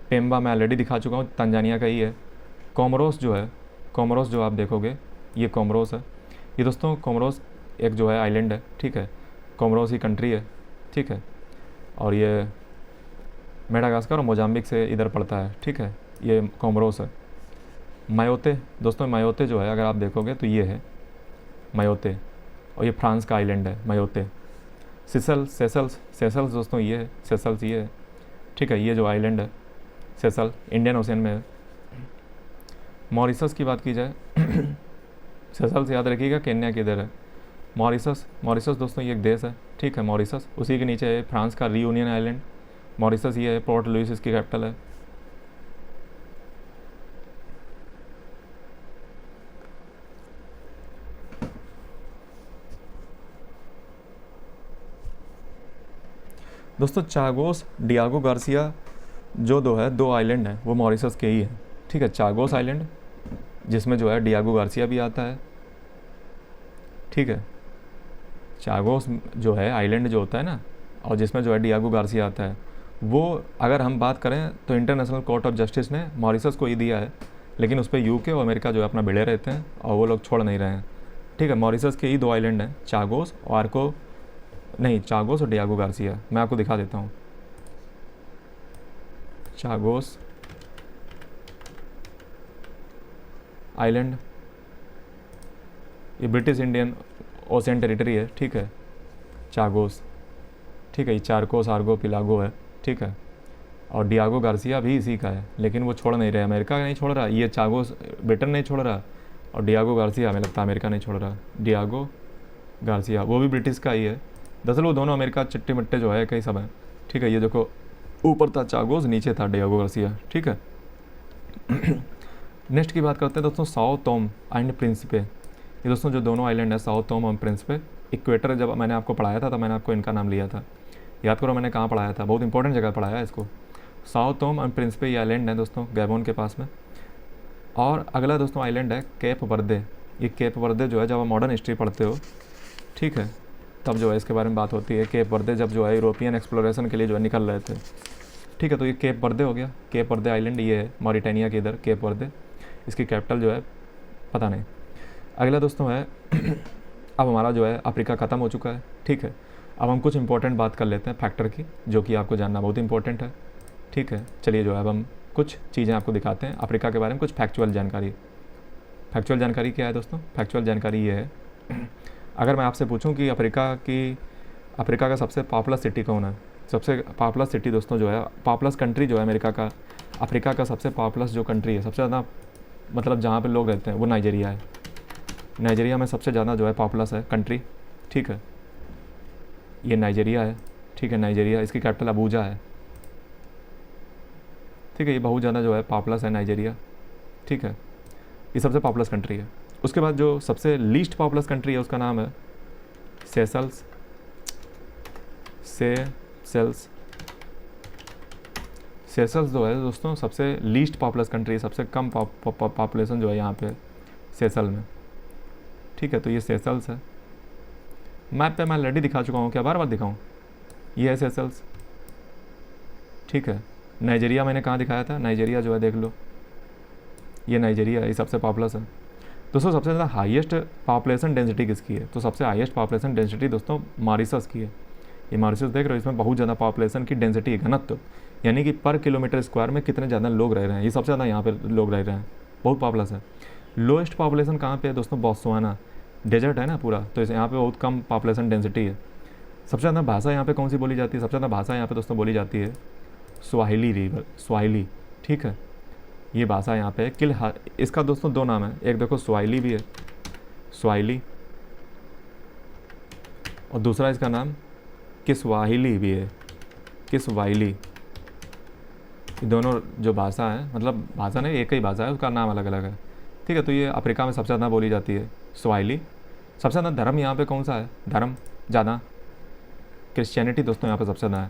पेम्बा मैं ऑलरेडी दिखा चुका हूँ, तंजानिया का ही है। कोमोरोस जो है, कोमोरोस जो आप देखोगे ये कोमोरोस है। ये दोस्तों कोमोरोस एक जो है आइलैंड है, ठीक है, कोमोरोस ही कंट्री है, ठीक है। और ये मेडागास्कर और मोजाम्बिक से इधर पड़ता है, ठीक है, ये कोमोरोस है। मायोते दोस्तों, मायोते जो है अगर आप देखोगे तो ये है मायोते, और ये फ्रांस का आइलैंड है मायोते। सेसल्स दोस्तों ये है, सेसल्स ये है, ठीक है, ये जो आइलैंड है सेसल इंडियन ओशियन में है। मॉरिशस की बात की जाए सेसल्स याद रखिएगा, केन्या के इधर है। मॉरिशस दोस्तों ये एक देश है, ठीक है, मॉरिशस। उसी के नीचे है फ्रांस का रियूनियन आइलैंड, मॉरिशस ये है, पोर्ट लुइस इसकी कैपिटल है। दोस्तों चागोस, डियागो गार्सिया जो दो आइलैंड हैं वो मॉरिशस के ही हैं, ठीक है। चागोस आइलैंड जिसमें जो है डियागो गार्सिया भी आता है, ठीक है। चागोस जो है आइलैंड जो होता है ना, और जिसमें जो है डियागो गार्सिया आता है, वो अगर हम बात करें तो इंटरनेशनल कोर्ट ऑफ जस्टिस ने मॉरिशस को ही दिया है, लेकिन उस पर यूके और अमेरिका जो है अपना भिड़े रहते हैं और वो लोग छोड़ नहीं रहे हैं, ठीक है। मॉरिशस के ही दो आइलैंड हैं, चागोस और डियागो गार्सिया। मैं आपको दिखा देता हूँ, चागोस आइलैंड, ये ब्रिटिश इंडियन ओशियन टेरिटरी है, ठीक है, चागोस, ठीक है। ये चारकोस, आर्गो, पिलागो है, ठीक है। और डियागो गार्सिया भी इसी का है, लेकिन वो छोड़ नहीं रहे, अमेरिका नहीं छोड़ रहा, ये चागोस ब्रिटेन नहीं छोड़ रहा, और डियागो गार्सिया हमें लगता है अमेरिका नहीं छोड़ रहा। डियागो गार्सिया वो भी ब्रिटिश का ही है, दरअसल वो दोनों अमेरिका चिट्टे मिट्टे जो है कई सब हैं, ठीक है। ये देखो ऊपर था चागोस, नीचे था डिएगो गार्सिया, ठीक है। नेक्स्ट की बात करते हैं दोस्तों साओ टोम एंड प्रिंसिपे। ये दोस्तों जो दोनों आइलैंड है साओ टोम और प्रिंसिपे, इक्वेटर जब मैंने आपको पढ़ाया था तो मैंने आपको इनका नाम लिया था, याद करो मैंने कहाँ पढ़ाया था, बहुत इंपॉर्टेंट जगह पढ़ाया है इसको। साओ टोम और प्रिंसिपे ये आइलैंड है दोस्तों गैबोन के पास में। और अगला दोस्तों आइलैंड है केप वर्दे। ये केप वर्दे जो है जब आप मॉडर्न हिस्ट्री पढ़ते हो, ठीक है, तब जो है इसके बारे में बात होती है। केप वर्दे जब जो है यूरोपियन एक्सप्लोरेशन के लिए जो है निकल रहे थे, ठीक है, तो ये केप वर्दे हो गया। केप वर्दे आइलैंड ये है मॉरिटानिया के इधर केप वर्दे, इसकी कैपिटल जो है पता नहीं। अगला दोस्तों है अब हमारा जो है अफ्रीका ख़त्म हो चुका है, ठीक है। अब हम कुछ इंपॉर्टेंट बात कर लेते हैं फैक्टर की, जो कि आपको जानना बहुत इंपॉर्टेंट है, ठीक है। चलिए जो है अब हम कुछ चीज़ें आपको दिखाते हैं अफ्रीका के बारे में, कुछ फैक्चुअल जानकारी। फैक्चुअल जानकारी क्या है दोस्तों? फैक्चुअल जानकारी ये है, अगर मैं आपसे पूछूं कि अफ्रीका का सबसे पॉपुलर सिटी कौन है, सबसे पॉपुलर सिटी दोस्तों जो है, पॉपुलर कंट्री जो है अमेरिका का, अफ्रीका का सबसे पॉपुलर जो कंट्री है, सबसे ज़्यादा मतलब जहाँ पे लोग रहते हैं वो नाइजीरिया है। नाइजीरिया में सबसे ज़्यादा जो है पॉपुलस है कंट्री, ठीक है, ये नाइजीरिया है, ठीक है। नाइजीरिया, इसकी कैपिटल अबूजा है, ठीक है। ये बहुत ज़्यादा जो है पॉपुलस है नाइजीरिया, ठीक है, ये सबसे पॉपुलस कंट्री है। उसके बाद जो सबसे लीस्ट पॉपुलस कंट्री है उसका नाम है सेशल्स। सेशल्स जो है दोस्तों सबसे लीस्ट पॉपुलस कंट्री, सबसे कम पॉपुलेशन जो है यहाँ पे सेशल में, ठीक है। तो ये सेशल्स है। मैप पे मैं ऑलरेडी दिखा चुका हूँ, क्या बार बार दिखाऊँ? ये है सेशल्स, ठीक है। नाइजीरिया मैंने कहाँ दिखाया था? नाइजीरिया जो है देख लो, ये नाइजीरिया है, ये सबसे पॉपुलस है दोस्तों। सबसे ज़्यादा हाईएस्ट पॉपुलेशन डेंसिटी किसकी है? तो सबसे हाईएस्ट पॉपुलेशन डेंसिटी दोस्तों मॉरिशस की है। ये मॉरिशस देख रहे हो, इसमें बहुत ज़्यादा पॉपुलेशन की डेंसिटी है, घनत्व, यानी कि पर किलोमीटर स्क्वायर में कितने ज़्यादा लोग रह रहे हैं, ये सबसे ज़्यादा यहाँ पे लोग रह रहे हैं, बहुत पॉपुलस है। लोएस्ट पॉपुलेशन कहाँ पे है दोस्तों? बोत्सवाना, डेजर्ट है ना पूरा, तो इस यहाँ पे बहुत कम पॉपुलेशन डेंसिटी है। सबसे ज़्यादा भाषा यहाँ पे कौन सी बोली जाती है? सबसे ज़्यादा भाषा यहाँ पे दोस्तों बोली जाती है स्वाहिली, ठीक है। ये भाषा यहाँ पे इसका दोस्तों दो नाम है, एक देखो स्वाहिली भी है, स्वाहिली, और दूसरा इसका नाम किस्वाहिली भी है, किस्वाहिली। ये दोनों जो भाषा है, मतलब भाषा नहीं, एक ही भाषा है, उसका नाम अलग अलग है, ठीक है। तो ये अफ्रीका में सबसे ज़्यादा बोली जाती है स्वाहिली। सबसे ज़्यादा धर्म यहाँ पे कौन सा है? धर्म ज़्यादा क्रिश्चियनिटी दोस्तों यहाँ पे सबसे ज़्यादा है।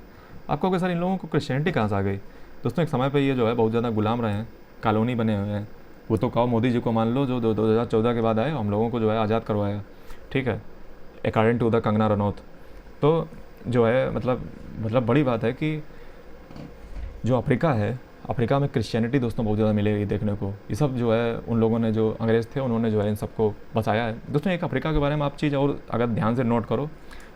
आपको कि सर इन लोगों को क्रिश्चियनिटी कहाँ से आ गई? दोस्तों एक समय पे ये जो है बहुत ज़्यादा गुलाम रहे हैं, कॉलोनी बने हुए हैं। वो तो कहो मोदी जी को मान लो, जो 2014 के बाद आए, हम लोगों को जो है आज़ाद करवाया, ठीक है, according to the Kangana Ranaut. तो जो है मतलब बड़ी बात है कि जो अफ्रीका है, अफ्रीका में क्रिश्चियनिटी दोस्तों बहुत ज़्यादा मिलेगी देखने को। ये सब जो है उन लोगों ने, जो अंग्रेज़ थे, उन्होंने जो है इन सबको बचाया है दोस्तों। एक अफ्रीका के बारे में आप चीज़ और अगर ध्यान से नोट करो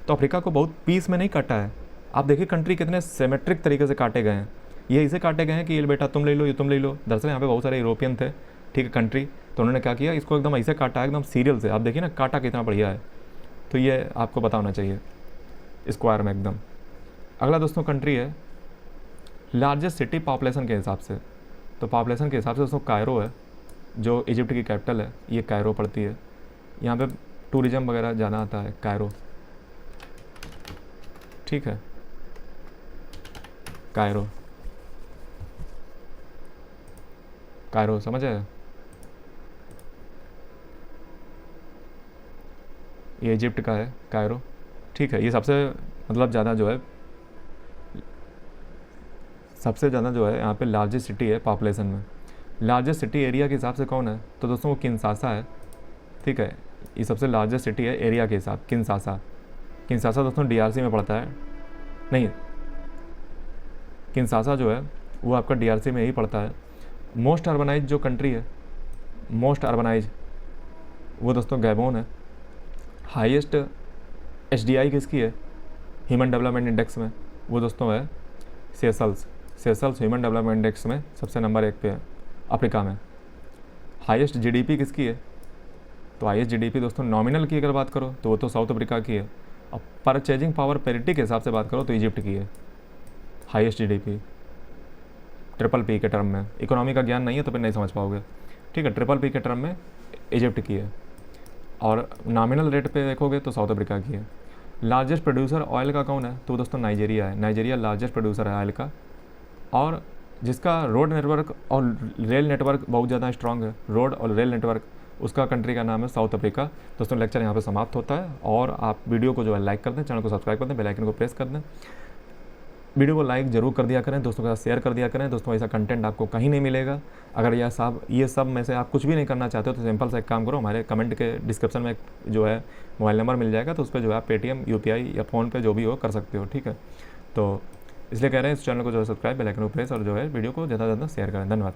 तो अफ्रीका को बहुत पीस में नहीं काटा है। आप देखिए कंट्री कितने सिमेट्रिक तरीके से काटे गए हैं। ये इसे काटे गए हैं कि ये बेटा तुम ले लो, ये तुम ले लो। दरअसल यहाँ पे बहुत सारे यूरोपियन थे, ठीक है, कंट्री, तो उन्होंने क्या किया, इसको एकदम ऐसे काटा है, एकदम सीरियल से। आप देखिए ना काटा कितना बढ़िया है, तो ये आपको पता होना चाहिए स्क्वायर में एकदम। अगला दोस्तों कंट्री है लार्जेस्ट सिटी पॉपुलेशन के हिसाब से। तो पॉपुलेशन के हिसाब से दोस्तों कायरो है, जो इजिप्ट की कैपिटल है, ये कायरो पड़ती है। यहाँ पे टूरिज्म वगैरह ज़्यादा आता है, कायरो, ठीक है, कायरो समझ आया? ये इजिप्ट का है कायरो, ठीक है। ये सबसे मतलब ज़्यादा जो है, सबसे ज़्यादा जो है यहाँ पे लार्जेस्ट सिटी है पॉपुलेशन में। लार्जेस्ट सिटी एरिया के हिसाब से कौन है? तो दोस्तों वो किंशासा है, ठीक है। ये सबसे लार्जेस्ट सिटी है एरिया के हिसाब, किंशासा दोस्तों डीआरसी में पड़ता है। नहीं, किंशासा जो है वो आपका डीआरसी में ही पड़ता है। मोस्ट अर्बनाइज जो कंट्री है, मोस्ट अर्बनाइज, वो दोस्तों गैबोन है। हाईएस्ट एचडीआई किसकी है ह्यूमन डेवलपमेंट इंडेक्स में? वो दोस्तों है सेशल्स ह्यूमन डेवलपमेंट इंडेक्स में सबसे नंबर 1 पे है अफ्रीका में। हाईएस्ट जीडीपी किसकी है? तो हाईएस्ट जीडीपी दोस्तों नॉमिनल की अगर बात करो तो वो तो साउथ अफ्रीका की है। अब परचेजिंग पावर पेरिटी के हिसाब से बात करो तो इजिप्ट की है हाईएस्ट जीडीपी, ट्रिपल पी के टर्म में। इकोनॉमी का ज्ञान नहीं है तो फिर नहीं समझ पाओगे, ठीक है। ट्रिपल पी के टर्म में इजिप्ट की है, और नॉमिनल रेट पे देखोगे तो साउथ अफ्रीका की है। लार्जेस्ट प्रोड्यूसर ऑयल का कौन है? तो दोस्तों नाइजीरिया है। नाइजीरिया लार्जेस्ट प्रोड्यूसर है ऑयल का, और जिसका रोड नेटवर्क और रेल नेटवर्क बहुत ज़्यादा स्ट्रांग है, रोड और रेल नेटवर्क, उसका कंट्री का नाम है साउथ अफ्रीका। दोस्तों लेक्चर यहाँ पे समाप्त होता है, और आप वीडियो को जो है लाइक कर दें, चैनल को सब्सक्राइब कर दें, बेल आइकन को प्रेस कर दें, वीडियो को लाइक जरूर कर दिया करें, दोस्तों के साथ शेयर कर दिया करें। दोस्तों ऐसा कंटेंट आपको कहीं नहीं मिलेगा। अगर ये सब में से आप कुछ भी नहीं करना चाहते हो तो सिंपल सा एक काम करो, हमारे कमेंट के डिस्क्रिप्शन में जो है मोबाइल नंबर मिल जाएगा, तो उस पर जो है आप पेटीएम, यूपीआई या फ़ोन पे जो भी हो कर सकते हो, ठीक है। तो इसलिए कह रहे हैं इस चैनल को जो है सब्सक्राइब, बेल आइकन को प्रेस और जो है वीडियो को ज़्यादा से ज़्यादा शेयर करें। धन्यवाद।